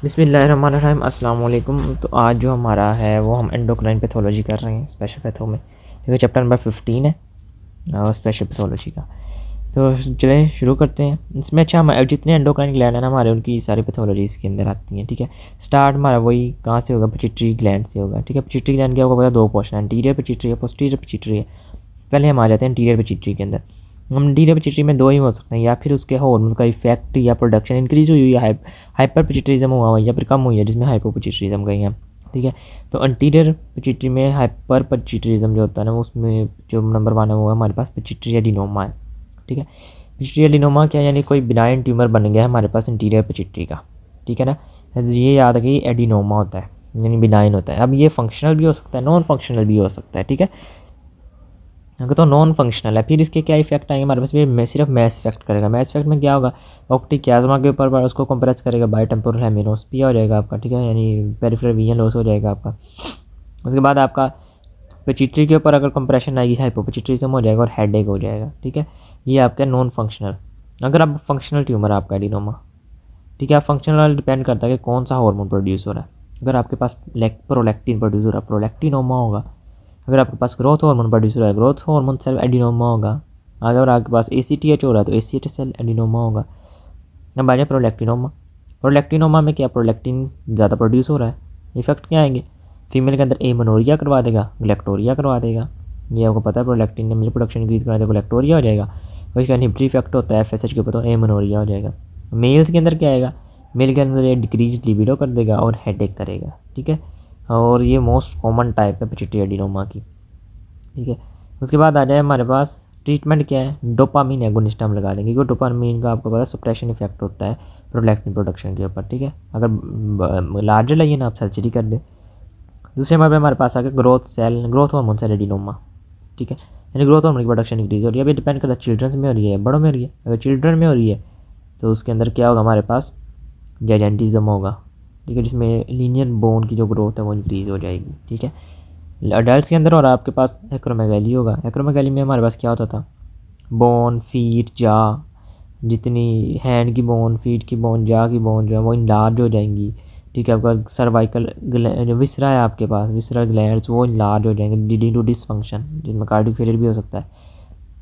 बिस्मिल्लाहिर्रहमानिर्रहीम अस्सलाम वालेकुम। तो आज जो हमारा है वो हम एंडोक्राइन पैथोलॉजी कर रहे हैं स्पेशल पैथो में। देखिए चैप्टर नंबर 15 है और स्पेशल पैथोलॉजी का। तो चलें शुरू करते हैं। इसमें अच्छा हमारे जितने एंडोक्राइन ग्लैंड है ना हमारे उनकी सारी पैथोलॉजी इसके अंदर आती हैं। ठीक है, स्टार्ट हमारा वही कहाँ से होगा, पिट्यूटरी ग्लैंड से होगा। ठीक है, पिट्यूटरी ग्लैंड क्या होगा पता, दो पोर्शन है, एंटीरियर पिट्यूटरी है, पोस्टीरियर पिट्यूटरी है। पहले हम आ जाते हैं एंटीरियर पिट्यूटरी के अंदर। हम एंटीरियर पिट्यूटरी में दो ही हो सकते हैं, या फिर उसके हार्मोन का इफेक्ट या प्रोडक्शन इंक्रीज हुई या हाइपर पिट्यूटरीजम हुआ है या फिर कम हुई है, जिसमें हाइपो पिट्यूटरीजम गई है। ठीक है, तो एंटीरियर पिट्यूटरी में हाइपर पिट्यूटरीजम जो होता है ना उसमें जो नंबर 1 है वो हमारे पास पिट्यूटरी एडिनोमा है। ठीक है, पिट्यूटरी एडिनोमा क्या, यानी कोई बिनाइन ट्यूमर बन गया है हमारे पास इंटीरियर पिट्यूटरी का। ठीक है ना, ये याद है कि एडिनोमा होता है यानी बिनाइन होता है। अब ये फंक्शनल भी हो सकता है, नॉन फंक्शनल भी हो सकता है। ठीक है, अगर तो नॉन फंक्शनल है फिर इसके क्या इफेक्ट आएंगे हमारे पास, ये सिर्फ मैस इफेक्ट करेगा। मैस इफेक्ट में क्या होगा, ऑप्टिक क्याज़मा के ऊपर उसको कंप्रेस करेगा, बाई टेम्पोरल हेमिनोस्पिया हो जाएगा आपका। ठीक है, यानी पेरिफेरल विजन लॉस हो जाएगा आपका। उसके बाद आपका पिट्यूटरी के ऊपर अगर कंप्रेशन आएगी हाइपोपिट्यूटरिज्म हो जाएगा और हेडेक हो जाएगा। ठीक है, ये आपका नॉन फंक्शनल। अगर आप फंक्शनल ट्यूमर है आपका एडिनोमा, ठीक है, फंक्शनल डिपेंड करता है कि कौन सा हार्मोन प्रोड्यूस हो रहा है। अगर आपके पास प्रोलैक्टिन प्रोड्यूस हो रहा है, प्रोलैक्टिनोमा होगा। अगर आपके पास ग्रोथ हार्मोन प्रोड्यूस हो रहा है, ग्रोथ हार्मोन सेल एडिनोमा होगा। अगर आपके पास ACTH हो रहा है तो ACTH सेल एडिनोमा होगा। अब आ जाए प्रोलैक्टिनोमा। प्रोलैक्टिनोमा में क्या, प्रोलैक्टिन ज़्यादा प्रोड्यूस हो रहा है, इफेक्ट क्या आएंगे, फीमेल के अंदर एमनोरिया करवा देगा, ग्लैक्टोरिया करवा देगा। ये आपको पता है, प्रोलैक्टिन ने मिल्क प्रोडक्शन इंक्रीज करा देगा, ग्लैक्टोरिया हो जाएगा। और इसका इनहिबिटरी इफेक्ट होता है FSH के ऊपर, तो एमनोरिया हो जाएगा। मेल्स के अंदर क्या आएगा, मेल के अंदर ये डिक्रीज लिबिडो कर देगा और हेडेक करेगा। ठीक है, और ये मोस्ट कॉमन टाइप है पिट्यूटरी एडिनोमा की। ठीक है, उसके बाद आ जाए हमारे पास ट्रीटमेंट क्या है, डोपामीन एगोनिस्ट हम लगा देंगे, क्योंकि डोपामीन का आपको पता सप्रेशन इफेक्ट होता है प्रोलैक्टिन प्रोडक्शन के ऊपर। ठीक है, अगर लार्जर लगे ना आप सर्जरी कर दे। दूसरे नंबर पे हमारे पास आ गया growth cell, growth hormone cell adenoma. ठीक है, यानी ग्रोथ हार्मोन की प्रोडक्शन इंक्रीज हो रही है। अभी डिपेंड करता है चिल्ड्रंस में हो रही है बड़ों में हो रही है। अगर चिल्ड्रन में हो रही है तो उसके अंदर क्या होगा हमारे पास, जाइजेंटिज्म होगा। ठीक है, जिसमें लीनियर बोन की जो ग्रोथ है वो इंक्रीज हो जाएगी। ठीक है, अडल्ट के अंदर और आपके पास एक्रोमेगैली होगा। एक्रोमेगैली में हमारे पास क्या होता था, बोन, फीट, जा, जितनी हैंड की बोन, फीट की बोन, जा की बोन जो है वो इनलार्ज हो जाएंगी। ठीक है, आपका सर्वाइकल जो विसरा है आपके पास, विसरा ग्लैंड्स वो इनलार्ज हो जाएंगे लीडिंग टू डिसफंक्शन, जिनमें कार्डियक फेलियर भी हो सकता है,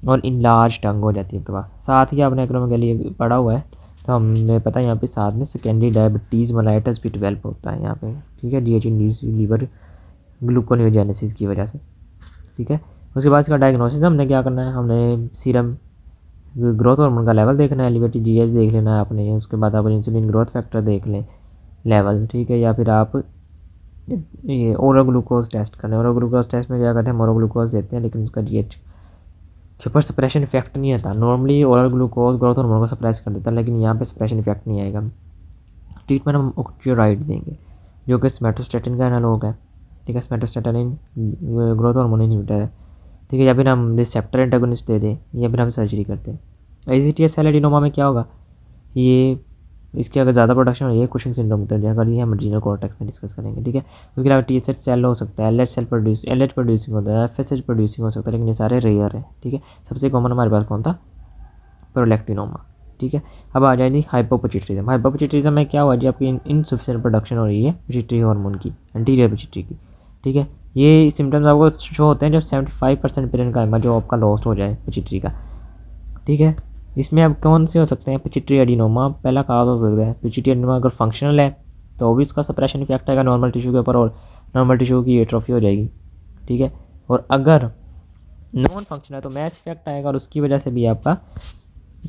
और इनलार्ज टंग हो जाती है आपके पास। साथ ही आपने एक्रोमेगैली पढ़ा हुआ है तो हमने पता है यहाँ पे साथ में सेकेंडरी डायबिटीज़ मेलाइटस भी डेवलप होता है यहाँ पे। ठीक है, DH इंड्यूस लीवर ग्लूकोनियोजेनेसिस की वजह से। ठीक है, उसके बाद इसका डायग्नोसिस हमने क्या करना है, हमने सीरम ग्रोथ हार्मोन का लेवल देखना है, एलिवेटेड GH देख लेना है आपने। उसके बाद आप इंसुलिन ग्रोथ फैक्टर देख लें लेवल। ठीक है, या फिर आप ये ओरल ग्लूकोज टेस्ट करना है। ओरल ग्लूकोज टेस्ट में क्या करते हैं, हम ओरल ग्लूकोज देते हैं लेकिन उसका GH के ऊपर सप्रेशन इफेक्ट नहीं आता। Normally oral glucose growth hormone को सप्रेस कर देता है, लेकिन यहाँ पे सप्रेशन इफेक्ट नहीं आएगा। ट्रीटमेंट हम ऑक्ट्रियोराइड देंगे जो कि स्मेटोस्टेटिन का एनालॉग है। ठीक है, स्मेटोस्टेटिन ग्रोथ हार्मोन इनहिबिटर है। ठीक है, या फिर हम रिसेप्टर एंटागोनिस्ट दे दें या फिर हम सर्जरी करते हैं। ACTH सेल एडिनोमा में क्या होगा, ये इसके अगर ज़्यादा प्रोडक्शन हो, ये कुशन सिंड्रोम होता है, अगर ये हम एड्रीनल कॉर्टेक्स में डिस्कस करेंगे। ठीक है, उसके अलावा TSH सेल हो सकता है, LH सेल LH प्रोड्यूसिंग होता है, FSH प्रोड्यूसिंग हो सकता है, लेकिन ये सारे रेयर है। ठीक है, सबसे कॉमन हमारे पास कौन था, प्रोलैक्टिनोमा। ठीक है, अब आ जाएगी हाइपोपिट्यूटरिज्म। हाइपोपिट्यूटरिज्म में क्या हुआ जी, आपकी इनसफिशिएंट प्रोडक्शन हो रही है पिट्यूटरी हार्मोन की, एंटीरियर पिट्यूटरी की। ठीक है, ये सिम्टम्स आपको शो होते हैं जब 75% पेरेन्काइमा जो आपका लॉस्ट हो जाए पिट्यूटरी का। ठीक है, इसमें अब कौन से हो सकते हैं, पिट्यूटरी एडिनोमा पहला काज हो सकता है। पिट्यूटरी एडिनोमा अगर फंक्शनल है तो भी इसका सप्रेशन इफेक्ट आएगा नॉर्मल टिश्यू के ऊपर और नॉर्मल टिश्यू की एट्रोफी हो जाएगी। ठीक है, और अगर नॉन फंक्शनल है तो मैस इफेक्ट आएगा और उसकी वजह से भी आपका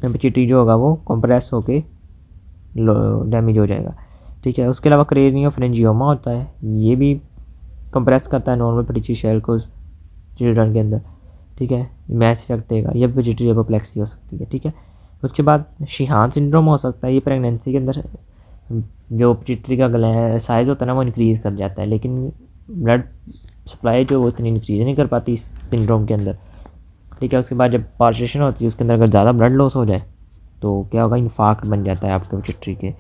पिट्यूटरी जो होगा वो कंप्रेस होके डैमेज हो जाएगा। ठीक है, उसके अलावा क्रेनियोफरेंजियोमा होता है, ये भी कंप्रेस करता है नॉर्मल पिट्यूटरी सेल को चिल्ड्रन के अंदर। ठीक है, मैस इफेक्ट देगा, यह पिट्यूटरी एपोप्लेक्सी हो सकती है। ठीक है, उसके बाद शिहान सिंड्रोम हो सकता है, ये प्रेगनेंसी के अंदर जो पिट्यूटरी का साइज़ होता है ना वो इंक्रीज़ कर जाता है, लेकिन ब्लड सप्लाई जो वो इतनी इंक्रीज़ नहीं कर पाती इस सिंड्रोम के अंदर। ठीक है, उसके बाद जब पार्टेशन होती है उसके अंदर अगर ज़्यादा ब्लड लॉस हो जाए तो क्या होगा, इन्फार्क्ट बन जाता है आपके पिट्यूटरी के।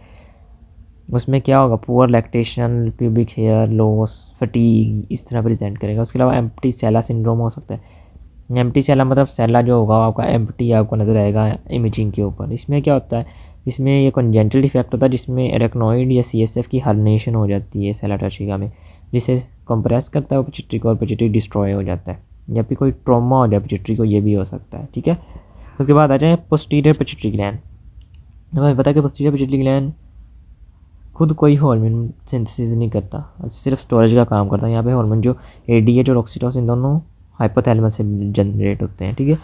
उसमें क्या होगा, poor lactation, pubic hair loss, fatigue, इस तरह प्रेजेंट करेगा। उसके अलावा एम्प्टी सेला सिंड्रोम हो सकता है। एम्प्टी सेला मतलब सेला जो होगा आपका एम्प्टी आपको नज़र आएगा इमेजिंग के ऊपर। इसमें क्या होता है, इसमें ये कंजेंटल डिफेक्ट होता है जिसमें एरेक्नोइड या CSF की हर्निएशन हो जाती है सेला टर्शिका में, जिसे कंप्रेस करता है पिट्यूटरी को और पिट्यूटरी डिस्ट्रॉय हो जाता है, या फिर कोई ट्रॉमा हो जाए पिट्यूटरी को, ये भी हो सकता है। ठीक है, उसके बाद आ जाए पोस्टीरियर पिट्यूटरी ग्लैंड। हमें पता है कि पोस्टीरियर पिट्यूटरी ग्लैंड खुद कोई हार्मोन सिंथेसिस नहीं करता, सिर्फ स्टोरेज का काम करता है। यहाँ पे हार्मोन जो ADH और ऑक्सीटोसिन दोनों हाइपोथैलेमस से जनरेट होते हैं। ठीक है,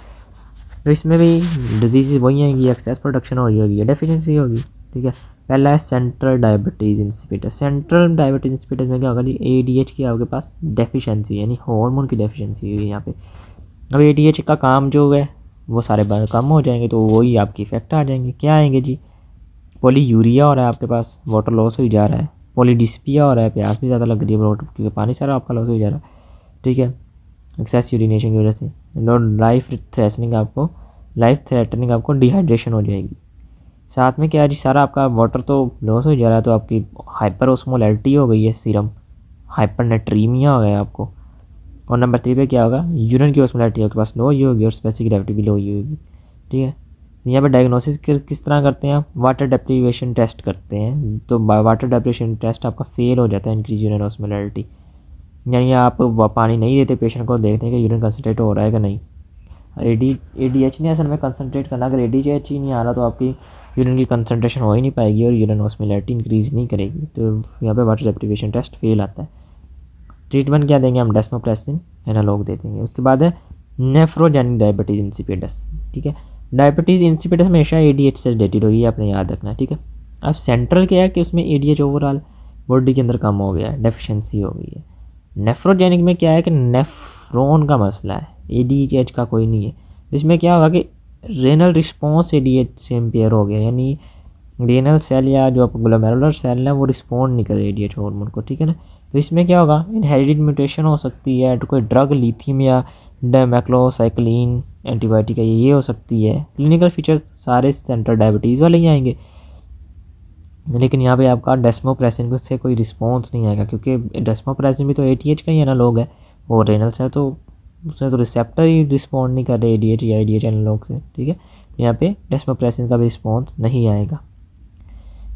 तो इसमें भी डिजीज़ वही आएंगी, एक्सेस प्रोडक्शन हो रही होगी, डेफिशिएंसी होगी। ठीक है, पहला है central diabetes insipidus. Central diabetes insipidus में क्या होगा जी, ADH की आपके पास डेफिशिएंसी यानी हार्मोन की डेफिशिएंसी हुई यहाँ पे। अब ADH का काम जो है वो सारे कम हो जाएंगे, तो वही आपकी इफेक्ट आ जाएंगे। क्या आएंगे जी, पॉलीयूरिया हो रहा है आपके पास, वाटर लॉस हो जा रहा है, पॉलीडिस्पिया हो रहा है, प्यास भी ज़्यादा लग रही है वाटर क्योंकि पानी सारा आपका लॉस हो जा रहा है। ठीक है, एक्सेस यूरिनेशन की वजह से, लाइफ थ्रेटनिंग आपको डिहाइड्रेशन हो जाएगी। साथ में क्या है जी, सारा आपका वाटर तो लॉस हो जा रहा है, तो आपकी हाइपर ओस्मोलैरिटी हो गई है, सीरम हाइपरनेट्रीमिया हो गया आपको। और नंबर 3 पे क्या होगा, यूरिन की ओस्मोलैरिटी आपके पास लो हुई होगी और स्पेसिफिक ग्रेविटी भी लो हुई होगी। ठीक है, यहाँ पे डायग्नोसिस किस तरह करते हैं आप, वाटर डेप्रीवेशन टेस्ट करते हैं। तो वाटर डेप्रीवेशन टेस्ट आपका फेल हो जाता है इंक्रीज यूरिन ओस्मोलैरिटी, यानी आप पानी नहीं देते पेशेंट को, देखते हैं कि यूरिन कंसनट्रेट हो रहा है कि नहीं। ADH ने असल में कंसनट्रेट करना, अगर ADH ही नहीं आ रहा तो आपकी यूरिन की कंसनट्रेशन हो ही नहीं पाएगी और यूरिन ऑस्मोलैरिटी इंक्रीज़ नहीं करेगी, तो यहाँ पे वाटर डेप्रीवेशन टेस्ट फेल आता है। ट्रीटमेंट क्या देंगे हम, डेस्मोप्रेसिन एनालॉग दे देंगे। उसके बाद है नेफ्रोजेनिक डायबिटीज़ इंसिपिडस। ठीक है, डायबिटीज़ इंसिपिडस हमेशा ADH से रिलेटेड होगी, आपने याद रखना है। ठीक है, अब सेंट्रल क्या है कि उसमें ADH ओवरऑल बॉडी के अंदर कम हो गया है, डेफिशिएंसी हो गई है। नेफ्रोजेनिक में क्या है कि नेफ्रॉन का मसला है, ADH का कोई नहीं है। इसमें क्या होगा कि रेनल रिस्पॉन्स ADH से इम्पेयर हो गया, यानी रेनल सेल या जो आपका ग्लोमेरुलर सेल है वो रिस्पॉन्ड नहीं करे ADH हार्मोन को। ठीक है ना, तो इसमें क्या होगा, इनहेरिटेड म्यूटेशन हो सकती है, तो कोई ड्रग लिथियम या डेमैक्लोसाइक्लिन एंटीबायोटिक है, ये हो सकती है। क्लिनिकल फीचर्स सारे सेंट्रल डायबिटीज़ वाले ही आएंगे, लेकिन यहाँ पे आपका डेस्मोप्रेसिन से कोई रिस्पॉन्स नहीं आएगा, क्योंकि डेस्मोप्रेसिन भी तो ADH का ही एनालॉग है और रेनल सेल तो उसने तो रिसेप्टर ही रिस्पॉन्ड नहीं कर रहे ADH या ADH एनालॉग से। ठीक है, तो यहाँ पे डेस्मोप्रेसिन का भी रिस्पॉन्स नहीं आएगा।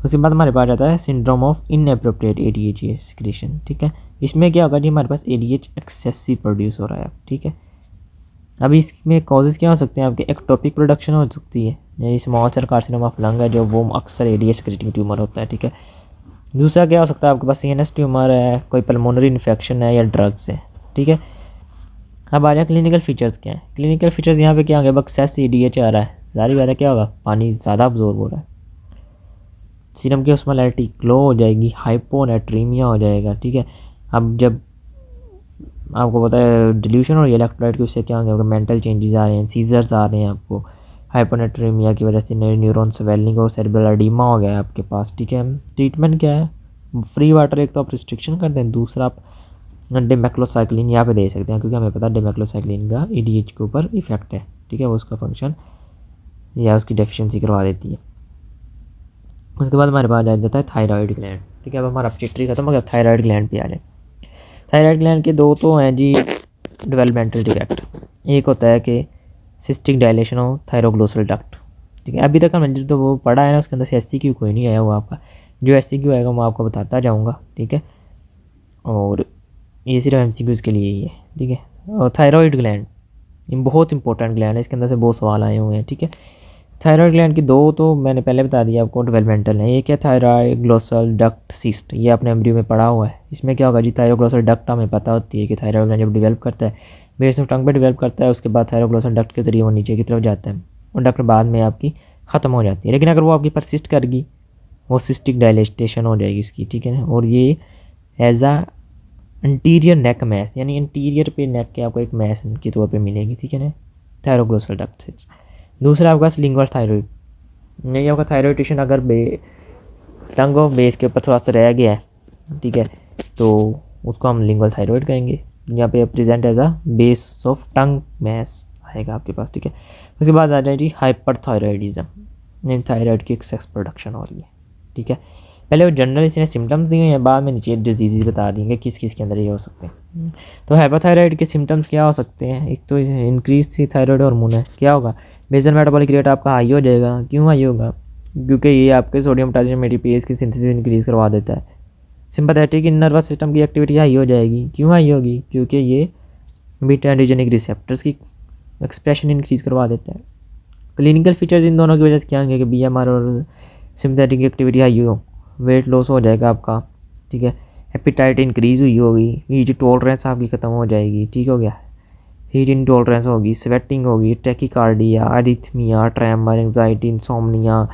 उसके बाद हमारे पास आता है syndrome of inappropriate ADH secretion. ठीक है, इसमें क्या होगा जी, हमारे पास ADH एक्सेसिव प्रोड्यूस हो रहा है। ठीक है, अभी इसमें कॉजेज़ क्या हो सकते हैं आपके, एक्टोपिक प्रोडक्शन हो सकती है, यानी small cell carcinoma of lung है जो वो अक्सर ADH क्रिएटिंग ट्यूमर होता है। ठीक है, दूसरा क्या हो सकता है आपके पास CNS ट्यूमर है, कोई पल्मोनरी इन्फेक्शन है या ड्रग्स है। ठीक है, अब आ जाए क्लिनिकल फीचर्स क्या है। क्लिनिकल फीचर्स यहाँ पे क्या होंगे, एक्सेस ADH आ रहा है, सारी बात है क्या होगा, पानी ज़्यादा अब्जॉर्ब हो रहा है, सीरम की ओस्मोलैरिटी लो हो जाएगी, हाइपोनेट्रीमिया हो जाएगा। ठीक है, अब जब आपको पता है डिल्यूशन और इलेक्ट्रोलाइट की, उससे क्या होंगे, मेंटल चेंजेस आ रहे हैं, सीजर्स आ रहे हैं आपको, हाइपोनेट्रीमिया की वजह से न्यूरॉन स्वेलिंग और सेरेब्रल एडिमा हो गया है आपके पास। ठीक है, ट्रीटमेंट क्या है, फ्री वाटर एक तो आप रिस्ट्रिक्शन कर दें, दूसरा आप डेमैक्लोसाइक्लिन यहाँ पे दे सकते हैं, क्योंकि हमें पता है डेमैक्लोसाइक्लिन का ADH के ऊपर इफेक्ट है। ठीक है, वो उसका फंक्शन या उसकी डेफिशिएंसी करवा देती है। उसके बाद हमारे पास आ जाता है थायराइड ग्लैंड। ठीक है, अब हमारा पिट्यूटरी खत्म हो गया, थायराइड ग्लैंड पे आ जाए। थायराइड ग्लैंड के दो तो हैं जी डेवलपमेंटल डिफेक्ट, एक होता है कि cystic dilation of thyroglossal duct. ठीक है, अभी तक हमने जो वो पढ़ा है ना उसके अंदर से SCQ कोई नहीं आया, वो आपका जो SCQ आएगा मैं आपको बताता जाऊँगा। ठीक है, और ये सिर्फ MCQs के लिए ही है। ठीक है, और थायराइड ग्लैंड ये बहुत इंपॉर्टेंट ग्लैंड है, इसके अंदर से बहुत सवाल आए हुए हैं। ठीक है, थायराइड ग्लैंड की दो तो मैंने पहले बता दिया आपको डेवलपमेंटल है, एक है थायरोग्लोसल डक्ट सिस्ट, ये आपने एमब्रियो में पढ़ा हुआ है। इसमें क्या होगा जी, थायरोग्लोसल डक्ट हमें पता होती है कि थायराइड ग्लैंड जब डेवलप करता है बेस ऑफ टंग पे डेवलप करता है, उसके बाद थायरोग्लोसल डक्ट के जरिए वो नीचे की तरफ जाता है और डक्ट बाद में आपकी ख़त्म हो जाती है। लेकिन अगर वो आपकी परसिस्ट करेगी वो सिस्टिक डायलेटेशन हो जाएगी उसकी। ठीक है ना, और ये एज आ इंटीरियर नेक मैस, यानी इंटीरियर पे नेक के आपको एक मैस के तौर पे मिलेगी। ठीक है ना, थायरोग्लोसल डक्ट से। दूसरा आपका लिंगुअल थायराइड, नहीं आपका थायराइड टिश्यू अगर टंग ऑफ बेस के ऊपर थोड़ा सा रह गया है, ठीक है, तो उसको हम लिंगुअल थायराइड कहेंगे। यहाँ पे present as a base of tongue mass आएगा आपके पास। ठीक है, उसके बाद आ जाए जी हाइपर थायराइडिज्म, यानी थायराइड की एक्सेस प्रोडक्शन हो रही है। ठीक है, पहले वो जनरल इसने सिम्टम्स दिए हैं, बाद में नीचे डिजीज़ बता देंगे किस किस के अंदर ये हो सकते हैं। तो हाइपोथायराइड के सिम्टम्स क्या हो सकते हैं, एक तो इंक्रीज थी थायराइड हार्मोन है, क्या होगा, बेसल मेटाबॉलिक रेट आपका हाई हो जाएगा। क्यों हाई होगा, क्योंकि ये आपके सोडियम पोटेशियम एटीपीएस की सिंथेसिस इंक्रीज़ करवा देता है। सिंपैथेटिक नर्वस सिस्टम की एक्टिविटी हाई हो जाएगी। क्यों हाई होगी? क्योंकि ये बीटा एंटीजेनिक रिसेप्टर्स की एक्सप्रेशन इंक्रीज़ करवा देता है। क्लिनिकल फीचर्स इन दोनों की वजह से क्या होंगे कि बीएमआर और सिंपैथेटिक एक्टिविटी हाई हो, वेट लॉस हो जाएगा आपका, ठीक है, एपिटाइट इंक्रीज़ हुई होगी, हीट टॉलरेंस आपकी ख़त्म हो जाएगी, ठीक हो गया, हीट इंटॉलरेंस होगी, स्वेटिंग होगी, tachycardia, arrhythmia, tremor, anxiety, insomnia,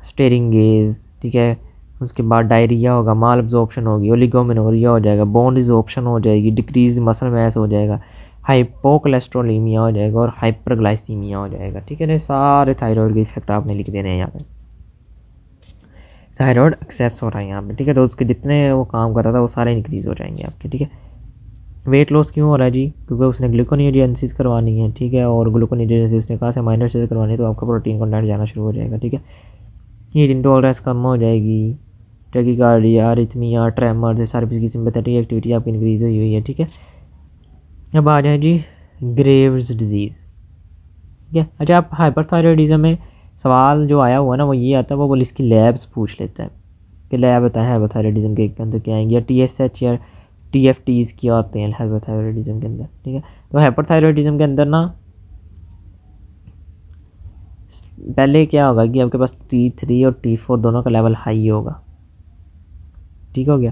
steering gauge, ठीक है, उसके बाद डायरिया होगा, माल एब्जॉर्प्शन होगी, ओलिगोमेनोरिया हो जाएगा, बोन रिजॉर्प्शन हो जाएगी, डिक्रीज मसल मैस हो जाएगा, हाइपोकोलेस्ट्रोलीमिया हो जाएगा और हाइपरग्लाइसीमिया हो जाएगा, ठीक है ना। सारे थायराइड के इफेक्ट आपने लिख देने हैं यहाँ पे। थायराइड एक्सेस हो रहा है यहाँ पे, ठीक है, तो उसके जितने वो काम कर रहा था वो सारे इंक्रीज़ हो जाएंगे आपके, ठीक है। वेट लॉस क्यों हो रहा है जी? क्योंकि उसने ग्लूकोनियोजेनेसिस करवानी है, ठीक है, और ग्लूकोनियोजेनेसिस उसने कहा से माइनर से करवानी है, तो आपका प्रोटीन कंटेंट जाना शुरू हो जाएगा, ठीक है। हीट इंटॉलरेंस कम हो जाएगी, टैकीकार्डिया, अरिथमिया, ट्रेमर से सारी की सिंपैथेटिक एक्टिविटी आपकी इंक्रीज़ हुई है, ठीक है। अब आ जाए जी ग्रेव्स डिजीज़, ठीक है। अच्छा, आप हाइपरथायरॉयडिज्म में सवाल जो आया हुआ ना वो ये आता है, वो इसकी लैब्स पूछ लेता है कि लैब बताया हाइपरथायरॉयडिज्म के अंदर क्या आएंगे, या TSH या TFTs क्या होते हैं हाइपरथायरॉयडिज्म के अंदर, ठीक है। तो हाइपरथायरॉयडिज्म के अंदर ना पहले क्या होगा कि आपके पास T3 और T4 दोनों का लेवल हाई होगा, ठीक हो गया।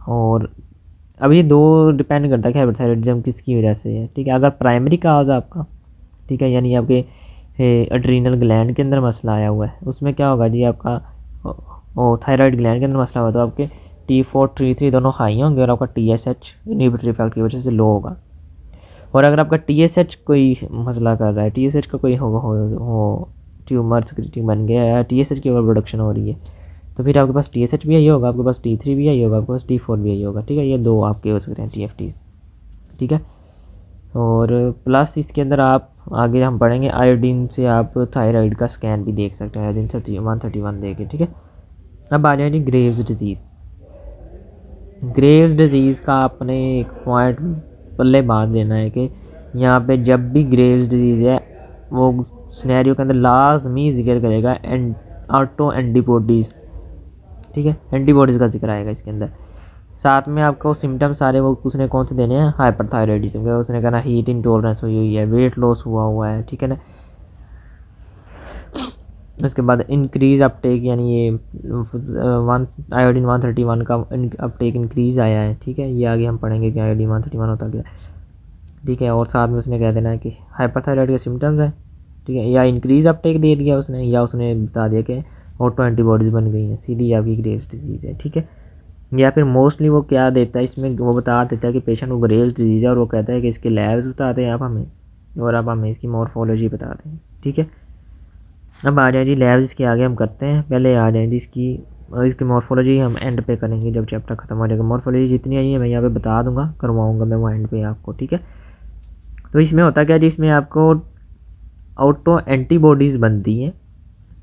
और अब ये दो डिपेंड करता है कि हाइपरथायरॉयडिज्म किसकी वजह से है, ठीक है। अगर प्राइमरी काज आपका, ठीक है, यानी आपके एड्रीनल ग्लैंड के अंदर मसला आया हुआ है, उसमें क्या होगा जी आपका थायराइड ग्लैंड के अंदर मसला हुआ तो आपके T4 T3 दोनों हाई होंगे और आपका TSH इनहिबिटरी इफेक्ट की वजह से लो होगा। और अगर आपका TSH कोई मसला कर रहा है, TSH का कोई हो ट्यूमर सक्रीटिंग बन गया है, TSH की ओवर प्रोडक्शन हो रही है, तो फिर आपके पास TSH भी आई होगा, आपके पास T3 भी आई होगा, आपके पास T4 भी आई होगा, ठीक है। ये दो आपके हो सकते हैं TFTs, ठीक है। और प्लस इसके अंदर आप आगे हम पढ़ेंगे आयोडीन से आप थायराइड का स्कैन भी देख सकते हैं, आयोडीन 131 देके, ठीक है। अब आ जाए जी ग्रेव्स डिजीज़। ग्रेव्स डिजीज़ का आपने एक पॉइंट पल्ले बांध देना है कि यहाँ पे जब भी ग्रेव्स डिजीज़ है वो सिनेरियो के अंदर लाजमी जिक्र करेगा ऑटो एंटीबॉडीज़, ठीक है, एंटीबॉडीज़ का जिक्र आएगा इसके अंदर। साथ में आपको सिम्टम सारे वो उसने कौन से देने हैं? हाइपरथायरॉयडिज्म के। उसने कहना हीट इंटॉलरेंस हुई है, वेट लॉस हुआ है, ठीक है ना। उसके बाद इंक्रीज अपटेक, यानी ये आयोडीन 131 का अपटेक इंक्रीज आया है, ठीक है। ये आगे हम पढ़ेंगे कि आयोडीन 131 होता क्या, ठीक है। और साथ में उसने कह देना है कि हाइपरथायरॉयड के सिम्टम्स हैं, ठीक है, या इंक्रीज अपटेक दे दिया उसने, या उसने बता दिया कि ऑटो एंटीबॉडीज़ बन गई हैं, सीधी आपकी ग्रेव्स डिजीज़ है, ठीक है। या फिर मोस्टली वो क्या देता है इसमें, वो बता देता है कि पेशेंट को ग्रेव्स डिजीज़ है और वो कहता है कि इसके लैब्स बता दें आप हमें और आप हमें इसकी मॉर्फोलॉजी बता दें, ठीक है। अब आ जाए जी लैब्स इसके आगे हम करते हैं, पहले आ जाए जी इसकी मॉर्फोलॉजी हम एंड पे करेंगे जब चैप्टर ख़त्म हो जाएगा। मॉर्फोलॉजी जितनी आई है मैं यहाँ पे बता दूंगा, करवाऊँगा मैं वो एंड पे आपको, ठीक है। तो इसमें होता क्या जी, इसमें आपको ऑटो एंटीबॉडीज़ बनती हैं,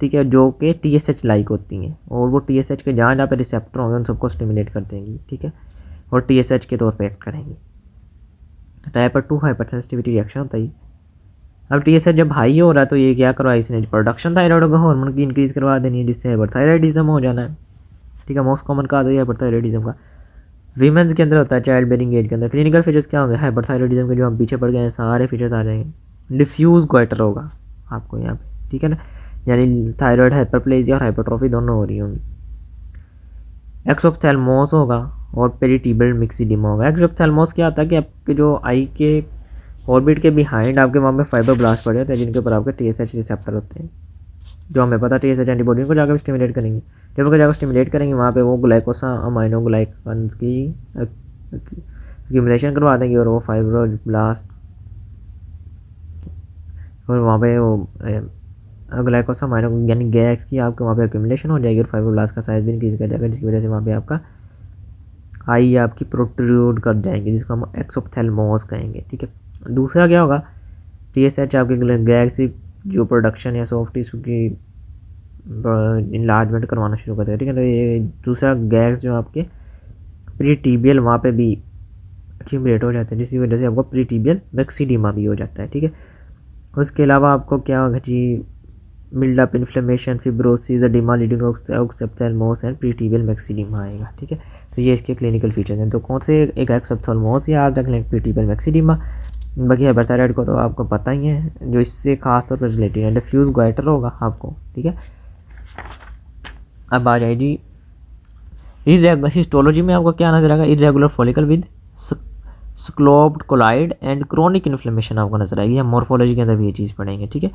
ठीक है, जो कि TSH लाइक होती हैं, और वो TSH के जहाँ जहाँ पे रिसेप्टर होंगे उन सबको स्टिमुलेट कर देंगी, ठीक है, और TSH के तौर पे एक्ट करेंगी। टाइप 2 हाइपर सेंसिटिविटी रिएक्शन होता है। अब TSH जब हाई हो रहा है तो ये क्या करवा, इसने प्रोडक्शन थायराइड हार्मोन की इंक्रीज़ करवा देनी है, जिससे हाइपरथायरॉयडिज्म हो जाना है, ठीक है। मोस्ट कॉमन काज है हाइपरथायरॉयडिज्म का। वीमेंस के अंदर होता है, चाइल्ड बेरिंग एज के अंदर। क्लिनिकल फीचर्स क्या होंगे हाइपरथायरॉयडिज्म के, जो हम पीछे पड़ गए हैं सारे फीचर्स आ जाएंगे। डिफ्यूज़ गोइटर होगा आपको यहाँ पे, ठीक है ना, यानी थायराइड हाइपरप्लेजिया और हाइपरट्रॉफी दोनों हो रही होंगी। एक्सोप्थेल्मोस होगा और पेरिटिबल मिक्सिडिमा होगा। एक्सोप्थेल्मोस क्या होता है कि आपके जो आई के ऑर्बिट के बिहाइंड आपके वहाँ पे फाइब्रोब्लास्ट पड़े होते हैं, जिनके ऊपर आपके TSH रिसेप्टर होते हैं, जो हमें पता है TSH एंटीबॉडी को जाकर स्टिमुलेट करेंगे। जब उनको जाकर स्टिमुलेट करेंगे वहाँ पे वो ग्लाइकोसा अमाइनो ग्लाइकन्स की एक्यूमुलेशन करवा देंगे और वो फाइब्रोब्लास्ट और वहाँ पे वो ग्लाइकोसा अमाइनो यानी गैस की आपके वहाँ पे एक्यूमुलेशन हो जाएगी और फाइब्रोब्लास्ट का साइज भी इंक्रीज कर जाएगा, जिसकी वजह से वहाँ पे आपका आई आपकी प्रोट्रूड कर जाएंगे, जिसको हम एक्सोप्थेल्मोस कहेंगे, ठीक है। दूसरा क्या होगा, TSH आपके गैस जो प्रोडक्शन या सॉफ्ट टिश्यू की इनलार्जमेंट करवाना शुरू कर देगा, ठीक है। तो ये दूसरा गैस जो आपके प्रीटिबियल वहाँ पे भी एक्यूमुलेट हो जाता है, जिसकी वजह से आपको प्रीटिबियल मैक्सिडिमा भी हो जाता है, ठीक है। उसके अलावा आपको क्या होगा जी, buildup, inflammation, fibrosis, oedema leading exophthalmos and pretibial myxoedema आएगा। ठीक है, तो ये इसके क्लिनिकल फीचर्स हैं। तो कौन से? एक एक्सेप्थेलमोस याद रख लें, प्रीटिबियल मैक्सिडिमा। बाकी हाइपरथायराइड को तो आपको पता ही है, जो इससे खास तौर पर रिलेटेड है, डिफ्यूज ग्वाइटर होगा आपको। ठीक है, अब आ जाए जी हिस्टोलॉजी में आपको क्या नजर आएगा? Irregular follicle with scalloped colloid and chronic inflammation आपको नजर आएगी। हम मॉर्फोलॉजी के अंदर भी ये चीज़ पढ़ेंगे। ठीक है,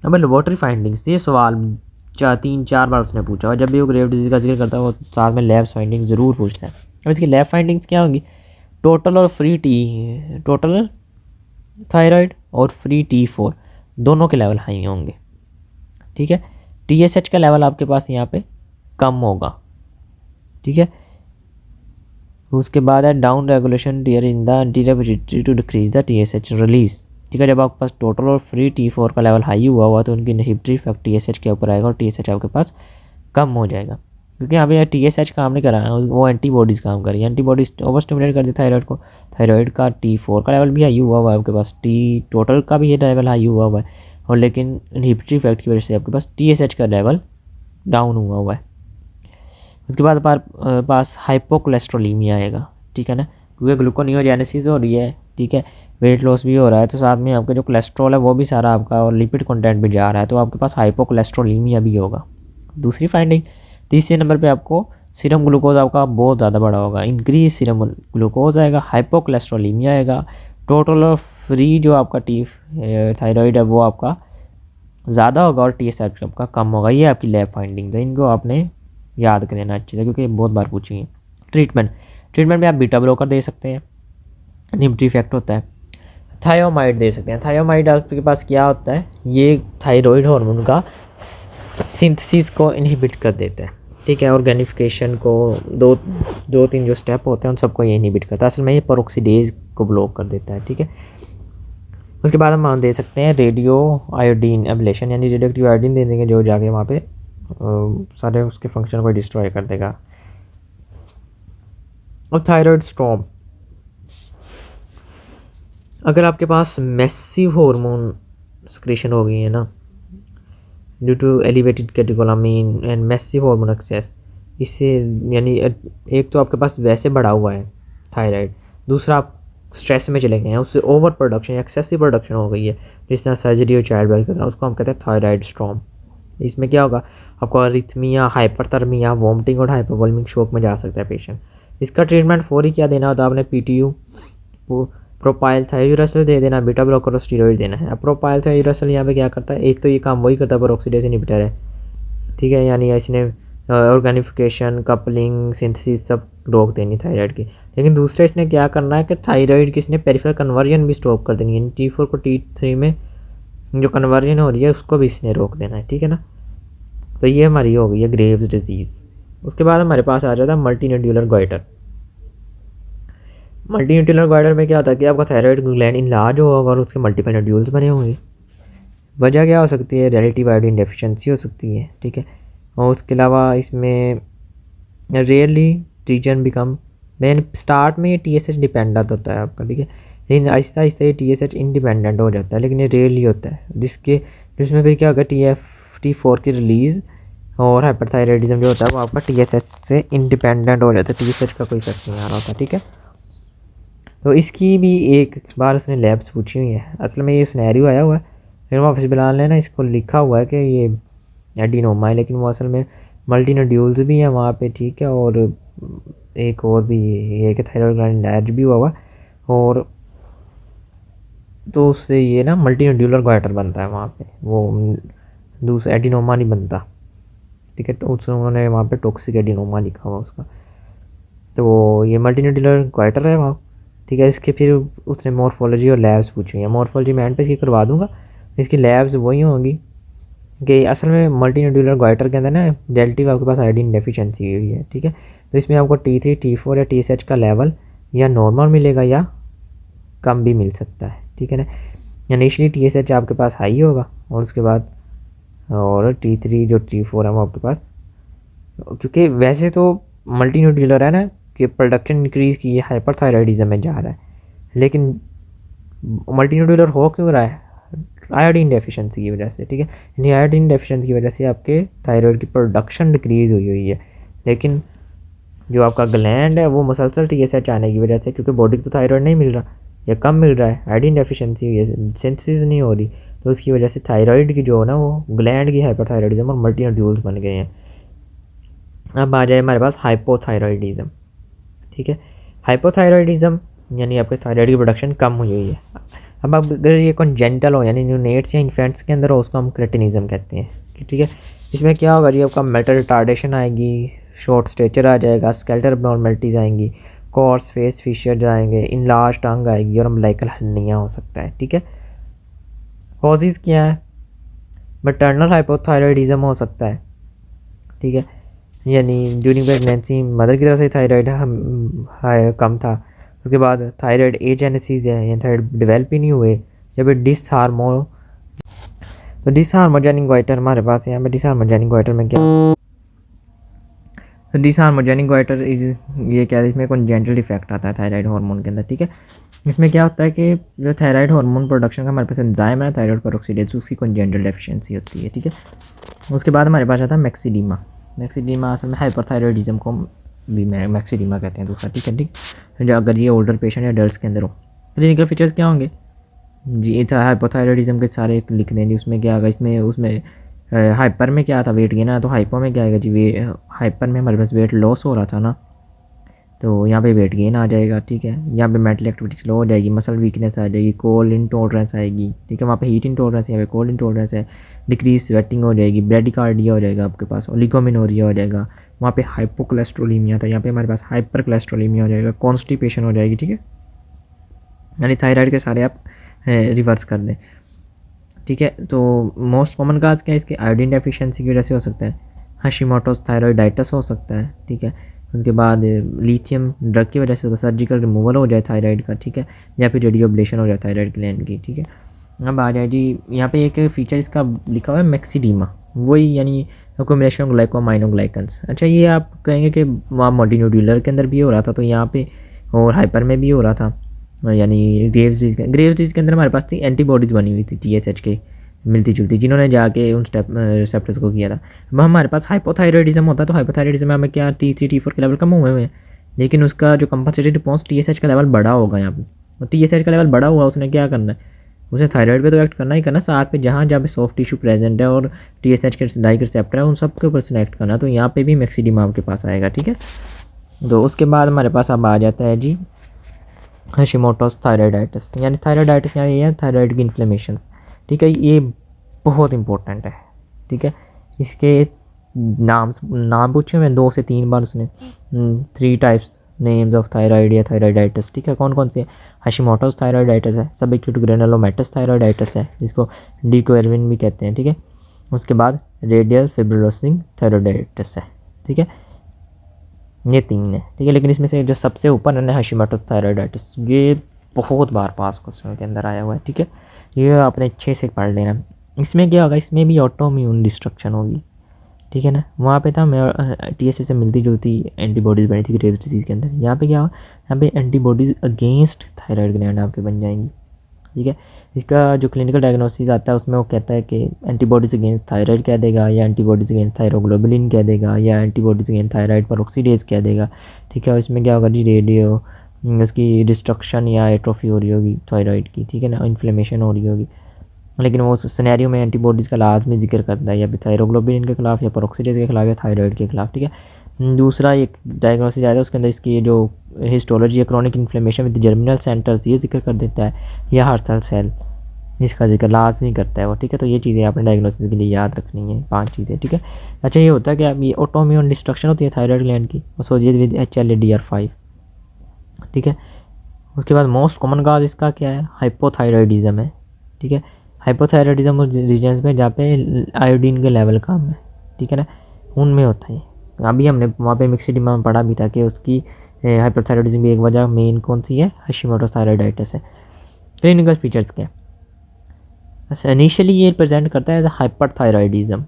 अब लेबोरेटरी फाइंडिंग्स, ये सवाल 3-4 बार उसने पूछा और जब भी वो ग्रेव डिजीज का जिक्र करता है वो साथ में लैब फाइंडिंग ज़रूर पूछता है। अब इसकी लैब फाइंडिंग्स क्या होंगी? टोटल और फ्री टोटल थायराइड और फ्री T4 दोनों के लेवल हाई होंगे। ठीक है, TSH का लेवल आपके पास यहाँ पे कम होगा। ठीक है, उसके बाद है down regulation dear in the anterior to decrease the TSH release. ठीक है, जब आपके पास टोटल और फ्री T4 का लेवल हाई हुआ तो उनकी इनहिबिटरी इफेक्ट TSH के ऊपर आएगा और TSH आपके पास कम हो जाएगा, क्योंकि यहाँ पे TSH काम नहीं कर रहा है, वो एंटीबॉडीज़ काम कर रही है। एंटीबॉडीज ओवर स्टिमुलेट कर दी थायराइड को। थायराइड का T4 का लेवल भी हाई हुआ है आपके पास, टोटल का भी ये लेवल हाई हुआ है, और लेकिन इनहिबिटरी इफेक्ट की वजह से आपके पास TSH का लेवल डाउन हुआ है। उसके बाद पास हाइपोकोलेस्ट्रोलीमिया आएगा। ठीक है ना, क्योंकि ग्लूकोनियोजेनेसिस हो रही है। ठीक है, वेट लॉस भी हो रहा है, तो साथ में आपका जो कोलेस्ट्रॉल है वो भी सारा आपका, और लिपिड कंटेंट भी जा रहा है, तो आपके पास हाइपोकोलेस्ट्रोलीमिया भी होगा। दूसरी फाइंडिंग, तीसरे नंबर पे आपको सीरम ग्लूकोज आपका बहुत ज़्यादा बड़ा होगा, इंक्रीज सीरम ग्लूकोज आएगा, हाइपोकोलेस्ट्रोलीमिया आएगा, टोटल और फ्री जो आपका थायराइड है वो आपका ज़्यादा होगा और TSH आपका कम होगा। ये आपकी लैब फाइंडिंग है, इनको आपने याद कर लेना अच्छे से, क्योंकि बहुत बार पूछेंगे। ट्रीटमेंट में आप बीटा ब्लॉकर दे सकते हैं, इनहिबिटरी इफेक्ट होता है। थायोमाइड दे सकते हैं। थायोमाइड आपके पास क्या होता है? ये थायराइड हार्मोन का सिंथेसिस को इनहिबिट कर देता है। ठीक है, ऑर्गेनिफिकेशन को दो तीन जो स्टेप होते हैं उन सबको ये इनहिबिट करता है। असल में ये पेरोक्सीडेज को ब्लॉक कर देता है। ठीक है, उसके बाद हम दे सकते हैं रेडियो आयोडीन एब्लेशन, यानी रेडियो एक्टिव आयोडीन दे देंगे जो जाके वहाँ पे सारे उसके फंक्शन को डिस्ट्रॉय कर देगा। और थायराइड स्टॉर्म, अगर आपके पास मैसिव हार्मोन सिक्रीशन हो गई है ना due to elevated catecholamine and massive hormone excess, इससे यानी एक तो आपके पास वैसे बढ़ा हुआ है थायराइड, दूसरा आप स्ट्रेस में चले गए हैं, उससे ओवर प्रोडक्शन एक्सेसिव प्रोडक्शन हो गई है, जिस तरह सर्जरी और चाइल्ड बर्थ करना, उसको हम कहते हैं थायराइड स्टॉर्म। इसमें क्या होगा? आपको अरिथमिया, हाइपरथर्मिया, वॉमिटिंग और हाइपोवोलेमिक शॉक में जा सकता है पेशेंट। इसका ट्रीटमेंट फौरी क्या देना होता है आपने? PTU, प्रोपाइल थायोरेसल दे देना, बीटा ब्लॉकर और स्टीरॉइड देना है। अब प्रोपाइल थायोरेसल यहाँ पे क्या करता है? एक तो ये काम वही करता है, पेरोक्सीडेज इनहिबिटर है। ठीक है, यानी इसने ऑर्गेनिफिकेशन, कपलिंग, सिंथेसिस सब रोक देनी थायराइड की। लेकिन दूसरा इसने क्या करना है कि थायराइड की इसने पेरिफेरल कन्वर्जन भी स्टॉप कर देनी है, यानी T4 को T3 में जो कन्वर्जन हो रही है उसको भी इसने रोक देना है। ठीक है ना, तो ये हमारी हो गई है ग्रेव्स डिजीज़। उसके बाद हमारे पास आ जाता है मल्टीन्यूक्लियर गॉइटर। मल्टीन्यूक्लियर गॉइटर में क्या होता है कि आपका थायराइड ग्लैंड इनलार्ज होगा और उसके मल्टीपल नोड्यूल्स बने होंगे। वजह क्या हो सकती है? रिलेटिव आयोडीन डेफिशिएंसी हो सकती है। ठीक है, और उसके अलावा इसमें rarely region become man, start में ये TSH डिपेंडेंट होता है आपका। ठीक है, लेकिन आहिस्ता आहिस्ता ये TSH इंडिपेंडेंट हो जाता है, लेकिन ये रेयरली होता है, जिसमें फिर क्या होगा? T4 की रिलीज़ और हाइपरथायराइडिज्म जो होता है वो आपका TSH से इंडिपेंडेंट हो जाता है, TSH का कोई इफेक्ट नहीं आ रहा होता। ठीक है, तो इसकी भी एक बार उसने लैब्स पूछी हुई है। असल में ये सिनेरियो आया हुआ है, फिर वापस बिलाल ने ना इसको लिखा हुआ है कि ये एडिनोमा है, लेकिन वो असल में मल्टी नोड्यूल्स भी हैं वहाँ पे। ठीक है, और एक और भी ये कि थायराइड ग्लैंड एनलार्ज भी हुआ है, और तो उससे ये ना मल्टी नोड्यूलर गॉइटर बनता है वहाँ पे, वो दूसरा एडिनोमा नहीं बनता। ठीक है, तो उन्होंने वहाँ पे टॉक्सिक एडिनोमा लिखा हुआ उसका, तो ये मल्टी नोड्यूलर गॉइटर है वहाँ। ठीक है, इसके फिर उसने मॉर्फोलॉजी और लैब्स पूछी हैं। मॉर्फोलॉजी मैं एंड पे इसकी करवा दूंगा, इसकी लैब्स वही होंगी कि असल में मल्टीन्यूक्लियर गॉइटर के अंदर ना डेल्टिव आपके पास आयोडीन डेफिशिएंसी हुई है। ठीक है, तो इसमें आपको T3, T4 या TSH का लेवल या नॉर्मल मिलेगा या कम भी मिल सकता है। ठीक है ना, इनिशियली TSH आपके पास हाई होगा और उसके बाद और T3 जो T4 है वो आपके पास, क्योंकि वैसे तो मल्टीन्यूक्लियर है ना कि प्रोडक्शन इंक्रीज की हाइपरथायराइडिज्म में जा रहा है, लेकिन मल्टीन्यूक्लियर हो क्यों रहा है? आयोडीन डेफिशिएंसी की वजह से, ठीक है। यानी आयोडीन डेफिशिएंसी की वजह से आपके थायराइड की प्रोडक्शन डिक्रीज़ हुई हुई है, लेकिन जो आपका ग्लैंड है वो मुसलसल TSH आने की वजह से, क्योंकि बॉडी को तो थायराइड नहीं मिल रहा या कम मिल रहा है, आयोडीन डेफिशिएंसी हुई है, सिंथेसिस नहीं हो रही, तो उसकी वजह से थायराइड की जो है ना वो ग्लैंड की हाइपरथायराइडिज्म और मल्टी नोड्यूल्स बन गए हैं। अब आ जाए हमारे पास हाइपोथायराइडिज्म, ठीक है। हाइपोथायराइडिज्म यानी आपके थायराइड की प्रोडक्शन कम हुई हुई है। अब अगर ये कॉन्जेंटल हो यानी न्यूनेट्स या इन्फेंट्स के अंदर हो, उसको हम क्रेटिनिज्म कहते हैं, ठीक है। इसमें क्या होगा जी, आपका मेंटल रिटार्डेशन आएगी, शॉर्ट स्टेचर आ जाएगा, स्केलेटल अबनॉर्मलिटीज़ आएंगी, कोर्स फेस फीचर्स आएंगे, इनलार्ज टंग आएगी और अम्बिलिकल हर्निया हो सकता है, ठीक है। कॉजेज़ क्या है, मैटरनल हाइपोथायराइडिज्म हो सकता है, ठीक है, यानी ड्यूरिंग प्रेगनेंसी मदर की तरफ से थायराइड कम था, उसके बाद थायराइड एजेनेसिस है या थायराइड डेवलप ही नहीं हुए, जब डिसहार्मो तो डिसहार्मोजेनिक गोइटर हमारे पास है। यहाँ पे डिसहार्मोजेनिक गोइटर में क्या, तो डिसहार्मोजेनिक गोइटर इज ये क्या है, इसमें कॉन्जेंटल इफेक्ट आता है थायराइड हार्मोन के अंदर, ठीक है। इसमें क्या होता है कि जो थायराइड हार्मोन प्रोडक्शन का हमारे पास एंजाइम है थायराइड पेरोक्सीडेज, उसकी कॉन्जेंटल डेफिशिएंसी होती है, ठीक है। उसके बाद हमारे पास आता है मैक्सिडीमा। मैक्सिडीमा असल में हाइपरथायराइडिज्म को भी मैक्सिडीमा कहते हैं दूसरा, ठीक है, ठीक। अगर ये ओल्डर पेशेंट या अडल्ट के अंदर हो, क्लिनिकल फीचर्स क्या होंगे जी, था हाइपोथायराइडिज्म के सारे लिख देंगे। उसमें क्या आएगा, इसमें उसमें हाइपर में क्या था, वेट गेन है, तो हाइपो में क्या आएगा जी, हाइपर में हमारे पास वेट लॉस हो रहा था ना, तो यहाँ पे वेट गेन आ जाएगा, ठीक है। यहाँ पे मेंटल एक्टिविटी स्लो हो जाएगी, मसल वीकनेस आ जाएगी, कोल्ड इंटॉलरेंस आएगी, ठीक है। वहाँ पे हीट इंटॉलरेंस है, यहाँ पे कोल्ड इंटॉलरेंस है, डिक्रीज स्वेटिंग हो जाएगी, ब्रेडिकार्डिया हो जाएगा आपके पास, ओलिगोमेनोरिया हो जाएगा। वहाँ पे हाइपोकोलेस्ट्रोलीमिया था, यहाँ पे हमारे पास हाइपर कोलेस्ट्रोलीमिया हो जाएगा, कॉन्स्टिपेशन हो जाएगी, ठीक है। यानी थायराइड के सारे आप रिवर्स कर दें, ठीक है। तो मोस्ट कॉमन काज क्या है इसके, आयोडीन डेफिशिएंसी की वजह से हो सकता है, हाशिमोटोस थायराइडाइटिस हो सकता है, ठीक है। उसके बाद लिथियम ड्रग की वजह से होता है, सर्जिकल रिमूवल हो जाए थायराइड का, ठीक है, या फिर रेडियो एब्लेशन हो जाए थायराइड ग्लैंड की, ठीक है। अब आ जाए जी, यहाँ पे एक फीचर इसका लिखा हुआ है मैक्सिडीमा, वही यानी अकोमोडेशन ग्लाइकोमाइनोग्लाइकन्स। अच्छा, ये आप कहेंगे कि वहाँ मल्टीन्यूड्यूलर के अंदर भी हो रहा था, तो यहाँ पे और हाइपर में भी हो रहा था, यानी ग्रेव्स डिजीज़ के अंदर हमारे पास थी एंटीबॉडीज़ बनी हुई थी TSH के मिलती जुलती, जिन्होंने जाके उन रिसेप्टर्स को किया था। अब हमारे पास हाइपोथायराइडिज्म होता है, तो हाइपोथायराइडिज्म में हमें क्या T3 T4 के लेवल कम हुए हुए हैं, लेकिन उसका जो कंपनसेटरी रिस्पॉन्स TSH का लेवल बड़ा होगा यहाँ पे, और TSH का लेवल बड़ा हुआ, उसने क्या करना है, उसे थायराइड पे तो एक्ट करना ही करना, साथ पे जहाँ जहाँ पे सॉफ्ट टिश्यू प्रेजेंट है और TSH के डाइक रिसेप्टर है उन सब के ऊपर से एक्ट करना, तो यहाँ पे भी मैक्सिडीमा आपके पास आएगा, ठीक है। तो उसके बाद हमारे पास अब आ जाता है जी हाशिमोटोस थायराइडाइटिस, यानी थायराइडाइटिस यानी ये है थायराइड की इन्फ्लेमेशंस, ठीक है। ये बहुत इंपॉर्टेंट है, ठीक है। इसके नाम पूछे हुए 2 से 3 बार उसने, 3 टाइप्स नेम्स ऑफ थायराइड या थायराइडाइटिस, ठीक है। कौन कौन से, हाशिमोटोस थायराइडाइटिस है, सबएक्यूट ग्रेनुलोमेटस थायराइडाइटिस है, जिसको डिक्वेरविन भी कहते हैं, ठीक है। उसके बाद रेडियल फिब्रिलोसिंग थायराइडाइटिस है, ठीक है। ये 3 है, ठीक है। लेकिन इसमें से जो सबसे ऊपर है ना हाशिमोटोस थायराइडाइटिस, ये बहुत बार पास क्वेश्चन के अंदर आया हुआ है, ठीक है। ये आपने अच्छे से पढ़ लेना। इसमें क्या होगा, इसमें भी ऑटोइम्यून डिस्ट्रक्शन होगी, ठीक है ना। वहाँ पे था TSH से मिलती जुलती एंटीबॉडीज़ बनी थी ग्रेव्स डिजीज़ के अंदर, यहाँ पे क्या हुआ, यहाँ पे एंटीबॉडीज़ अगेंस्ट थायराइड ग्लैंड आपके बन जाएंगी, ठीक है। इसका जो क्लिनिकल डायग्नोसिस आता है उसमें वो कहता है कि एंटीबॉडीज़ अगेंस्ट थायराइड कह देगा, या एंटीबॉडीज़ अगेंस्ट थायरोग्लोबुलिन कह देगा, या एंटीबॉडीज़ अगेंस्ट थायराइड पेरोक्सीडेज कह देगा, ठीक है। और इसमें क्या होगा जी, रेडियो उसकी डिस्ट्रक्शन या एट्रोफी हो रही होगी थायराइड की, ठीक है ना, इन्फ्लेमेशन हो रही होगी, लेकिन वो सिनेरियो में एंटीबॉडीज़ का लाजमी जिक्र करता है, या फिर थायरोग्लोबुलिन के खिलाफ, या पेरोक्सीडेज के खिलाफ, या थायराइड के खिलाफ, ठीक है। दूसरा एक डायग्नोसिस आता है उसके अंदर इसकी जो हिस्टोलॉजी है, chronic inflammation with germinal centres, ये जिक्र कर देता है, या हार्सल सेल इसका जिक्र लाजमी करता है वो, ठीक है। तो ये चीज़ें आपने डायग्नोसिस के लिए याद रखनी है, 5 चीज़ें, ठीक है। अच्छा, ये होता है कि अब ये ऑटोइम्यून डिस्ट्रक्शन होती है थायराइड ग्लैंड की, एसोसिएटेड विद HLA-DR5, ठीक है। उसके बाद मोस्ट कॉमन काज इसका क्या है, हाइपोथायराइडिज्म है, ठीक है। हाइपोथायराइडिज्म उस रीजन्स में जहाँ पे आयोडीन के लेवल कम है, ठीक है ना, उनमें होता है। अभी हमने वहाँ पे मिक्सिडीमा में पढ़ा भी था कि उसकी हाइपोथायराइडिज्म की एक वजह मेन कौन सी है, हाशिमोटोस थायराइडाइटिस है। क्लिनिकल फीचर्स क्या है, इनिशियली ये प्रेजेंट करता है एज हाइपरथायराइडिज्म,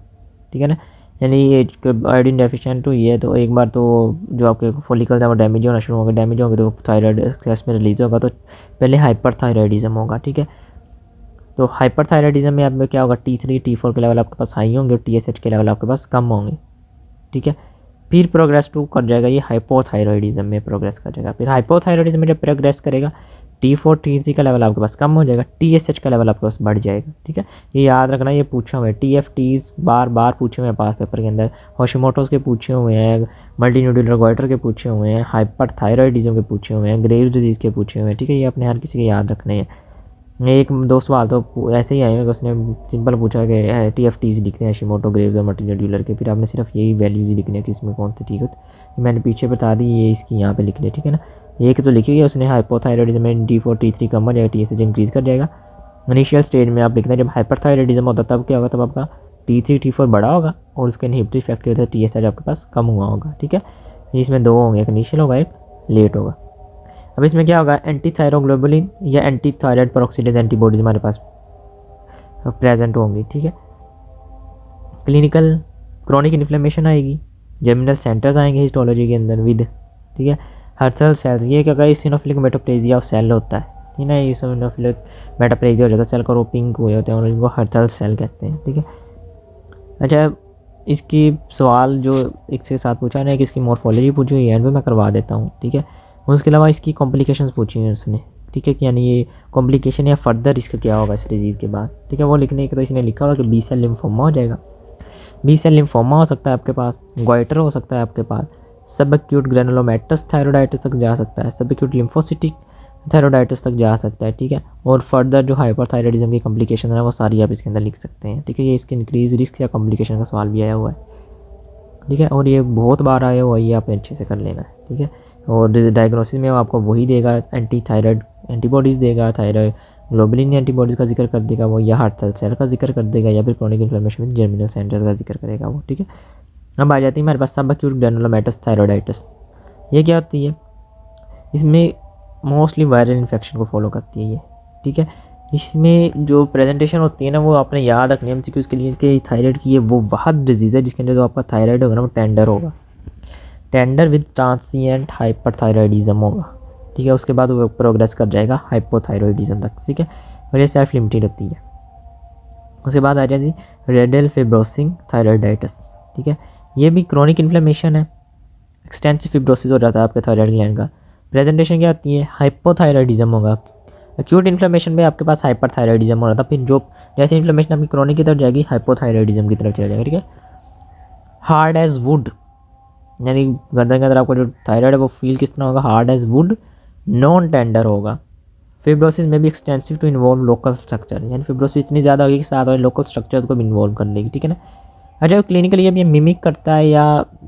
ठीक है ना, यानी ये आयोडीन डेफिशिएंट हुई है तो एक बार तो जो आपके फॉलिकल्स हैं वो डैमेज होना शुरू होगा, डैमेज होंगे तो थायराइड एक्सेस में रिलीज होगा, तो पहले हाइपरथायराइडिज्म होगा, ठीक है। तो हाइपरथायराइडिज्म में आप क्या होगा, T3 T4 के लेवल आपके पास हाई होंगे और TSH के लेवल आपके पास कम होंगे, ठीक है। फिर प्रोग्रेस टू कर जाएगा ये हाइपोथायरॉयडिज्म में प्रोग्रेस कर जाएगा। फिर हाइपोथायरॉयडिज्म में जब प्रोग्रेस करेगा T4 T3 का लेवल आपके पास कम हो जाएगा, TSH का लेवल आपके पास बढ़ जाएगा, ठीक है। ये याद रखना, ये पूछा हुआ है, TFTs बार बार पूछे हुए हैं पास पेपर के अंदर, होशिमोटोस के पूछे हुए हैं, मल्टीन्यूक्लियर गोइटर के पूछे हुए हैं, हाइपरथायरॉयडिज्म के पूछे हुए हैं, ग्रेव्स डिजीज़ के पूछे हुए हैं, ठीक है। ये अपने हर किसी के याद रखने हैं। एक दो सवाल तो ऐसे ही आए हैं, उसने सिंपल पूछा कि TFTs लिखते हैं, हाशिमोटो, ग्रेव्स और मल्टीन्यूक्लियर के, फिर आपने सिर्फ यही वैल्यूज़ ही लिखने हैं कि इसमें कौन सी ठीक होती। मैंने पीछे बता दी, ये इसकी यहाँ पे लिख लिया, ठीक है ना। एक तो लिखी हुई है उसने, हाइपोथायरॉयडिज्म में T4 T3 कम हो जाएगा, TSH इंक्रीज़ कर जाएगा। इनिशियल स्टेज में आप लिखते हैं जब हाइपरथायरॉयडिज्म होता तब क्या होगा, तब आपका T3 T4 बड़ा होगा और उसके इनहिबिटरी इफेक्ट की वजह से TSH आपके पास कम हुआ होगा, ठीक है। इसमें दो होंगे, एक इनिशियल होगा, एक लेट होगा। अब इसमें क्या होगा, एंटी थायरोग्लोबुलिन या एंटी थायराइड पेरोक्सिडेज एंटीबॉडीज हमारे पास प्रेजेंट होंगी, ठीक है। क्लिनिकल क्रॉनिक इन्फ्लेमेशन आएगी, जर्मिनल सेंटर्स आएंगे हिस्टोलॉजी के अंदर विद, ठीक है। हर्सल सेल्स, ये क्या होगा, इसिनोफिलिक मेटाप्लेजिया ऑफ सेल होता है, ठीक है। इसिनोफिलिक मेटाप्लेजिया हो जाता है सेल का, वो पिंक हुए होते हैं और इनको हर्सल सेल कहते हैं, ठीक है। अच्छा, इसकी सवाल जो इसके साथ पूछा है ना कि इसकी मॉर्फोलॉजी पूछी हुई है, एंड में मैं करवा देता हूँ, ठीक है। उसके अलावा इसकी कॉम्प्लिकेशंस पूछी हैं उसने, ठीक है, कि यानी ये कॉम्प्लिकेशन या फर्दर रिस्क क्या होगा इस डिजीज़ के बाद, ठीक है। वो लिखने के तो इसने लिखा हुआ कि बी सेल लिम्फोमा हो जाएगा, बी सेल लिम्फोमा हो सकता है आपके पास, गोइटर हो सकता है आपके पास, सब एक्यूट ग्रेनुलोमेटस थायरोइडाइटिस तक जा सकता है, सब एक्यूट लिम्फोसिटिक थायरोइडाइटिस तक जा सकता है, ठीक है। और फर्दर जो हाइपरथायरॉयडिज्म की कॉम्प्लिकेशन है वो सारी आप इसके अंदर लिख सकते हैं, ठीक है। ये इसके इंक्रीज रिस्क या कॉम्प्लिकेशन का सवाल भी आया हुआ है, ठीक है। और ये बहुत बार आया हुआ है, ये आपने अच्छे से कर लेना है, ठीक है। और डायग्नोसिस में वो आपको वही देगा, एंटी थायराइड एंटीबॉडीज़ देगा, थायराइड ग्लोबुलिन एंटीबॉडीज़ का जिक्र कर देगा वो, या हार्ट सेल का जिक्र कर देगा, या फिर chronic inflammation with germinal centres का जिक्र करेगा वो, ठीक है। अब आ जाती है हमारे पास सब एक्यूट ग्रेनुलोमेटस थायरोइडाइटिस। ये क्या होती है, इसमें मोस्टली वायरल इन्फेक्शन को फॉलो करती है ये, ठीक है। इसमें जो प्रेजेंटेशन होती है ना वो आपने याद रखनी है MCQ के लिए कि थायराइड की ये वो वाहद डिजीज़ है जिसके अंदर जो आपका थायराइड होगा ना वो टेंडर होगा, टेंडर विद ट्रांसिएंट हाइपरथायरॉयडिज्म होगा, ठीक है। उसके बाद वो प्रोग्रेस कर जाएगा हाइपोथायरॉयडिज्म तक, ठीक है। और ये सेल्फ लिमिटेड होती है। उसके बाद आ जाएगी रेडियल फिब्रोसिंग थायराइडाइटिस, ठीक है। ये भी क्रॉनिक इन्फ्लेमेशन है, एक्सटेंसिव फिब्रोसिस हो जाता है आपके थायराइड ग्लैंड का। प्रेजेंटेशन क्या आती है, हाइपोथायरॉयडिज्म होगा। एक्यूट इन्फ्लेमेशन में आपके पास हाइपरथायरॉयडिज्म हो रहा था, फिर जो जैसे इन्फ्लेमेशन आपकी क्रॉनिक की तरफ जाएगी हाइपोथायरॉयडिज्म की तरफ चला जाएगा, ठीक है। हार्ड एज वुड, यानी गर्दन के अंदर आपका जो थायराइड है वो फील किस तरह होगा, hard as wood, non tender होगा। फिब्रोसिस में भी extensive to involve local structure, यानी फिब्रोसिस इतनी ज़्यादा होगी कि साथ वाले लोकल स्ट्रक्चर्स को भी इन्वॉल्व कर लेगी, ठीक है ना। अच्छा, क्लिनिकली अब ये मिमिक करता है या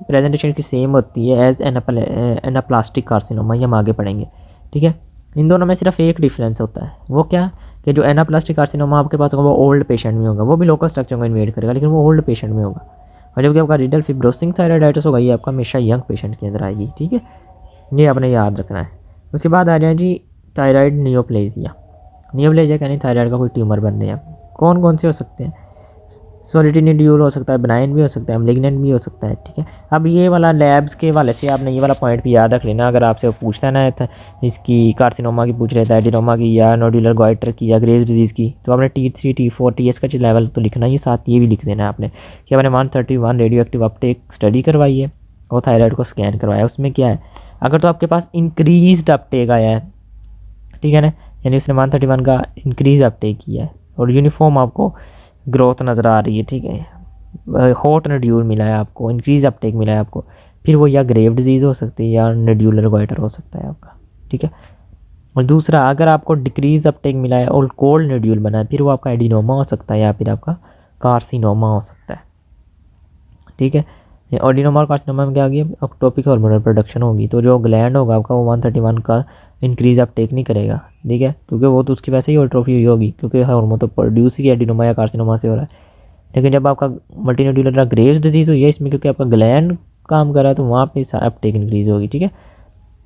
प्रेजेंटेशन की सेम होती है एज एनाप्लास्टिक कार्सिनोमा, ये हम आगे पढ़ेंगे, ठीक है। इन दोनों में सिर्फ एक डिफरेंस होता है, वो क्या कि जो एनाप्लास्टिक कार्सिनोमा आपके पास होगा वो ओल्ड पेशेंट में होगा, वो भी लोकल स्ट्रक्चर को इन्वेड करेगा लेकिन वो ओल्ड पेशेंट में होगा। और जबकि आपका रेडियल फिब्रोसिंग थायराइडाइटिस होगा ये आपका हमेशा यंग पेशेंट के अंदर आएगी, ठीक है। ये आपने याद रखना है। उसके बाद आ जाए जी थायराइड नियोप्लेजिया। नियोप्लेजिया यानी थायराइड का कोई ट्यूमर बन रहे हैं, कौन कौन से हो सकते हैं, सॉलिड न्यूड्यूल हो सकता है, बेनाइन भी हो सकता है, मैलिग्नेंट भी हो सकता है, ठीक है। अब ये वाला लैब्स के वाले से आपने ये वाला पॉइंट भी याद रख लेना, अगर आपसे वो पूछता ना था इसकी कार्सिनोमा की पूछ लेता है, एडिनोमा की या नोडुलर गोइटर की या ग्रेव्स डिजीज़ की, तो आपने T3 T4 TS का लेवल तो लिखना ही, साथ ये भी लिख देना है आपने कि आपने 131 रेडियो एक्टिव अपटेक स्टडी करवाई है और थायराइड को स्कैन करवाया। उसमें क्या है, अगर तो आपके पास इंक्रीज्ड अपटेक आया है, ठीक है ना, यानी उसने 131 का इंक्रीज अपटेक किया है और यूनिफॉर्म आपको ग्रोथ नज़र आ रही है, ठीक है, हॉट नड्यूल मिला है आपको, इंक्रीज अपटेक मिला है आपको, फिर वो या ग्रेव डिजीज़ हो सकती है या नड्यूलर गोइटर हो सकता है आपका, ठीक है। और दूसरा, अगर आपको डिक्रीज अपटेक मिला है और कोल्ड नड्यूल बना है, फिर वो आपका एडिनोमा हो सकता है या फिर आपका कार्सिनोमा हो सकता है, ठीक है। एडिनोमा और कार्सिनोमा में क्या होगी, एक्टोपिक हार्मोनल प्रोडक्शन होगी, तो जो ग्लैंड होगा आपका वो 131 का इंक्रीज अपटेक नहीं करेगा, ठीक है, क्योंकि वो तो उसकी वैसे ही ऑट्रोफी हुई होगी क्योंकि हार्मोन तो प्रोड्यूस ही एडिनोमा या कार्सिनोमा से हो रहा है। लेकिन जब आपका मल्टीन्यूक्लियर ग्रेव्स डिजीज़ हुई है इसमें क्योंकि आपका ग्लैंड काम कर रहा है तो वहाँ पे अपटेक इंक्रीज होगी, ठीक है।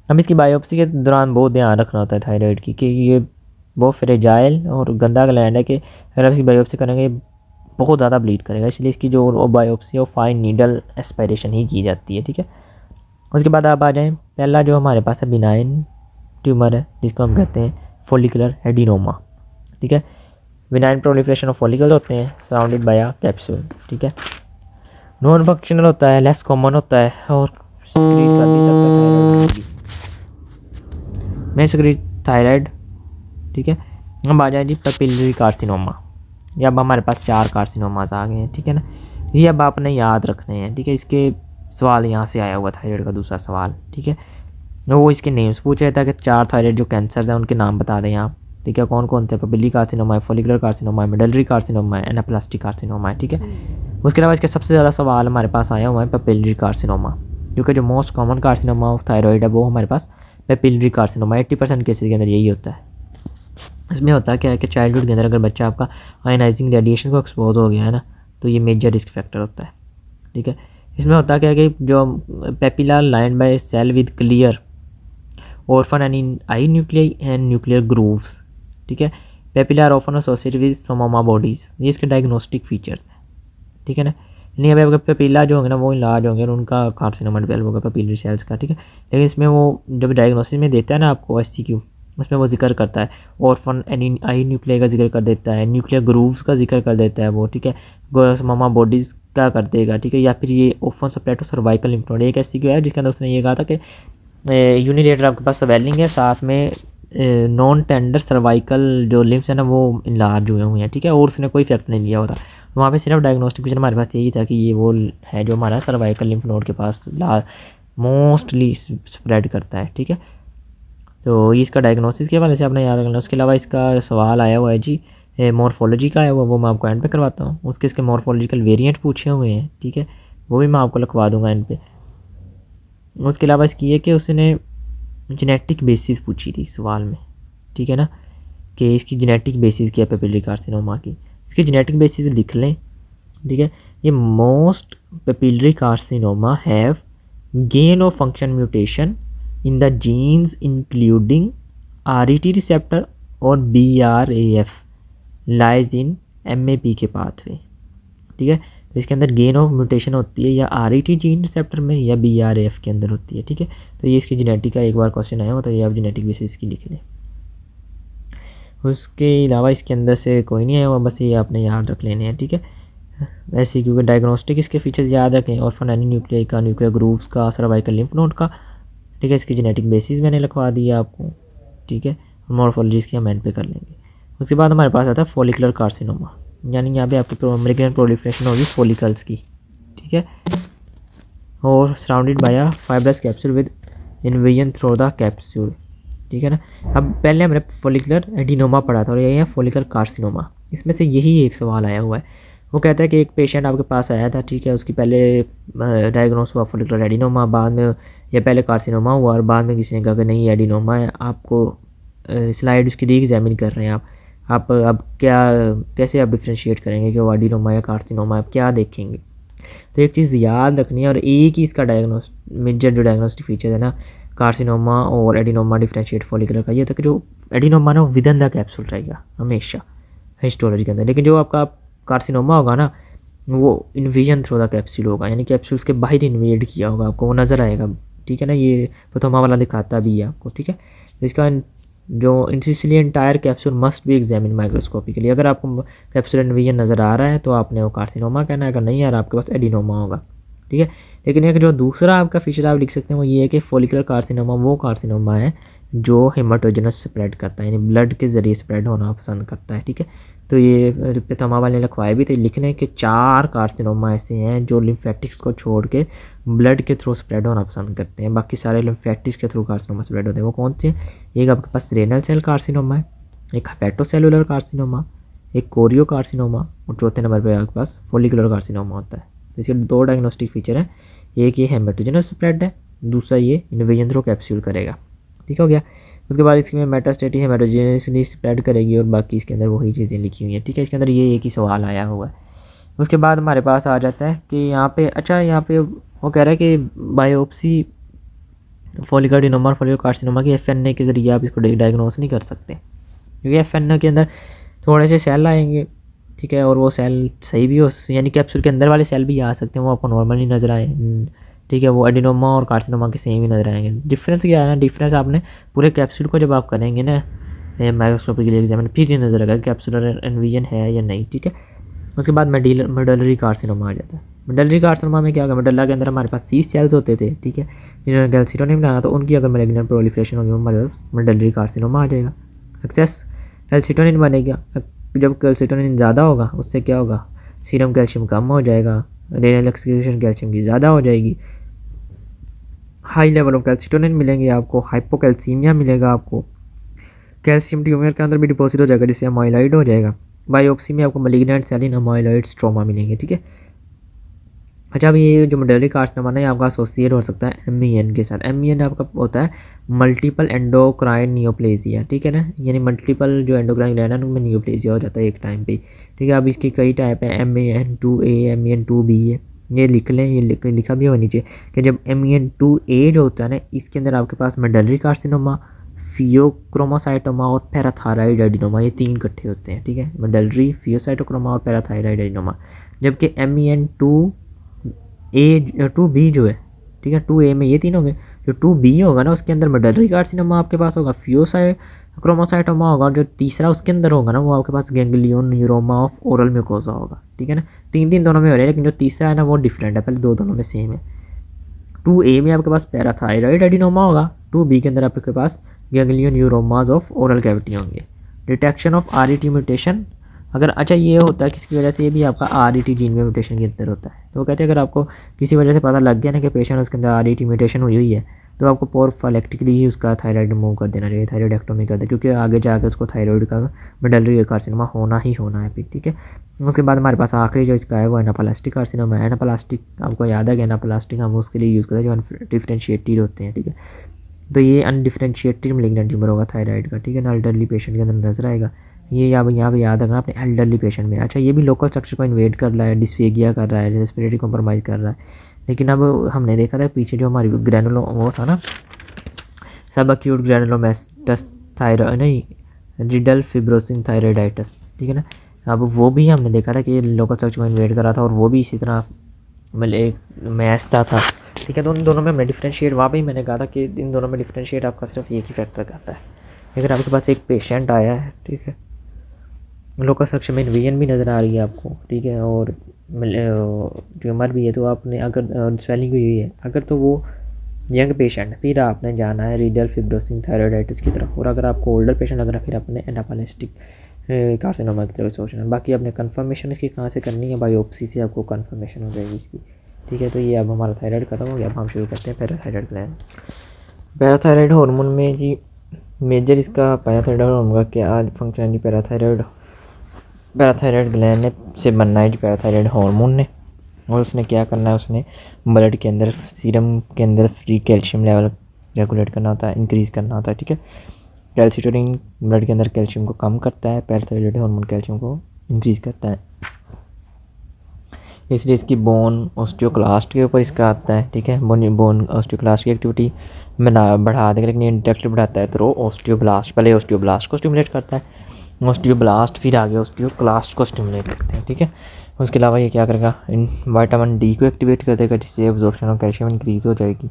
हम इसकी बायोप्सी के दौरान बहुत ध्यान रखना होता है थायराइड की कि ये बहुत फ्रेजाइल और गंदा ग्लैंड है कि अगर आप इसकी बायोप्सी करेंगे बहुत ज़्यादा ब्लीड करेगा, इसलिए इसकी जो बायोप्सी है वो फाइन नीडल एस्पायरेशन ही की जाती है, ठीक है। उसके बाद आप आ जाएँ, पहला जो हमारे पास है बिनाइन ट्यूमर है जिसको हम कहते हैं फॉलिकुलर एडिनोमा, ठीक है। विनाइन प्रोलिफरेशन ऑफ फॉलिकल होते हैं सराउंडेड बाय अ कैप्सूल, ठीक है। नॉन फंक्शनल होता है, लेस कॉमन होता है और सिक्रीट कर भी सकता है थायराइड में सिक्रीट थायराइड, ठीक है। अब आ जाए जी पेपिलरी कार्सिनोमा। ये अब हमारे पास 4 कार्सिनोमास आ गए हैं, ठीक है ना। ये अब आपने याद रखने हैं, ठीक है। इसके सवाल यहाँ से आया हुआ थायराइड का दूसरा सवाल, ठीक है। वो इसके नेम्स पूछ रहा था कि 4 थायराइड जो कैंसर्स हैं उनके नाम बता दें आप, ठीक है। कौन कौन से? पेपिलरी कार्सिनोमा है, फॉलिकुलर कार्सिनोमा है, मेडलरी कार्सिनोमा है, एनाप्लास्टिक कार्सिनोमा है, ठीक है। उसके अलावा इसका सबसे ज़्यादा सवाल हमारे पास आया हुआ है पेपिलरी कार्सिनोमा, क्योंकि जो most common carcinoma of thyroid है वो हमारे पास पेपिलरी कार्सिनोमा 80% केसेस के अंदर यही होता है। इसमें होता क्या है कि चाइल्डहुड के अंदर अगर बच्चा आपका आयनाइजिंग रेडिएशन को एक्सपोज हो गया है ना, तो ये मेजर रिस्क फैक्टर होता है, ठीक है। इसमें होता क्या है कि जो papilla line by cell with clear orphan and eye nuclei and nuclear grooves, ठीक है। Papilla are often associated with psammoma bodies, ये इसके डायग्नोस्टिक फीचर्स हैं, ठीक है ना। नहीं अभी अगर पेपिला जो होंगे ना वो इलाज होंगे और उनका कार्सिनोमा डेवलप होगा पेपिलरी सेल्स का, ठीक है। लेकिन इसमें वो जब डायग्नोसिस में देता है ना आपको SCQ, उसमें वो जिक्र करता है ऑर्फन एंड आई न्यूक्लियाई का जिक्र कर देता है, न्यूक्लियर ग्रूव्स का जिक्र कर देता है वो, ठीक है। सोमामा बॉडीज़ का कर देगा, ठीक है। या फिर ये ओपन सप्लेटो सर्वाइकल लिम्फ नोड, एक SCQ है जिसके अंदर उसने ये कहा था कि यूनिलेटर आपके पास स्वेलिंग है, साथ में नॉन टेंडर सर्वाइकल जो लिम्फ्स है ना वो इनलार्ज हुए हुए हैं, ठीक है। और उसने कोई इफेक्ट नहीं लिया होता, वहाँ पे सिर्फ डायग्नोस्टिक विजन हमारे पास यही था कि ये वो है जो हमारा सर्वाइकल लिम्फ नोड के पास मोस्टली स्प्रेड करता है, ठीक है। तो इसका डायग्नोसिस के हवाले से आपने याद रखना। उसके अलावा इसका सवाल आया हुआ है जी मॉर्फोलॉजी का है वो मैं आपको एंड पे करवाता हूँ। उसके इसके मॉर्फोलॉजिकल वेरिएंट पूछे हुए हैं, ठीक है, वो भी मैं आपको लिखवा दूंगा एंड पे। उसके अलावा इसकी है कि उसने जेनेटिक बेसिस पूछी थी सवाल में, ठीक है ना, कि इसकी जेनेटिक बेसिस क्या है पेपिलरी कार्सिनोमा की। इसकी जेनेटिक बेसिस लिख लें, ठीक है। ये most papillary carcinoma have gain of function mutation in the genes including RET receptor और BRAF लाइज इन MAP के पाथवे, ठीक है। तो इसके अंदर गेन ऑफ म्यूटेशन होती है या RET जीन रिसेप्टर में या BRAF के अंदर होती है, ठीक है। तो ये इसकी जेनेटिक का एक बार क्वेश्चन आया हो तो ये आप जेनेटिक बेसिस की लिख लें। उसके अलावा इसके अंदर से कोई नहीं आया हुआ, बस ये आपने याद रख लेने हैं, ठीक है। वैसे क्योंकि डायग्नोस्टिक इसके फीचर्स याद रखें, ऑर्फन एनी न्यूक्लियाई का, न्यूक्लियर ग्रूव्स का, सर्वाइकल लिम्फ नोड का, ठीक है। इसकी जेनेटिक बेसिस मैंने लिखवा दिया आपको, ठीक है। मॉर्फोलॉजी इसकी हम एंड पे कर लेंगे। उसके बाद हमारे पास आता है फॉलिकुलर कार्सिनोमा, यानी यहाँ पे आपकी मेरिगेन प्रोलिफरेशन होगी फॉलिकल्स की, ठीक है, और surrounded by a fibrous capsule with invasion through the capsule, ठीक है ना। अब पहले हमने फॉलिकुलर एडिनोमा पढ़ा था और ये है फॉलिकुलर कार्सिनोमा। इसमें से यही एक सवाल आया हुआ है। वो कहता है कि एक पेशेंट आपके पास आया था, ठीक है, उसकी पहले डायग्नोस हुआ फॉलिकुलर एडिनोमा, बाद में या पहले कार्सिनोमा हुआ और बाद में किसी ने कहा कि नहीं एडिनोमा है। आपको स्लाइड उसकी री एग्जामिन कर रहे हैं आप अब क्या कैसे आप डिफ्रेंशिएट करेंगे कि वो एडिनोमा या कार्सिनोमा आप क्या देखेंगे। तो एक चीज़ याद रखनी है और एक ही इसका मेजर जो डायग्नोस्टिक फीचर है ना कार्सिनोमा और एडिनोमा डिफ्रेंशिएट फॉलिकुलर का, ये था कि जो एडिनोमा ना विद इन द कैप्सूल रहेगा हमेशा हिस्टोलॉजी के अंदर, लेकिन जो आपका कार्सिनोमा होगा ना वो इन्वेजन थ्रू द कैप्सूल होगा, यानी कैप्सूल्स के बाहर इन्वेड किया होगा, आपको वो नज़र आएगा, ठीक है ना। ये प्रोथोमा वाला दिखाता भी है आपको, ठीक है। इसका जो इसलिए entire capsule must be examine microscopically. अगर आपको कैप्सूल इन्वेजन नज़र आ रहा है तो आपने वो कार्सिनोमा कहना है, अगर नहीं आ रहा आपके पास एडिनोमा होगा, ठीक है। लेकिन एक जो दूसरा आपका फीचर आप लिख सकते हैं वो ये है कि फॉलिकुलर कार्सिनोमा वो कार्सिनोमा है जो हेमाटोजेनस स्प्रेड करता है, यानी ब्लड के ज़रिए स्प्रेड होना पसंद करता है, ठीक है। तो ये प्रोथोमा वाले ने लिखवाए भी थे, लिखने के 4 कार्सिनोमा ऐसे हैं जो लिम्फेटिक्स को छोड़ के ब्लड के थ्रू स्प्रेड होना पसंद करते हैं, बाकी सारे लिम्फेटिक्स के थ्रू कार्सिनोमा स्प्रेड होते हैं। वो कौन से हैं? एक आपके पास रेनल सेल कार्सिनोमा है, एक हेपेटोसेलुलर कार्सिनोमा, एक कोरियो कार्सिनोमा और चौथे नंबर पर आपके पास फॉलिकुलर कार्सिनोमा होता है। तो इसके 2 डायग्नोस्टिक फीचर हैं, एक ये हेमाटोजेनस स्प्रेड है, दूसरा ये इन्वेजन थ्रू कैप्सूल करेगा, ठीक हो गया। उसके बाद इसमें मेटास्टेटिक हेमाटोजेनसली स्प्रेड करेगी और बाकी इसके अंदर वही चीज़ें लिखी हुई हैं, ठीक है। इसके अंदर ये एक ही सवाल आया हुआ है। उसके बाद हमारे पास आ जाता है कि यहाँ पे यहाँ पे वो कह रहा है कि बायोप्सी फॉलिकुलर एडिनोमा और फॉलिकुलर कार्सिनोमा की FNA के ज़रिए आप इसको डायग्नोस नहीं कर सकते, क्योंकि FNA के अंदर थोड़े से सेल आएंगे, ठीक है, और वो सेल सही भी हो, यानी कैप्सूल के अंदर वाले सेल भी आ सकते हैं, वो आपको नॉर्मली नज़र आए, ठीक है। वो एडिनोमा और कार्सिनोमा के सेम ही नज़र आएंगे। डिफरेंस क्या है ना, डिफरेंस आपने पूरे कैप्सूल को जब आप करेंगे ना माइक्रोस्कोपी के लिए एग्जामिन फिर ये नजर आएगा कैप्सुलर इन्वेजन है या नहीं, ठीक है। उसके बाद मेडलरी कार्सिनोमा आ जाता है। मेडलरी कार्सिनोमा में क्या होगा, मेडल्ला के अंदर हमारे पास सी सेल्स होते थे, ठीक है, जिन्होंने कैल्सिटोनिन बनाया, तो उनकी अगर मैलिग्नेंट प्रोलिफरेशन होगी हमारे पास मेडलरी कार्सिनोमा आ जाएगा। एक्सेस कैल्सिटोनिन बनेगा, जब कैल्सिटोनिन ज़्यादा होगा उससे क्या होगा, सीरम कैल्शियम कम हो जाएगा, रेनल एक्सक्रीशन कैल्शियम की ज़्यादा हो जाएगी, हाई लेवल ऑफ कैल्सिटोनिन मिलेंगे आपको, हाइपोकैल्सीमिया मिलेगा आपको, कैल्शियम ट्यूमर के अंदर भी डिपॉजिट हो जाएगा जिससे अमाइलॉइड हो जाएगा, बायोप्सी में आपको मैलिग्नेंट सेल इन अमाइलॉइड स्ट्रोमा मिलेंगे, ठीक है। अच्छा, अब ये जो मेडलरी कार्सिनोमा है आपका एसोसिएट हो सकता है MEN के साथ। MEN आपका होता है मल्टीपल एंडोक्राइन नियोप्लेजिया, ठीक है ना, यानी मल्टीपल जो एंडोक्राइन ग्लैंड है उनमें नियोप्लेजिया हो जाता है एक टाइम पे, ठीक है। अब इसके कई टाइप है, MEN2A, MEN2B है, ये लिख लें, ये लिखा भी हो नीचे कि जब MEN2A जो होता है ना, इसके अंदर आपके पास मेडलरी कार्सिनोमा, फियोक्रोमोसाइटोमा और पैराथायराइड एडिनोमा, ये तीन इकट्ठे होते हैं, ठीक है, मेडलरी, फियोसाइटोक्रोमा और पैराथायराइड एडिनोमा। जबकि MEN2A जो है, ठीक है, 2A में ये तीन होंगे, जो 2B होगा ना उसके अंदर मेडलरी कार्सिनोमा आपके पास होगा, फियोक्रोमोसाइटोमा होगा, और जो तीसरा उसके अंदर होगा ना वो आपके पास ganglion neuroma of oral mucosa होगा, ठीक है ना। तीन तीन दोनों में हो रहा है, लेकिन जो तीसरा है ना वो डिफरेंट है, पहले दो दोनों में सेम है। 2A में आपके पास पैराथायराइड एडिनोमा होगा, 2B के अंदर आपके पास गैंग्लियन न्यूरोमाज ऑफ ओरल कैविटी होंगे। डिटेक्शन ऑफ RET म्यूटेशन, अगर अच्छा ये होता है किसकी वजह से, ये भी आपका RET जीन में म्यूटेशन के अंदर होता है। तो वो कहते हैं अगर आपको किसी वजह से पता लग गया ना कि पेशेंट उसके अंदर RET म्यूटेशन हुई है, तो आपको प्रोफाइलेक्टिकली ही उसका थायराइड रिमूव कर देना चाहिए, थायराइडेक्टोमी कर दे, क्योंकि आगे जाकर उसको थायराइड का मेडलरी कार्सिनोमा होना ही होना है फिर, ठीक है। उसके बाद हमारे पास आखिरी जो इसका है वो एनाप्लास्टिक कार्सिनोमा है। एनाप्लास्टिक आपको याद है कि एनाप्लास्टिक हम उसके लिए यूज़ करते हैं जो डिफरेंशिएटेड होते हैं, ठीक है। तो ये अनडिफरेंशिएटेड मैलिग्नेंट ट्यूमर होगा थायराइड का, ठीक है ना, एल्डरली पेशेंट के अंदर नजर आएगा। ये यहाँ पे याद रखना अपने एल्डरली पेशेंट में। अच्छा, ये भी लोकल स्ट्रक्चर को इन्वेड कर रहा है, डिस्फेगिया कर रहा है, रेस्पिरेटरी कॉम्प्रोमाइज़ कर रहा है, लेकिन अब हमने देखा था पीछे जो हमारी ग्रैनुलो वो था ना, सब एक्यूट ग्रैनुलोमेटस थायराइड नहीं, रिडल फिब्रोसिन थायराइडाइटिस, ठीक है ना। अब वो भी हमने देखा था कि ये लोकल स्ट्रक्चर को इन्वेड कर रहा था, और वो भी इसी तरह मतलब एक मैस्ता था, ठीक है। तो उन दोनों में हमने डिफ्रेंशिएट, वहाँ पे ही मैंने कहा था कि इन दोनों में डिफ्रेंशिएट आपका सिर्फ एक ही फैक्टर करता है। अगर आपके पास एक पेशेंट आया है, ठीक है, लोकल स्ट्रक्चर में इन्वेजन भी नज़र आ रही है आपको, ठीक है, और ट्यूमर भी है, तो आपने अगर स्वेलिंग हुई है अगर, तो वो यंग पेशेंट, फिर आपने जाना है रीडल फिब्रोसिन थायराइडाइटिस की तरफ, और अगर आपको ओल्डर पेशेंट लग रहा है फिर आपने एनाप्लास्टिक कार्सिनोमा की तरफ सोचना है। बाकी आपने कंफर्मेशन इसकी कहाँ से करनी है, बायोप्सी से आपको कंफर्मेशन हो जाएगी इसकी, ठीक है। तो ये अब हमारा थायराइड खत्म हो गया, अब हम शुरू करते हैं पैराथायराइड ग्लैंड। पैराथायराइड हार्मोन में जी मेजर इसका पैराथायराइड हार्मोन का क्या फंक्शन है जी, पैराथायराइड ग्लैंड ने से बनना है जी पैराथायराइड हार्मोन ने, और उसने क्या करना है, उसने ब्लड के अंदर, सीरम के अंदर फ्री कैल्शियम लेवल रेगुलेट करना होता है, इंक्रीज़ करना होता है, ठीक है। कैल्सिटोनिन ब्लड के अंदर कैल्शियम को कम करता है, पैराथायराइड हार्मोन कैल्शियम को इंक्रीज़ करता है, इसलिए इसकी बोन ऑस्टियोक्लास्ट के ऊपर इसका आता है, ठीक है। बोन ऑस्टियोक्लास्ट की एक्टिविटी बढ़ा देगा, लेकिन इंटेक्ट बढ़ाता है तो ऑस्टियोब्लास्ट, पहले ऑस्टियोब्लास्ट को स्टिमुलेट करता है, ऑस्टियोब्लास्ट फिर आगे ऑस्टियोक्लास्ट को स्टिमुलेट करते हैं, ठीक है। उसके अलावा ये क्या करेगा, इन विटामिन D को एक्टिवेट कर देगा, जिससे एब्जॉर्प्शन ऑफ कैल्शियम इंक्रीज़ हो जाएगी,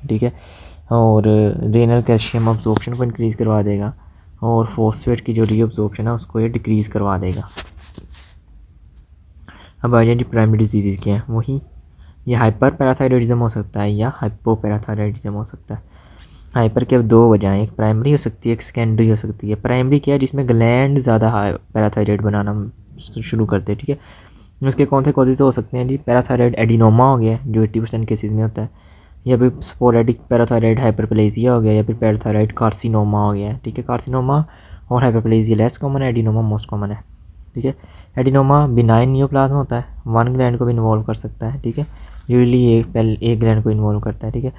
ठीक है, और रेनल कैल्शियम अब्जॉर्प्शन को इंक्रीज़ करवा देगा, और फॉस्फेट की जो रीअब्जॉर्प्शन है उसको ये डिक्रीज़ करवा देगा। अब आ जाए प्राइमरी डिजीज़ क्या है, वही ये हाइपर पैराथायरॉयडिज्म हो सकता है या हाइपोपैराथायरॉयडिज्म हो सकता है। हाइपर के दो वजह, एक प्राइमरी हो सकती है, एक सेकेंडरी हो सकती है। प्राइमरी क्या है, जिसमें ग्लैंड ज़्यादा पैराथायरॉयड बनाना शुरू करते हैं, ठीक है। उसके कौन से कॉजेज हो सकते हैं जी, पैराथायरॉयड एडिनोमा हो गया जो 80% केसेज में होता है, या फिर स्पोरेडिक पैराथायरॉयड हाइपरप्लेजिया हो गया, या फिर पैराथायरॉयड कार्सिनोमा हो गया, ठीक है। कार्सिनोमा और हाइपरप्लेजिया लेस कॉमन है, एडिनोमा मोस्ट कॉमन है, ठीक है। एडिनोमा बिनाइन नियोप्लाज्म होता है, वन ग्लैंड को भी इन्वॉल्व कर सकता है, ठीक है, यूजली एक ग्लैंड को इन्वॉल्व करता है, ठीक है।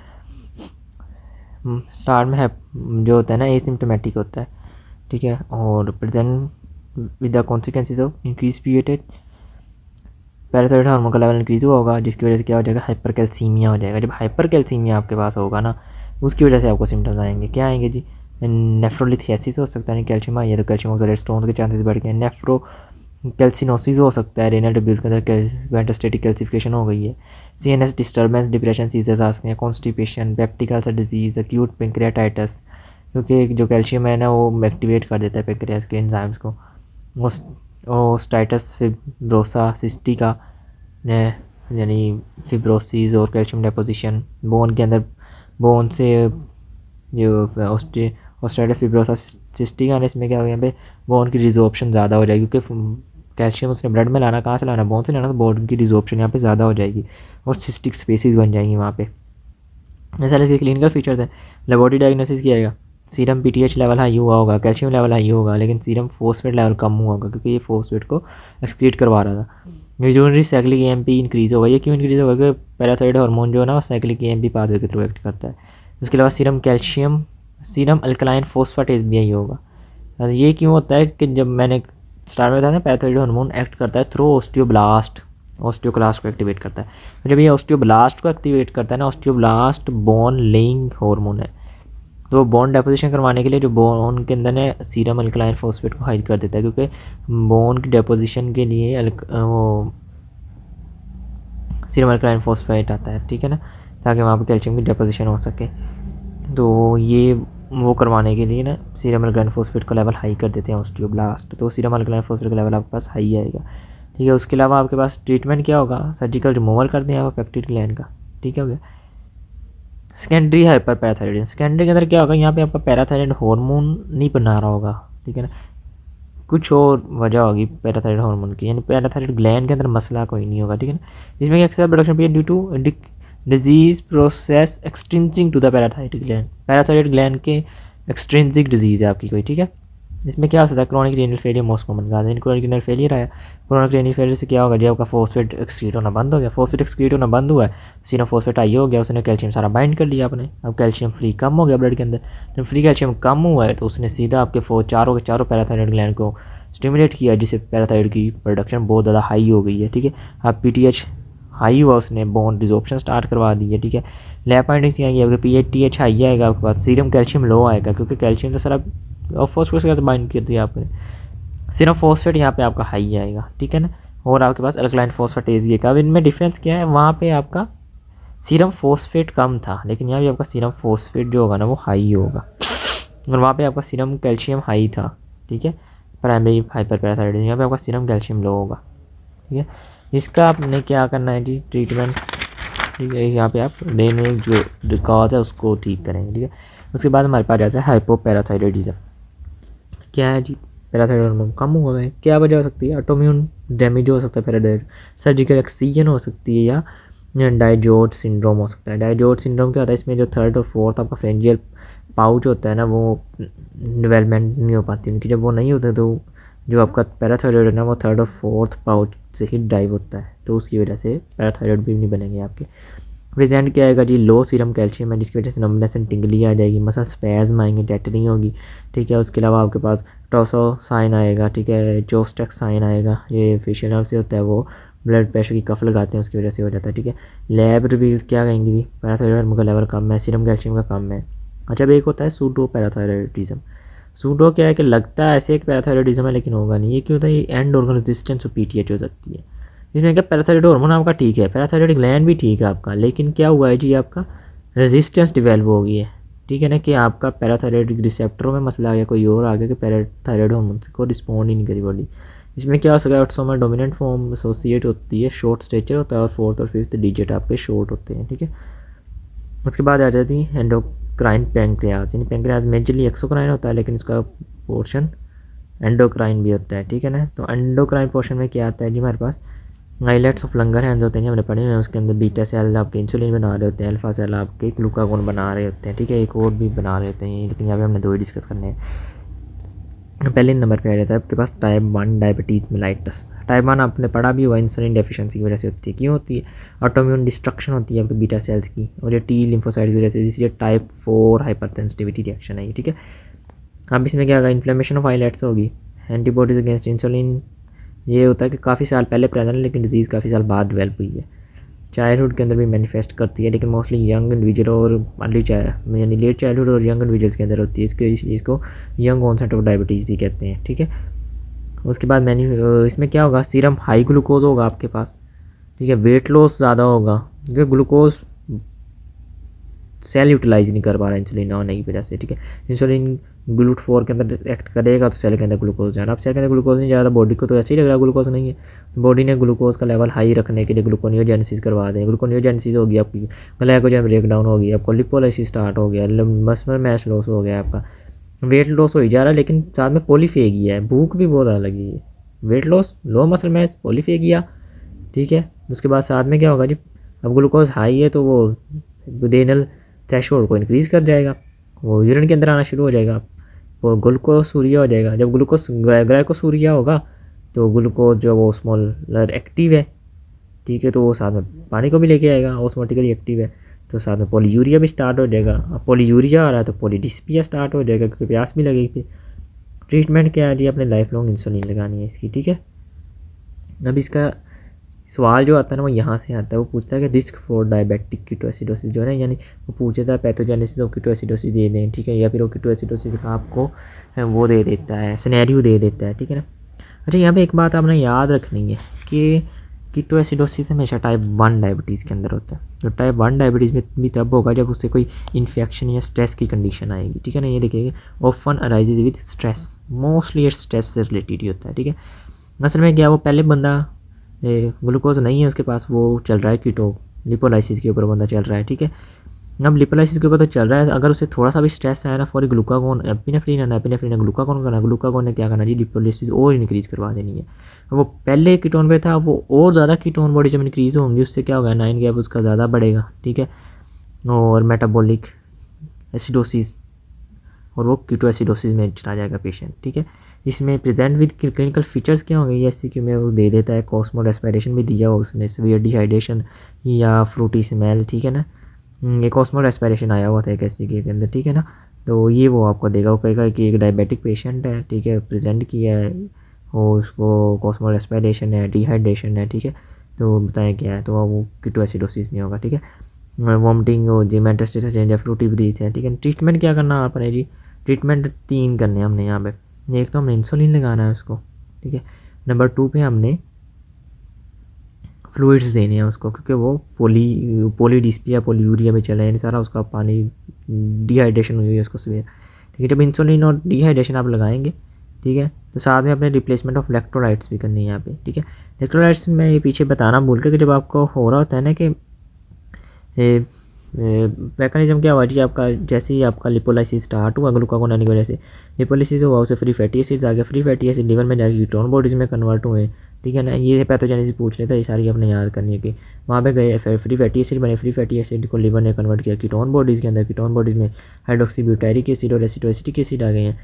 स्टार्ट में है जो होता है ना एसिम्प्टोमेटिक होता है, ठीक है, और present with the consequences of increase period parathyroid hormone का लेवल इंक्रीज हुआ होगा, जिसकी वजह से क्या हो जाएगा, हाइपर कैल्सीमिया हो जाएगा। जब हाइपर कैल्सीमिया आपके पास होगा ना, उसकी वजह से आपको सिम्टम्स आएंगे, क्या आएंगे जी, नेफ्रोलिथियासिस हो सकता है, कैल्शियम आई है तो कैल्शियम ऑक्सलेट स्टोन के चांसेस बढ़ गए, नेफ्रो कैल्सिनोसिस हो सकता है, रेनल ट्यूब्यूल्स के अंदर वेंट्रोस्टेटिक कैल्सिफिकेशन हो गई है, CNS डिस्टर्बेंस, डिप्रेशन, सीजर्स आ सकते हैं, constipation, peptic ulcer disease, acute pancreatitis, क्योंकि जो कैल्शियम है ना वो एक्टिवेट कर देता है पेंक्रियाज के एंजाइम्स को। ओस्टाइटिस फिब्रोसा सिस्टिका यानी फिब्रोसिस और कैल्शियम डेपोजिशन बोन के अंदर, बोन से जो ओस्टाइटिस फिब्रोसा सिस्टिका है, इसमें क्या हो गया यहाँ पे बोन की रिजॉर्प्शन ज़्यादा हो जाएगी, क्योंकि कैल्शियम उसने ब्लड में लाना, कहाँ से लाना, बोन से लाना, तो बोन की रिजॉर्प्शन यहाँ पे ज़्यादा हो जाएगी और सिस्टिक स्पेसिस बन जाएंगी वहाँ पे। ऐसा इसके क्लिनिकल फीचर्स है। लेबोरेटरी डायग्नोसिस किया जाएगा, सीरम पीटीएच लेवल हाई हुआ होगा, कैल्शियम लेवल हाई होगा, लेकिन सीरम फॉस्फेट लेवल कम हुआ होगा क्योंकि ये फॉस्फेट को एक्सक्रीट करवा रहा था। यूरिनरी साइक्लिक एएमपी इंक्रीज होगा। ये क्यों इंक्रीज होगा? क्योंकि पैराथायराइड हार्मोन जो है ना वो साइक्लिक एएमपी पाथवे के थ्रू एक्ट करता है। उसके अलावा serum calcium, serum alkaline phosphatase भी यही होगा। ये क्यों होता है कि जब मैंने स्टार्ट में बताया ना पैराथायराइड हार्मोन एक्ट करता है थ्रू ऑस्टियोब्लास्ट को एक्टिवेट करता है। तो जब ये ऑस्टियोब्लास्ट को एक्टिवेट करता है ना, ऑस्टियोब्लास्ट बोन लेइंग हार्मोन है, तो बोन डेपोजिशन करवाने के लिए जो बोन के अंदर ने सीरम अल्कलाइन फॉस्फेट को हाई कर देता है, क्योंकि बोन की डेपोजिशन के लिए वो सीरम अल्कलाइन फॉस्फेट आता है, ठीक है ना, ताकि वहाँ पर कैल्शियम की डेपोजिशन हो सके। तो ये वो करवाने के लिए ना सीरम अल्कलाइन फॉस्फेट का लेवल हाई कर देते हैं ऑस्टियोब्लास्ट, तो सीरम अल्कलाइन फॉस्फेट का लेवल आपके पास हाई आएगा, ठीक है। उसके अलावा आपके पास ट्रीटमेंट क्या होगा? सर्जिकल रिमूवल कर दें आप पेप्टिड ग्लैंड का, ठीक है हो गया। सेकेंडरी हाइपर पैराथायराइडिज्म, सेकेंडरी के अंदर क्या होगा? यहाँ पे आपका पैराथायराइड हार्मोन नहीं बना रहा होगा, ठीक है ना, कुछ और वजह होगी पैराथायराइड हार्मोन की, यानी पैराथायराइड ग्लैंड के अंदर मसला कोई नहीं होगा, ठीक है ना। इसमें excess production period due to disease process extrinsic to the parathyroid gland, parathyroid gland के एक्सट्रिंसिक डिजीज़ है आपकी कोई, ठीक है। इसमें क्या हो सकता है? Chronic renal failure most common cause है। क्रोनिक रीनल फेलियर आया, क्रोनिक रीनल फेलियर से क्या होगा? जब आपका फॉस्फेट एक्सक्रीट होना बंद हो गया, फॉस्फेट एक्सक्रीट होना बंद हुआ है, सीरम फॉस्फेट हाई हो गया, उसने कैल्शियम सारा बाइंड कर लिया आपने, अब कैल्शियम फ्री कम हो गया ब्लड के अंदर। जब फ्री कैल्शियम कम हुआ है तो उसने सीधा आपके चारों के चारों पैराथायराइड ग्लैंड को स्टिमुलेट किया, जिससे पैराथायराइड की प्रोडक्शन बहुत ज़्यादा हाई हो गई है, ठीक है। अब पीटीएच हाई हुआ, उसने बोन डिजॉर्प्शन स्टार्ट करवा दी है, ठीक है। लैब फाइंडिंग्स क्या आएगी? पीटीएच हाई आएगा आपके पास, सीरम कैल्शियम लो आएगा, क्योंकि कैल्शियम तो सारा और फॉस्फेट के साथ बाइंड कर दिया आपने, सिर्फ फॉस्फेट यहाँ पे आपका हाई आएगा, ठीक है ना। और आपके पास अल्कलाइन फॉस्फेटेज भी है। अब इनमें डिफरेंस क्या है? वहाँ पे आपका सीरम फॉस्फेट कम था, लेकिन यहाँ भी आपका सीरम फॉस्फेट जो होगा ना वो हाई होगा, और वहाँ पे आपका सीरम कैल्शियम हाई था, ठीक है। प्राइमरी हाइपर पैराथायराइडिज्म, यहाँ पे आपका सीरम कैल्शियम लो होगा, ठीक है। इसका आपने क्या करना है जी? ट्रीटमेंट, ठीक है, यहाँ पे आप मेन जो कॉज है उसको ठीक करेंगे, ठीक है। उसके बाद हमारे पास जाता है हाइपोपैराथायराइडिज्म। क्या है जी? पैराथायराइड हार्मोन कम हुआ है, क्या वजह हो सकती है? ऑटोम्यून डैमेज हो सकता है पैराथायराइड, सर्जिकल एक्सीजन हो सकती है, या डाइजॉर्ट सिंड्रोम हो सकता है। डाइजॉर्ट सिंड्रोम क्या होता है? इसमें जो थर्ड और फोर्थ आपका फ्रेंजियल पाउच होता है ना वो डेवलपमेंट नहीं हो पाती उनकी, जब वो नहीं होते तो जो आपका पैराथायराइड है ना वो थर्ड और फोर्थ पाउच से ही डाइव होता है, तो उसकी वजह से पैराथायराइड भी नहीं बनेंगे आपके। प्रेजेंट क्या आएगा जी? लो सीरम कैल्शियम है, जिसकी वजह से नंबनेस एंड टिंगली आ जाएगी, मसल स्पैज़म आएंगे, टेटनिंग होगी, ठीक है। उसके अलावा आपके पास टोसो साइन आएगा, ठीक है, जोस्टेक साइन आएगा, ये फेशियल नर्व से होता है, वो ब्लड प्रेशर की कफ लगाते हैं उसकी वजह से हो जाता है, ठीक है। लैब रिवील्स क्या कहेंगे जी? पैराथायराइड हार्मोन का लेवल कम है, सीरम कैल्शियम का कम है। अच्छा, अब एक होता है सूडो पैराथायराइडिज्म। सूडो क्या है कि लगता है ऐसे एक पैराथायराइडिज्म है लेकिन होगा नहीं। ये क्यों होता है? ये एंड ऑर्गन रेजिस्टेंस और पीटीएच हो सकती है। इसमें क्या पैराथायराइड हार्मोन आपका ठीक है, पैराथायराइड ग्लैंड भी ठीक है आपका, लेकिन क्या हुआ है जी? आपका रेजिस्टेंस डिवेल्प हो गई है, ठीक है ना, कि आपका पैराथायराइड रिसेप्टरों में मसला आ गया, कोई और आ गया कि पैराथायराइड हार्मोन को रिस्पॉन्ड ही नहीं करी बॉडी। इसमें क्या हो सकता है? ऑटोसोमल डोमिनेंट फॉर्म एसोसिएट होती है, शॉर्ट स्टेचर होता है, और फोर्थ और फिफ्थ डिजिट आपके शॉर्ट होते हैं, ठीक है। उसके बाद आ जाती है एंडोक्राइन पैंक्रियाज, यानी पैंक्रियाज मेजरली एक्सोक्राइन होता है, लेकिन इसका पोर्शन एंडोक्राइन भी होता है, ठीक है ना। तो एंडोक्राइन पोर्शन में क्या आता है जी? हमारे पास आइलेट्स ऑफ लंगर हैंड्स होते हैं, हमने पढ़े हुए हैं, उसके अंदर बीटा सेल आपके इंसुलिन बना रहे होते हैं, अल्फा सेल आपके ग्लूकागोन बना रहे होते हैं, ठीक है, एक और भी बना रहे होते हैं, लेकिन यहाँ पे हमने दो ही डिस्कस करने हैं। पहले नंबर पे आ जाता है आपके पास टाइप 1 डायबिटीज़ मेलाइटस। टाइप 1 आपने पढ़ा भी हुआ, इंसुलिन डेफिशिएंसी की वजह से होती है। क्यों होती है? ऑटोम्यून डिस्ट्रक्शन होती है आपके बीटा सेल्स की, और ये टी लिम्फोसाइट की वजह से, इसलिए टाइप 4 हाइपरसेंसिटिविटी रिएक्शन है ये, ठीक है। अब इसमें क्या होगा? इन्फ्लेमेशन ऑफ आइलेट्स होगी, एंटीबॉडीज अगेंस्ट इंसुलिन। ये होता है कि काफ़ी साल पहले प्रेजेंट है, लेकिन डिजीज़ काफ़ी साल बाद डेवलप हुई है। चाइल्डहुड के अंदर भी मैनिफेस्ट करती है, लेकिन मोस्टली यंग इंडिविजुअल और अर्ली यानी लेट चाइल्डहुड और यंग इंडिविजुअल्स के अंदर होती है। इसको यंग ऑनसेट ऑफ डायबिटीज़ भी कहते हैं, ठीक है। उसके बाद इसमें क्या होगा? सीरम हाई ग्लूकोज होगा आपके पास, ठीक है, वेट लॉस ज़्यादा होगा, क्योंकि ग्लूकोज सेल यूटिलाइज नहीं कर पा रहा इंसुलिन ना होने की वजह से, ठीक है। इंसुलिन GLUT4 के अंदर एक्ट करेगा तो सेल के अंदर ग्लूकोज जा रहा है। अब सेल के अंदर ग्लूकोज नहीं जा रहा, बॉडी को तो ऐसे ही लग रहा है ग्लूकोज नहीं है, तो बॉडी ने ग्लूकोज का लेवल हाई रखने के लिए ग्लूकोनियोजेनेसिस करवा दें। ग्लूकोनियोजेनेसिस होगी आपकी, ग्लाइकोजन ब्रेक डाउन होगी, आपको लिपोलाइसिस स्टार्ट हो गया, मसल मैस लॉस हो गया, आपका वेट लॉस हो ही जा रहा है, लेकिन साथ में पॉलीफेगिया है, भूख भी बहुत ज़्यादा लगी है। वेट लॉस, लो मसल मैस, पॉलीफेगिया, ठीक है। उसके बाद साथ में क्या होगा जी, अब ग्लूकोज हाई है तो वो रेनल थ्रेशोल्ड को इंक्रीज़ कर जाएगा, वो यूरिन के अंदर आना शुरू हो जाएगा, वो ग्लूकोसूरिया हो जाएगा। जब ग्लूकोज ग्लाइकोसूरिया होगा तो ग्लूकोज जो वो स्मॉलर एक्टिव है, ठीक है, तो वो साथ में पानी को भी लेके आएगा, ऑटोमेटिकली एक्टिव है, तो साथ में पॉलीयूरिया भी स्टार्ट हो जाएगा। अब पॉलीयूरिया आ रहा है तो पॉलीडिस्पिया स्टार्ट हो जाएगा, क्योंकि प्यास भी लगेगी। ट्रीटमेंट क्या है जी, अपने लाइफ लॉन्ग इंसुलिन लगानी है इसकी, ठीक है। अब इसका सवाल जो आता है ना वो यहाँ से आता है, वो पूछता है कि रिस्क फॉर डायबिटिक कीटोएसिडोसिस जो है ना, यानी वो पूछता है पैथोजेनेसिस ऑफ कीटोएसिडोसिस दे दें, ठीक है, या फिर वो कीटोएसिडोसिस का आपको वो दे देता है, सिनेरियो दे देता है, ठीक है ना। अच्छा, यहाँ पे एक बात आपने याद रखनी है कि कीटोएसिडोसिस हमेशा टाइप 1 डायबिटीज़ के अंदर होता है। तो टाइप 1 डायबिटीज़ में भी तब होगा जब उससे कोई इन्फेक्शन या स्ट्रेस की कंडीशन आएगी, ठीक है ना। ये देखिए, often arises with stress, mostly stress से रिलेटेड ही होता है, ठीक है। असल में क्या, वो पहले बंदा ग्लूकोज नहीं है उसके पास, वो चल रहा है कीटो लिपोलाइसिस के ऊपर बंदा चल रहा है, ठीक है। अब लिपोलाइसिस के ऊपर तो चल रहा है, अगर उसे थोड़ा सा भी स्ट्रेस आया ना, फॉर ग्लूकागोन एपिनेफ्रिन ग्लूकागोन करना, ग्लूकागोन ने क्या करना जी, लिपोलाइसिस और इंक्रीज़ करवा देनी है। वो पहले कीटोन पे था, वो और ज़्यादा कीटोन बॉडी जब इंक्रीज़ होंगी उससे क्या होगा, 9 गैप उसका ज़्यादा बढ़ेगा, ठीक है, और मेटाबॉलिक एसिडोसिस, और वो कीटोएसिडोसिस में चला जाएगा पेशेंट, ठीक है। इसमें प्रेजेंट विद क्लिनिकल फीचर्स क्या होंगे, जैसे कि मैं वो दे देता है, कॉस्मो रेस्पिरेशन भी दिया हुआ उसने, सीवियर डिहाइड्रेशन या फ्रूटी स्मेल, ठीक है ना। ये कॉस्मो रेस्पिरेशन आया हुआ था एक ऐसी के अंदर, ठीक है ना। तो ये वो आपको देगा, वो कहेगा कि एक डायबिटिक पेशेंट है, ठीक है, प्रेजेंट किया है, और उसको कॉस्मो रेस्पिरेशन है, डिहाइड्रेशन है, ठीक है, तो बताएं क्या है, तो वो कीटोएसिडोसिस में होगा, ठीक है। वॉमिटिंग हो जी, मेंटल स्टेटस चेंज है, फ्रूटी ब्रीथ है, ठीक है। ट्रीटमेंट क्या करना आपने जी, ट्रीटमेंट 3 करने हैं हमने यहाँ पे। एक तो हमने इंसुलिन लगाना है उसको, ठीक है। नंबर 2 पे हमने फ्लूइड्स देने हैं उसको, क्योंकि वो पॉलीडिस्पिया पॉलीयूरिया में चला है, यानी सारा उसका पानी डिहाइड्रेशन हुई है उसको सवेर, ठीक है। जब इंसुलिन और डिहाइड्रेशन आप लगाएंगे, ठीक है, तो साथ में अपने रिप्लेसमेंट ऑफ इलेक्ट्रोलाइट्स भी करनी है यहाँ पे, ठीक है। इलेक्ट्रोलाइट्स में ये पीछे बताना भूल के, जब आपको हो रहा होता है ना कि मैकेनिज्म क्या हुआ जी, आपका जैसे ही आपका लिपोलाइसिस स्टार्ट हुआ ग्लूकागोन आने की वजह से, लिपोलाइसिस हुआ, उससे फ्री फैटी एसिड्स आ गया, फ्री फैटी एसिड लिवर में जाके कीटोन बॉडीज़ में कन्वर्ट हुए, ठीक है ना। ये पैथोजेनेसिस पूछ रहे थे, ये सारी आपने याद करनी है कि वहाँ पे गए, फ्री फैटी एसिड बने, फ्री फैटी एसिड को लिवर ने कन्वर्ट किया कीटोन बॉडीज़ के अंदर, कीटोन बॉडीज़ में हाइड्रोक्सीब्यूटायरिक एसिड और एसिटोएसिटिक एसिड आ गए हैं।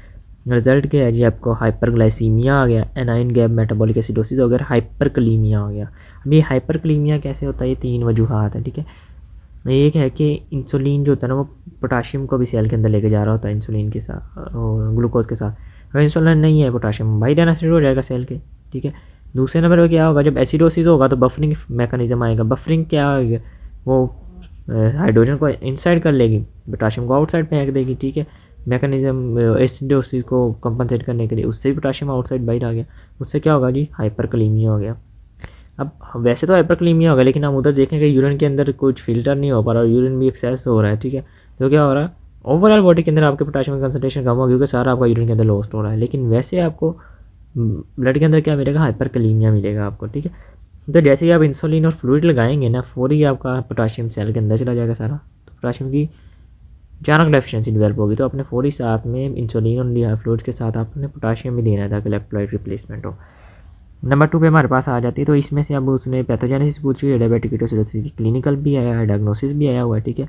रिजल्ट क्या है जी, आपको हाइपरग्लाइसीमिया आ गया, एनाइन गैप मेटाबॉलिक एसिडोसिस हो गया, हाइपरकलीमिया हो गया। अब ये हाइपरकलीमिया कैसे होता है, ये 3 वजूहात है, ठीक है। एक है कि इंसुलिन जो होता है ना, वो पोटाशियम को भी सेल के अंदर लेके जा रहा होता है इंसुलिन के साथ और ग्लूकोज के साथ। अगर इंसुलिन नहीं है, पोटाशियम बाई देना शुरू हो जाएगा सेल के, ठीक है। दूसरे नंबर पर क्या होगा, जब एसिडोसिस होगा तो बफरिंग मैकेनिज्म आएगा। बफरिंग क्या होगी, वो हाइड्रोजन को इनसाइड कर लेगी, पोटाशियम को आउटसाइड फेंक देगी, ठीक है। मैकेनिज्म एसिडोसिस को कंपनसेट करने के लिए, उससे भी पोटाशियम आउटसाइड बाहर आ गया, उससे क्या होगा जी, हाइपरकलीमिया हो गया। अब वैसे तो हाइपरकलीमिया होगा, लेकिन हम उधर देखें कि यूरिन के अंदर कुछ फिल्टर नहीं हो पा रहा और यूरिन भी एक्सेस हो रहा है, ठीक है। तो क्या हो रहा है, ओवरऑल बॉडी के अंदर आपके पोटाशियम का कंसंट्रेशन कम हो गया, क्योंकि सारा आपका यूरिन के अंदर लॉस्ट हो रहा है, लेकिन वैसे आपको ब्लड के अंदर क्या मिलेगा, हाइपरकलीमिया मिलेगा आपको, ठीक है। तो जैसे ही आप इंसुलिन और फ्लूइड लगाएंगे ना, फौरी आपका पोटाशियम सेल के अंदर चला जाएगा सारा, तो पोटाशियम की अचानक डेफिशिएंसी डेवलप होगी, तो अपने फौरी साथ में इंसुलिन और फ्लूइड्स के साथ आपने पोटाशियम भी देना है ताकि इलेक्ट्रोलाइट रिप्लेसमेंट हो। नंबर 2 पे हमारे पास आ जाती है, तो इसमें से अब उसने पैथोजेनेसिस पूछी है, डायबिटिक कीटोसिडोसिस की क्लिनिकल भी आया है, डायग्नोसिस भी आया हुआ है, ठीक है।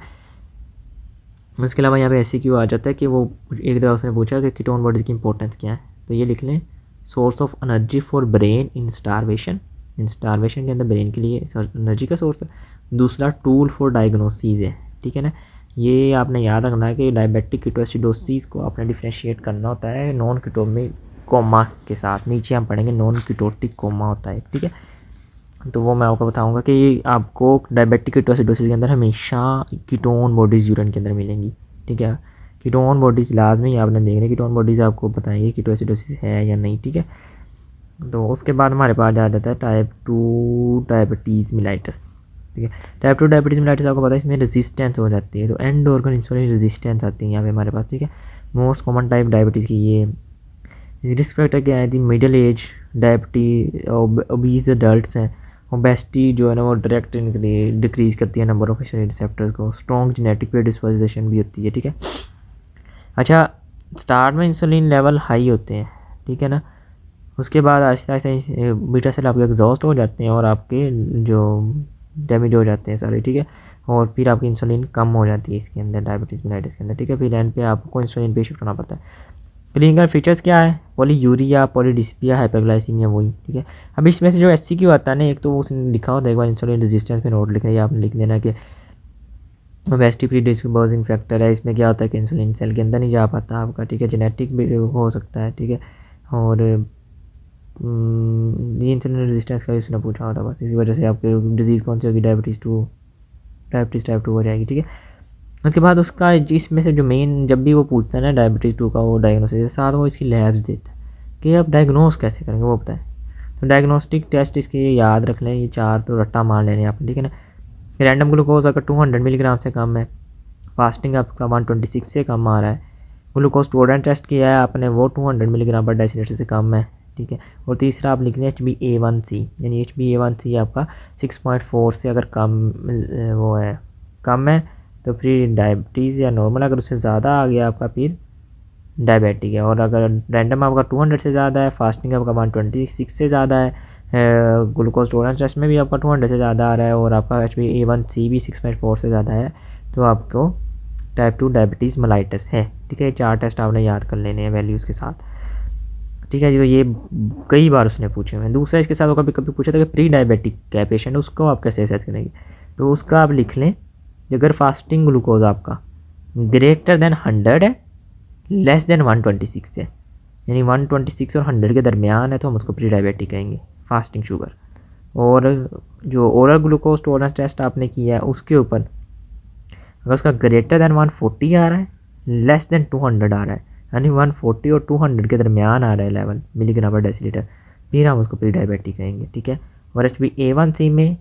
उसके अलावा यहाँ पे ऐसे क्यों आ जाता है कि वो एक दफ़ा उसने पूछा कि कीटोन बॉडीज़ की इंपॉर्टेंस क्या है, तो ये लिख लें, source of energy for brain in starvation, in starvation के अंदर ब्रेन के लिए एनर्जी का सोर्स है। दूसरा टूल फॉर डायग्नोसिस है, ठीक है ना। ये आपने याद रखना है कि डायबिटिक कीटोसिडोसिस को आपने डिफ्रेंशिएट करना होता है नॉन कीटोमिक कोमा के साथ, नीचे हम पढ़ेंगे नॉन कीटोटिक कोमा होता है, ठीक है। तो वो मैं आपको बताऊंगा कि आपको डायबिटिक कीटोसिडोसिस के अंदर हमेशा कीटोन बॉडीज़ यूरिन के अंदर मिलेंगी, ठीक है। कीटोन बॉडीज़ लाजमी आपने देखने, कीटोन बॉडीज़ आपको बताएंगे कीटोसिडोसिस है या नहीं, ठीक है। तो उसके बाद हमारे पास आ जाता है टाइप 2 डायबिटीज़ मिलाइटस, ठीक है। टाइप 2 डायबिटीज़ मेलाइटिस आपको पता है इसमें रेजिस्टेंस हो जाती है, तो एंड ऑर्गन इंसुलिन रेजिस्टेंस आती है यहाँ पे हमारे पास, ठीक है। मोस्ट कॉमन टाइप डायबिटीज़ की ये रिस्क फैक्टर क्या है, मिडिल एज डायबिटी ओबीज अडल्ट्स हैं। ओबेसिटी जो है ना वो डायरेक्ट डिक्रीज़ करती है नंबर ऑफ इंसुलिन रिसेप्टर्स को। स्ट्रॉन्ग जेनेटिक प्रेडिस्पोजिशन भी होती है, ठीक है। अच्छा, स्टार्ट में इंसुलिन लेवल हाई होते हैं, ठीक है ना। उसके बाद आहिस्ता आहिस्ता बीटा सेल आपके एग्जॉस्ट हो जाते हैं और आपके जो डैमेज हो जाते हैं सारे, ठीक है। और फिर आपकी इंसुलिन कम हो जाती है इसके अंदर डायबिटीज़ मेलाइटिस के अंदर, ठीक है। फिर एंड पे आपको इंसुलिन पे शिफ्ट होना पड़ता है। क्लिनिकल फीचर्स क्या है, पॉलीयूरिया, पॉलीडिस्पिया, हाइपरग्लाइसीमिया, वही, ठीक है। अब इसमें से जो SCQ आता है ना, एक तो उसने लिखा होता है एक बार इंसुलिन रेजिस्टेंस में नोट लिखना है, आपने लिख देना कि ओबेसिटी प्रीडिस्पोजिंग फैक्टर है। इसमें क्या होता है कि इंसुलिन सेल के अंदर नहीं जा पाता आपका, ठीक है। जेनेटिक भी हो सकता है, ठीक है। और ये इंसुलिन रेजिस्टेंस का उसने पूछा होता बस, इसी वजह से आपकी डिजीज़ कौन सी होगी, डायबिटीज़ टाइप 2 हो जाएगी, ठीक है। उसके बाद उसका इसमें से जो मेन, जब भी वो पूछता है ना डायबिटीज़ 2 का वो डायग्नोसिस के साथ वो इसकी लैब्स देता है कि आप डायग्नोस कैसे करेंगे वो बताएं। तो डायग्नोस्टिक टेस्ट इसके याद रख लें, ये 4 तो रट्टा मार लेने आपने, ठीक है ना। रैंडम ग्लूकोज अगर 200 मिलीग्राम से कम है, फास्टिंग आपका 126 से कम आ रहा है, ग्लूकोज टोलेरेंस टेस्ट किया है आपने वो 200 मिलीग्राम पर डेसीलीटर से कम है, ठीक है। और तीसरा आप लिख लें HbA1c, यानी HbA1c आपका 6.4 से अगर कम वो है, कम है तो फिर डायबिटीज़ या नॉर्मल, अगर उससे ज़्यादा आ गया आपका फिर डायबिटिक है। और अगर रैंडम आपका 200 से ज़्यादा है, फास्टिंग आपका 126 से ज़्यादा है, ग्लूकोज टोलेरेंस टेस्ट में भी आपका 200 से ज़्यादा आ रहा है, और आपका HbA1c भी 6.4 से ज़्यादा है, तो आपको टाइप 2 डायबिटीज़ मेलाइटिस है, ठीक है। 4 टेस्ट आपने याद कर लेने हैं वैल्यूज़ के साथ, ठीक है जी। तो ये कई बार उसने पूछे हुए हैं। दूसरा इसके साथ वो कभी कभी पूछा था कि प्री डायबिटिक क्या पेशेंट है, उसको आप कैसे असेस करेंगे, तो उसका आप लिख लें अगर फास्टिंग ग्लूकोज आपका ग्रेटर देन 100 है, लेस देन 126 है, यानी 126 और 100 के दरमियान है, तो हम उसको प्री डायबिटिक कहेंगे फास्टिंग शुगर। और जो ओरल ग्लूकोज टोलेरेंस टेस्ट आपने किया है उसके ऊपर अगर उसका ग्रेटर देन 140 आ रहा है, लेस देन 200 आ रहा है, यानी 140 और 200 के दरमियान आ रहा है लेवल मिलीग्राम पर डेसीलीटर, फिर हम उसको प्री डायबिटिक कहेंगे, ठीक है। और HbA1c में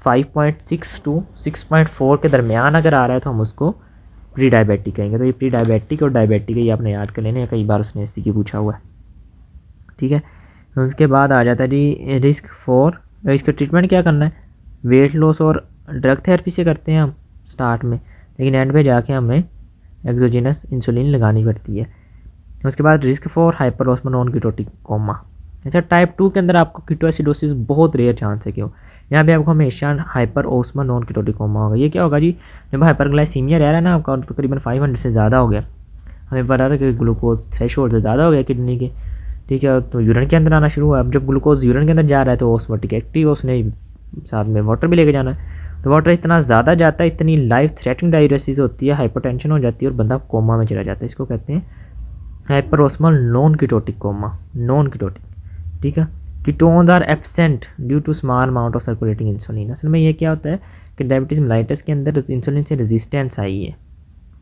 5.6 to 6.4 के दरमियान अगर आ रहा है तो हम उसको प्री डायबिटिक कहेंगे। तो ये प्री डायबिटिक और डायबिटिक ये आपने याद कर लेने, कई बार उसने SCQ की पूछा हुआ है, ठीक है। उसके बाद आ जाता है जी रिस्क फॉर, इसका ट्रीटमेंट क्या करना है, वेट लॉस और ड्रग थेरेपी से करते हैं हम स्टार्ट में, लेकिन एंड पे जाके हमें एक्सोजीनस इंसुलिन लगानी पड़ती है। उसके बाद risk for hyperosmolar non ketotic coma. अच्छा, टाइप 2 के अंदर आपको कीटोएसिडोसिस बहुत रेयर चांस है, क्यों, यहाँ पे आपको हमेशा hyper osmolar non ketotic coma होगा। ये क्या होगा जी, जब हाइपरग्लाइसीमिया रह रहा है ना आपका, और तकरीबन 500 से ज़्यादा हो गया, हमें पता था कि ग्लूकोज थ्रेशोल्ड से ज़्यादा हो गया किडनी के, ठीक है, तो यूरिन के अंदर आना शुरू हुआ। अब जब ग्लूकोज यूरिन के अंदर जा रहा है तो ऑस्मोटिक एक्टिव, उसने साथ में वाटर भी लेके जाना है, तो वाटर इतना ज़्यादा जाता है, इतनी लाइफ थ्रेटनिंग डायरेसिस होती है, हाइपरटेंशन हो जाती है और बंदा कोमा में चला जाता है। इसको कहते हैं hyper osmolar non ketotic coma, non ketotic, ठीक है। Ketones are absent due to small amount of circulating insulin. असल में ये क्या होता है कि डायबिटीज़ मेलाइटिस के अंदर इंसुलिन से रेजिस्टेंस आई है,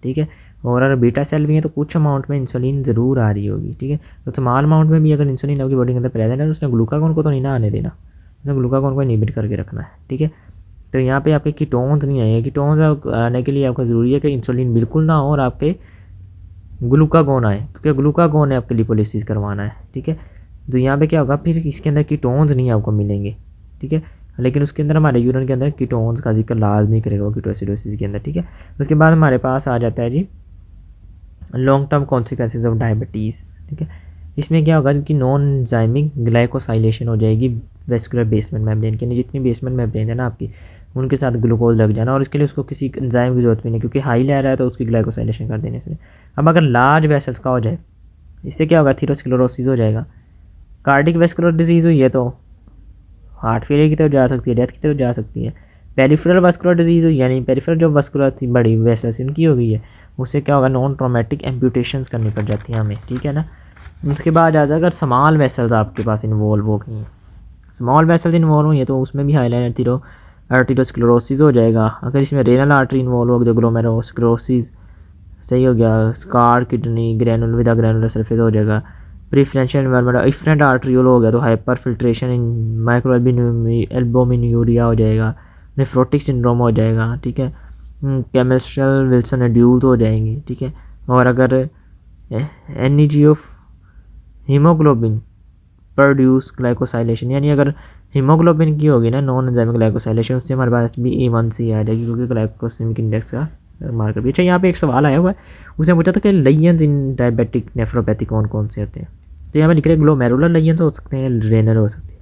ठीक है। और अगर बीटा सेल भी है तो कुछ अमाउंट में इंसुलिन ज़रूर आ रही होगी, ठीक है। तो स्मॉल अमाउंट में भी अगर इंसुलिन आपकी बॉडी के अंदर प्रेजेंट है तो उसने ग्लूकागोन को तो नहीं ना आने देना, उसने ग्लूकागोन को इनहिबिट करके रखना है, ठीक है। तो यहाँ पे आपके कीटोन्स नहीं आए, कीटोन्स आने के लिए आपका ज़रूरी है कि इंसुलिन बिल्कुल ना हो और आपके ग्लूकागोन आए, क्योंकि ग्लूकागोन ने आपके लिपोलिसिस करवाना है, ठीक है। तो यहाँ पे क्या होगा, फिर इसके अंदर कीटोन्स नहीं आपको मिलेंगे, ठीक है, लेकिन उसके अंदर हमारे यूरिन के अंदर कीटोन्स का जिक्र लाजमी करेगा वो कीटोएसिडोसिस के अंदर, ठीक है। उसके बाद हमारे पास आ जाता है जी long term consequences of diabetes, ठीक है। इसमें क्या होगा कि नॉन एंजाइमिक ग्लाइकोसाइलेशन हो जाएगी वेस्कुलर बेसमेंट मेम्ब्रेन के, जितनी बेसमेंट मेम्ब्रेन है ना आपकी, उनके साथ ग्लूकोज लग जाना, और इसके लिए उसको किसी एंजाइम की जरूरत भी नहीं, क्योंकि हाई ले रहा है तो उसकी ग्लाइकोसाइलेशन कर देने से। अब अगर लार्ज वेसल्स का हो जाए, इससे क्या होगा, थीरोस्क्लेरोसिस हो जाएगा। कार्डिक वेस्कुलर डिजीज़ हुई है तो हार्ट फेलियर की तरफ जा सकती है, डेथ की तरफ जा सकती है। पेरिफेरल वेस्कुलर डिजीज़ हुई, यानी पेरिफेरल जो वेस्कुलर थी बड़ी वेसल्स इनकी हो गई है, उससे क्या होगा, नॉन ट्रॉमेटिक एम्प्यूटेशंस करनी पड़ जाती हैं हमें, ठीक है ना। उसके बाद आ जाएगा अगर स्मॉल वेसल्स आपके पास इन्वॉल्व हो गई हैं, स्मॉल वेसल्स इन्वॉल्व हुई है तो उसमें भी हाईलाइट आर्टेरियोस्क्लेरोसिस हो जाएगा। अगर इसमें रेनल आर्टरी इन्वॉल्व हो गई तो ग्लोमेरुलोस्क्लेरोसिस, सही हो गया। Scar kidney granule with granular surface हो जाएगा। प्रीफ्रेंशियल एनवायरमेंट इफ्रेंट आर्ट्रियोल हो गया तो हाइपर फिल्ट्रेशन इन माइक्रो एल्बुमिन्यूरिया हो जाएगा। नेफ्रोटिक सिंड्रोम हो जाएगा, ठीक है, केमिस्ट्रल विल्सन एड्यूस हो जाएंगी, ठीक है। और अगर एनईजी ऑफ हीमोग्लोबिन प्रोड्यूस ग्लाइकोसाइलेशन, यानी अगर हीमोग्लोबिन की होगी ना नॉन एंजाइमिक ग्लाइकोसाइलेशन, उससे हमारे पास भी A1C आ जाएगी, क्योंकि ग्लाइकोसेमिक इंडेक्स का मार्कर भी। अच्छा, यहाँ पे एक सवाल आया हुआ है, उसने पूछा था कि लेयंस इन डायबिटिक नेफ्रोपैथी कौन कौन से होते हैं। तो यहाँ पे लिख रहे हैं ग्लोमेरुलर लेयंस हो सकते हैं, रेनल हो सकती है।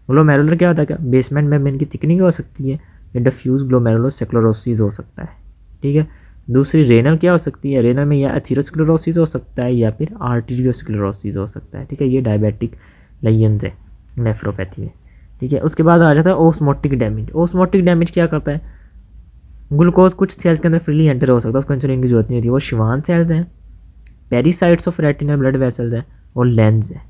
ग्लोमेरुलर क्या होता है, क्या बेसमेंट मेम्ब्रेन की थिकनिंग हो सकती है, या डिफ्यूज ग्लोमेरुलोस्क्लेरोसिस हो सकता है, ठीक है। दूसरी रेनल क्या हो सकती है, रेनल में या एथेरोस्क्लेरोसिस हो सकता है या फिर आर्टीरियोस्क्लेरोसिस हो सकता है, ठीक है। ये डायबिटिक लेयंस है नेफ्रोपैथी में, ठीक है। उसके बाद आ जाता है ओस्मोटिक डैमेज। ओस्मोटिक डैमेज क्या करता है, ग्लूकोज कुछ सेल्स के अंदर फ्रीली एंटर हो सकता है, उसको इंसुलिन की जरूरत नहीं होती। वो शिवान सेल्स हैं, पेरीसाइट्स ऑफ रेटिनल ब्लड वेसल्स हैं, और लेंस है,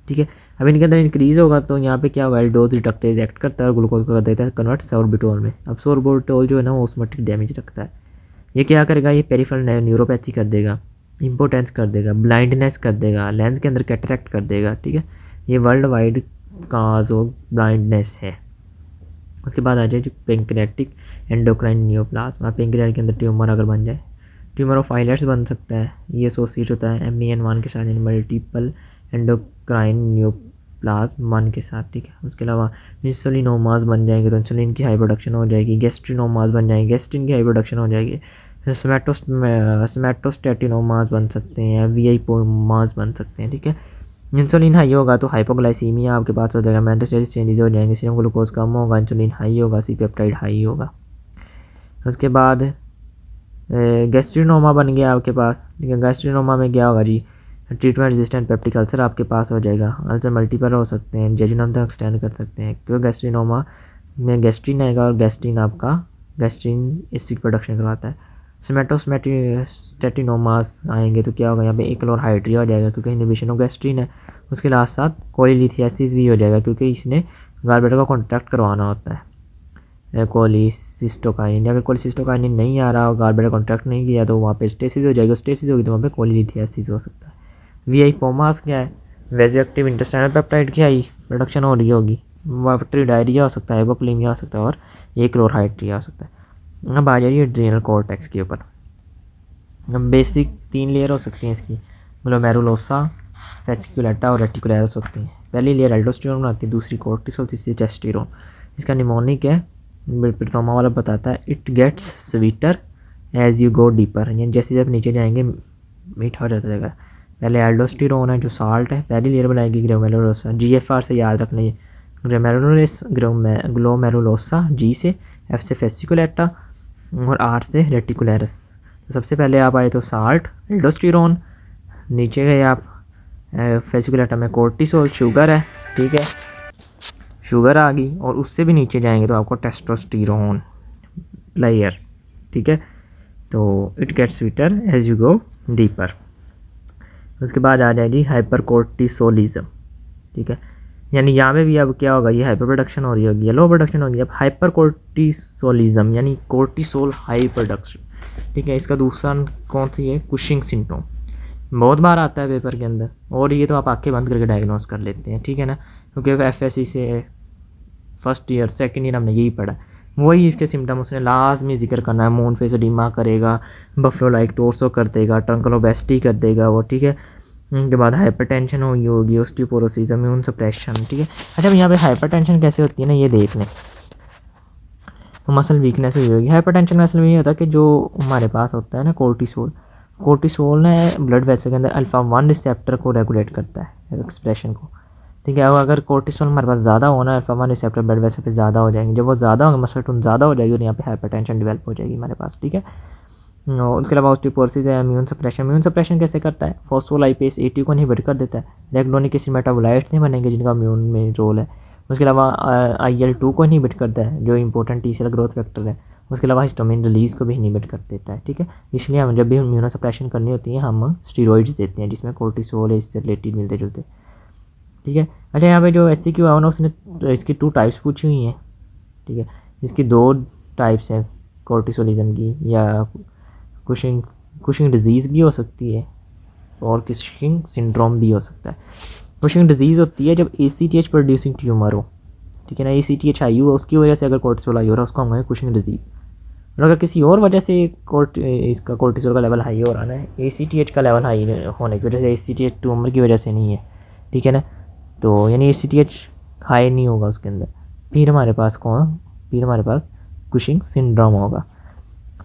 ठीक है। अब इनके अंदर इंक्रीज होगा तो यहाँ पे क्या होगा, एल्डोज रिडक्टेज एक्ट करता है और ग्लूकोज को कर देता है कन्वर्ट सोर्बिटोल में। अब सोर्बिटोल जो है ना ओस्मोटिक डैमेज रखता है। ये क्या करेगा, ये पेरिफेरल न्यूरोपैथी कर देगा, इंपोर्टेंस कर देगा, ब्लाइंडनेस कर देगा, लेंस के अंदर कैटरैक्ट कर देगा, ठीक है। ये world wide cause of blindness है। उसके बाद आ जाए जो पेंक्रियाटिक एंडोक्राइन नियोप्लाज्मा, पेंक्रियाट के अंदर ट्यूमर अगर बन जाए, ट्यूमर ऑफ आइलेट्स बन सकता है, ये एसोसिएट होता है MEN1 के साथ, यानी मल्टीपल एंडोक्राइन नियोप्लाज्मा के साथ, ठीक है। उसके अलावा इंसुलिनोमास बन जाएंगे तो इंसुलिन की हाई प्रोडक्शन हो जाएगी, गैस्ट्रिनोमास बन जाएंगे, गैस्ट्रिन की हाई प्रोडक्शन हो जाएगी, स्मैटोस्टेटिनोमास बन सकते हैं, VIPoमास बन सकते हैं, ठीक है। इंसुलिन हाई होगा तो हाइपोग्लाइसीमिया आपके पास हो जाएगा, मेटास्टेसिस चेंजेस हो जाएंगे, सीरम ग्लूकोज कम होगा, इंसुलिन हाई होगा, C पेप्टाइड हाई होगा। उसके बाद गैस्ट्रिनोमा बन गया आपके पास, ठीक है। गैस्ट्रिनोमा में क्या होगा जी, ट्रीटमेंट रेजिस्टेंट पेप्टिक अल्सर आपके पास हो जाएगा, अल्सर मल्टीपल हो सकते हैं, जेजुनम तक एक्सटेंड कर सकते हैं, क्योंकि गैस्ट्रिनोमा में गैस्ट्रिन आएगा और गैस्ट्रिन आपका गैस्ट्रिन एसिड प्रोडक्शन करवाता है। स्टेटिनोमास आएंगे तो क्या होगा, यहाँ पे एक्लोरहाइड्रिया हो जाएगा, क्योंकि इनहिबिशन ऑफ गैस्ट्रिन है। उसके साथ साथ कोलिलिथियासिस भी हो जाएगा, क्योंकि इसने गालब्लैडर का कॉन्ट्रैक्ट करवाना होता है। कोलिसिस्टोकाइन, अगर कोलिसिस्टोकाइन नहीं आ रहा और गालब्लैडर कॉन्ट्रैक्ट नहीं किया तो वहाँ पे स्टेसिस हो जाएगी, स्टेसिस होगी तो वहाँ पे कोलिलिथियासिस हो सकता है। VIPomas क्या है, वेजियोएक्टिव इंटेस्टाइनल पेप्टाइड की हाई प्रोडक्शन हो रही होगी, वाटरी डायरिया हो सकता है, हाइपोक्लेमिया हो सकता है, और एक्लोरहाइड्रिया हो सकता है। अब आ जाइए एड्रिनल कॉर्टेक्स के ऊपर। अब बेसिक 3 लेयर हो सकती हैं इसकी, ग्लोमेरुलोसा, फेसिकुलेटा और रेटिकुलरस होती हैं। पहली लेयर एल्डोस्टेरोन बनाती है, दूसरी कोर्टिसोल, तीसरी टेस्टोस्टेरोन। इसका निमोनिक है, प्रोटोमा वाला बताता है, it gets sweeter as you go deeper, यानी जैसे जब नीचे जाएंगे मीठा हो जाता जाएगा। पहले एल्डोस्टेरोन है जो साल्ट है, पहली लेयर बनाएगी ग्लोमेरुलोसा, GFR से याद रख लीजिए, ग्लोमेरुलोसा, G से, F से फेसिकुलेटा और R से रेटिकुलरस। तो सबसे पहले आप आए तो साल्ट एल्डोस्टेरोन, नीचे गए आप फेसिकुलेटा में कोर्टिसोल शुगर है, ठीक है, शुगर आ गई, और उससे भी नीचे जाएंगे तो आपको टेस्टोस्टेरोन लेयर, ठीक है। तो it gets sweeter as you go deeper. उसके बाद आ जाएगी हाइपरकोर्टिसोलिज्म, ठीक है, यानी यहाँ पे भी अब क्या होगा, ये हाइपर प्रोडक्शन हो रही होगी या लो प्रोडक्शन होगी। अब हाइपरकोर्टिसोलिज्म यानी कोर्टिसोल हाई प्रोडक्शन, ठीक है। इसका दूसरा कौन सी है, कुशिंग सिंड्रोम, बहुत बार आता है पेपर के अंदर, और ये तो आप आंखें बंद करके डायग्नोस कर लेते हैं, ठीक है ना, क्योंकि FSC से फर्स्ट ईयर सेकंड ईयर हमने यही पढ़ा। वही इसके सिम्टम उसने लाजमी जिक्र करना है, मून फेस एडिमा करेगा, बफलो लाइक टोर्सो कर देगा, ट्रंकल ओबेसिटी कर देगा वो, ठीक है। उनके बाद हाइपरटेंशन हुई होगी, ऑस्टियोपोरोसिस, इम्यून सप्रेशन, ठीक है। अच्छा, यहाँ पे हाइपरटेंशन कैसे होती है ना, ये देख लें, तो मसल वीकनेस हुई होगी। हाइपरटेंशन में असल में ये होता है कि जो हमारे पास होता है ना कोर्टिसोल ने ब्लड वेसल के अंदर अल्फा-1 रिसेप्टर को रेगुलेट करता है, एक्सप्रेशन को, ठीक है। और अगर कोर्टिसोल हमारे पास ज़्यादा होना, अल्फा-1 रिसेप्टर ब्लड वेसल पे ज़्यादा हो जाएंगे, जब वो ज़्यादा होंगे मसल टोन ज़्यादा हो जाएगी और यहाँ पे हाइपरटेंशन डेवलप हो जाएगी हमारे पास, ठीक है। उसके अलावा ऑस्टियोपोरोसिस है, इम्यून सप्रेशन कैसे करता है, फॉस्फोलाइपेज AT को इनहिबिट कर देता है, रेगुलोनिक एसिड मेटाबोलाइट्स नहीं बनेंगे जिनका इम्यून में रोल है। उसके अलावा IL-2 को इनहिबिट करता है जो important T cell growth factor है। उसके अलावा हिस्टामिन रिलीज को भी इनहिबिट कर देता है, ठीक है। इसलिए हम जब भी इम्यूनो सप्रेशन करनी होती है हम स्टीरॉइड्स देते हैं जिसमें कोर्टिसोल है, इससे रिलेटेड मिलते जुलते, ठीक है। अच्छा, यहाँ पे जो SCQ है ना उसने इसकी 2 टाइप्स पूछी हुई हैं, ठीक है। इसकी 2 टाइप्स हैं कोर्टिसोलिज्म की, या कुशिंग डिजीज़ भी हो सकती है और कुशिंग सिंड्रोम भी हो सकता है। कुशिंग डिजीज़ होती है जब ACTH प्रोड्यूसिंग ट्यूमर हो, ठीक है ना। ACTH हाई हुआ उसकी वजह से अगर कोर्टिसोल हाई हो रहा है उसको हम कहेंगे कुशिंग डिजीज़। और अगर किसी और वजह से इसका कोर्टिसोल का लेवल हाई हो रहा है ना, ACTH का लेवल हाई होने की वजह से, ACTH ट्यूमर की वजह से नहीं है, ठीक है ना, तो यानी ACTH हाई नहीं होगा उसके अंदर, फिर हमारे पास कुशिंग सिंड्रोम होगा,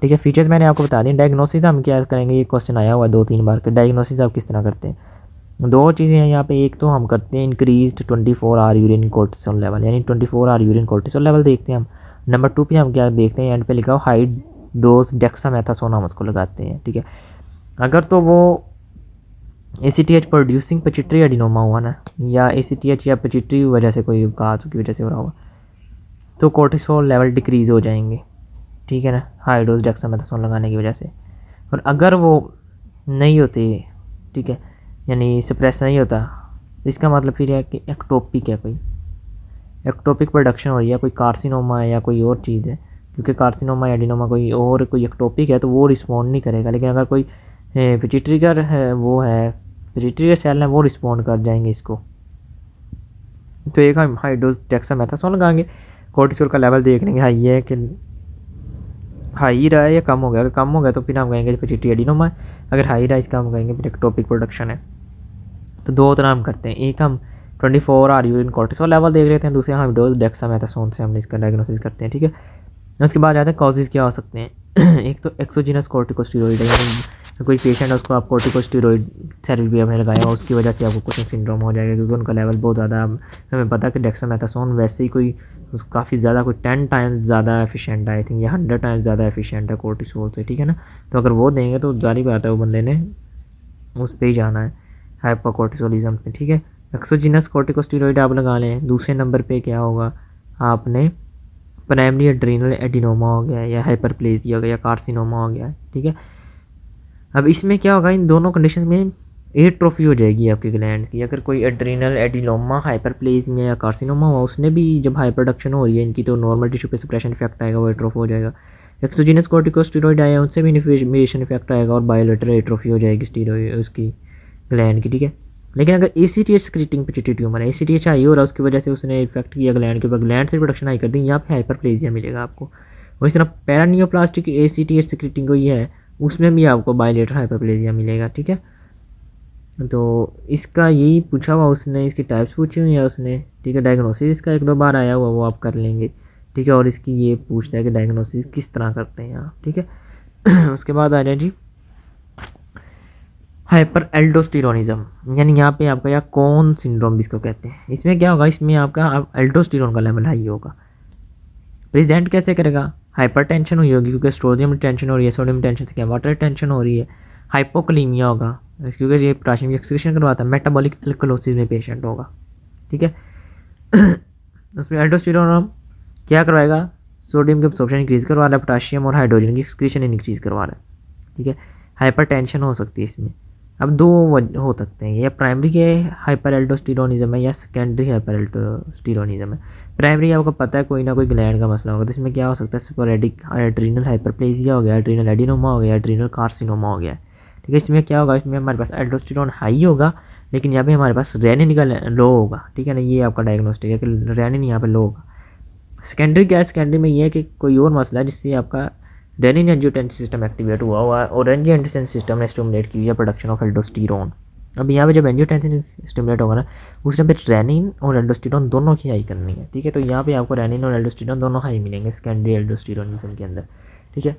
ठीक है। फीचर्स मैंने आपको बता दिए। डायग्नोसिस हम क्या करेंगे, ये क्वेश्चन आया हुआ है 2-3 बार कि डायग्नोसिस आप किस तरह करते हैं। 2 चीज़ें हैं यहाँ पे, एक तो हम करते हैं increased 24 hour urine cortisol level, यानी 24 आवर यूरिन कोर्टिसोल लेवल देखते हैं हम। नंबर 2 पे हम क्या देखते हैं, एंड पे लिखा हो हाई डोज डेक्सामेथासोन हम उसको लगाते हैं, ठीक है। अगर तो वो ACTH प्रोड्यूसिंग पिट्यूटरी एडिनोमा हुआ ना, या ACTH या पिट्यूटरी वजह से कोई काज की वजह से हो रहा हुआ, तो कोर्टिसोल लेवल डिक्रीज़ हो जाएंगे, ठीक है ना, हाई डोज डेक्सामेथासोन लगाने की वजह से। और अगर वो नहीं होते, ठीक है, यानी सप्रेस नहीं होता, तो इसका मतलब फिर है कि एक्टोपिक है, कोई एक्टोपिक प्रोडक्शन हो रही है, कोई कार्सिनोमा है या कोई और चीज़ है, क्योंकि कार्सिनोमा या एडिनोमा कोई एक्टोपिक है तो वो रिस्पॉन्ड नहीं करेगा। लेकिन अगर कोई पिट्यूटरी का है, वो है पिट्यूटरी के सेल है, वो रिस्पॉन्ड कर जाएंगे इसको। तो एक हम हाई डोज डेक्सामेथासोन लगाएंगे, कोर्टिसोल का लेवल देख लेंगे हाई है कि हाई रहा है या कम हो गया। अगर कम हो गया तो फिर हम कहेंगे पिट्यूटरी एडिनोमा है, अगर हाई रहा है इसका हम कहेंगे फिर एक्टोपिक प्रोडक्शन है। तो 2 तरह हम करते हैं, एक हम 24 आवर यूरिन कोर्टिसोल लेवल देख लेते हैं, दूसरे हम डोज डेक्सामेथासोन से हम इसका डायग्नोसिस करते हैं, ठीक है। उसके बाद आते हैं कॉजेज़ क्या हो सकते हैं। एक तो एक्सोजीनस कोर्टिकोस्टेरॉइड है, यानी कोई पेशेंट है उसको आप कोर्टिकोस्टेरॉइड थेरेपी आपने लगाया उसकी वजह से आपको कुशिंग सिंड्रोम हो जाएगा, क्योंकि उनका लेवल बहुत ज़्यादा, हमें पता है कि डेक्सामेथासोन वैसे ही कोई काफ़ी ज़्यादा, कोई 10 टाइम्स ज़्यादा एफिशिएंट है आई थिंक, या 100 टाइम्स ज़्यादा एफिशिएंट है कोर्टिसोल से, ठीक है ना। तो अगर वो देंगे तो जारी बात है वो बंदे ने उस पर ही जाना है, हाइपरकोर्टिसोलिज्म पे, ठीक है। एक्सोजीनस कोर्टिकोस्टेरॉइड आप लगा लें। दूसरे नंबर पे क्या होगा, आपने प्राइमरी एड्रीनल एडिनोमा हो गया या हाइपरप्लेजिया हो गया या कार्सिनोमा हो गया, ठीक है। अब इसमें क्या होगा, इन दोनों कंडीशन में एट्रोफी हो जाएगी आपकी ग्लैंड की। अगर कोई एड्रीनल एडिनोमा हाइपरप्लेजिया या कार्सिनोमा हुआ, उसने भी जब हाई प्रोडक्शन हो रही है इनकी, तो नॉर्मल टिश्यू पे सप्रेशन इफेक्ट आएगा, वो एट्रोफ हो जाएगा। एक्सोजीनस कोर्टिकोस्टेरॉइड आया उनसे भी इन्फ्लेमेशन इफेक्ट आएगा और बायोलेटरल एट्रोफी हो जाएगी स्टीरॉइड उसकी ग्लैंड की, ठीक है। लेकिन अगर ACTH सिक्रीटिंग पिट्यूटरी ट्यूमर है, ACTH हाई हो रहा है, उसकी वजह से उसने इफेक्ट किया ग्लैंड के ऊपर, ग्लैंड से प्रोडक्शन हाई कर दी, यहाँ पे हाइपरप्लेजिया मिलेगा आपको। और इस तरह पैरानियोप्लास्टिक ACTH सिक्रीटिंग कोई है, उसमें भी आपको बायोलेटरल हाइपरप्लेजिया मिलेगा, ठीक है। तो इसका यही पूछा हुआ उसने, इसकी टाइप्स पूछी हुई है उसने, ठीक है। डायग्नोसिस इसका 1-2 बार आया हुआ, वो आप कर लेंगे, ठीक है। और इसकी ये पूछता है कि डायग्नोसिस किस तरह करते हैं आप, ठीक है। उसके बाद आ जाए जी हाइपर एल्डोस्टेरोनिज्म, यानी यहाँ पे आपका या कौन सिंड्रोम जिसको कहते हैं। इसमें क्या होगा, इसमें आपका एल्डोस्टेरोन का लेवल हाई होगा। प्रेजेंट कैसे करेगा, हाइपरटेंशन हुई होगी क्योंकि सोडियम टेंशन हो रही है, सोडियम टेंशन से क्या वाटर टेंशन हो रही है। हाइपोकलीमिया होगा क्योंकि ये पोटेशियम की एक्सक्रीशन करवाता है। मेटाबॉलिक एल्कलोसिस में पेशेंट होगा, ठीक है। उसमें एल्डोस्टेरोन क्या करवाएगा, सोडियम की एब्सॉर्प्शन इंक्रीज़ करवा रहा है, पोटेशियम और हाइड्रोजन की एक्सक्रीशन इंक्रीज़ करवा रहा है, ठीक है। हाइपरटेंशन हो सकती है इसमें। अब 2 हो सकते हैं, या प्राइमरी के हाइपर एल्डोस्टेरोनिज्म है या सेकेंडरी हाइपर एल्डोस्टेरोनिज्म है। प्राइमरी आपको पता है कोई ना कोई ग्लैंड का मसला होगा, तो इसमें क्या हो सकता है, स्पोरेडिक एड्रीनल हाइपरप्लेजिया हो गया, एड्रीनल एडिनोमा हो गया, एड्रीनल कार्सिनोमा हो गया, ठीक है। इसमें क्या होगा, इसमें हमारे पास एल्डोस्टेरोन हाई होगा, लेकिन यहाँ पे हमारे पास रेनिन का लो होगा, ठीक है ना। ये आपका डायग्नोस्टिक है कि रेनिन यहाँ पे लो होगा। सेकेंडरी क्या है, सेकेंडरी में ये है कि कोई और मसला है जिससे आपका रेनिन एंजियोटेंसिन सिस्टम एक्टिवेट हुआ है और एंजियोटेंसिन सिस्टम ने स्टिमुलेट की है प्रोडक्शन ऑफ एल्डोस्टेरोन। अब यहाँ पे जब एंजियोटेंसिन स्टिमुलेट होगा ना, उस टाइम पे रेनिन और एल्डोस्टेरोन दोनों की हाई करनी है, ठीक है। तो यहाँ पे आपको रेनिन और एल्डोस्टेरोन दोनों हाई मिलेंगे सेकेंडरी एल्डोस्टेरोनिज्म के अंदर, ठीक है।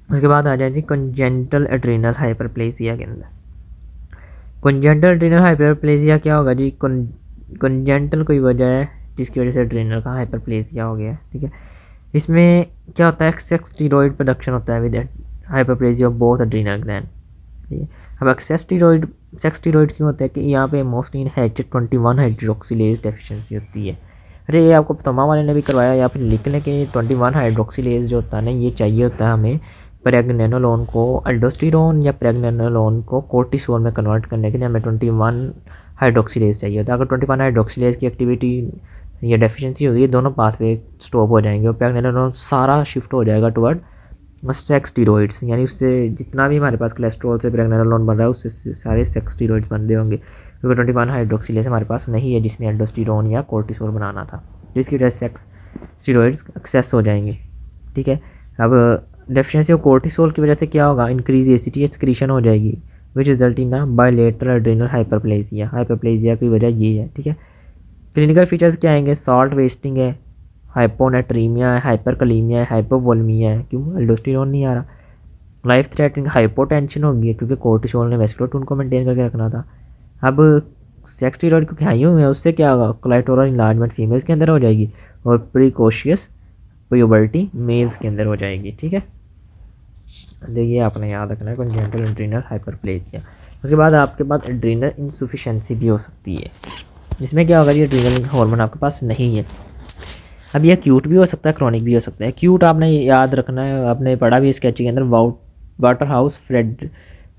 उसके बाद आ जाए जी कंजेंटल एड्रीनल हाइपरप्लेजिया के अंदर। कंजेंटल एड्रीनल हाइपरप्लेजिया क्या होगा जी, कंजेंटल कोई वजह है जिसकी वजह से एड्रीनल का हाइपरप्लेजिया हो गया, ठीक है। इसमें क्या होता है, एक्सेस स्टीरॉइड प्रोडक्शन होता है with hyperplasia of both adrenal gland, ठीक है। अब एक्सेस स्टीरॉइड क्यों होता है कि यहाँ पे मोस्टली इनहेरिटेड 21 हाइड्रोक्सिलेज डेफिशिएंसी होती है। अरे ये आपको तोमा वाले ने भी करवाया, या फिर लिख लें कि 21 हाइड्रोक्सिलेज जो होता है ना, ये चाहिए होता है हमें प्रेगनेनोलोन को एल्डोस्टेरोन या प्रेगनेनोलोन को कोर्टिसोल में कन्वर्ट करने के लिए हमें 21 हाइड्रोक्सिलेज चाहिए होता है। अगर 21 हाइड्रोक्सिलेज की एक्टिविटी या डेफिशिएंसी होगी, दोनों पाथवे स्टॉप हो जाएंगे और प्रेगनेनोलोन सारा शिफ्ट हो जाएगा टुवर्ड सेक्स स्टीरॉइड्स, यानी उससे जितना भी हमारे पास कोलेस्ट्रॉल से प्रेगनेनोलोन बन रहा है उससे सारे सेक्स स्टीरॉइड्स बन रहे होंगे, क्योंकि 21 हाइड्रोक्सिलेज हमारे पास नहीं है जिसने एल्डोस्टेरोन या कोर्टिसोल बनाना था। जिसकी वजह से सेक्स स्टीरॉइड्स एक्सेस हो जाएंगे, ठीक है। अब डेफिशिएंसी ऑफ कोर्टिसोल की वजह से क्या होगा, इंक्रीज एसीटीएच एक्सक्रीशन हो जाएगी which result in bilateral adrenal hyperplasia की वजह ये है, ठीक है। क्लिनिकल फीचर्स क्या आएंगे, सॉल्ट वेस्टिंग है, हाइपोनेट्रीमिया है, हाइपरकलीमिया है, हाइपोवोल्मिया है, क्यों एल्डोस्टेरोन नहीं आ रहा, लाइफ थ्रेटनिंग हाइपोटेंशन होगी क्योंकि कोर्टिसोल ने वेस्कुलर टोन को मेंटेन करके रखना था। अब सेक्स स्टीरॉइड को हाई हुए हैं, उससे क्या होगा, क्लाइटोरल इनलार्जमेंट फीमेल्स के अंदर हो जाएगी और प्रीकोशियस प्यूबर्टी मेल्स के अंदर हो जाएगी, ठीक है। देखिए आपने याद रखना है कंजेनिटल एड्रेनल हाइपरप्लेजिया। उसके बाद आपके पास एड्रेनल इंसुफिशिएंसी भी हो सकती है, जिसमें क्या होगा, ये एड्रेनल हार्मोन आपके पास नहीं है। अब ये एक्यूट भी हो सकता है, क्रॉनिक भी हो सकता है। एक्यूट आपने याद रखना है, आपने पढ़ा भी स्केच के अंदर, वाटर हाउस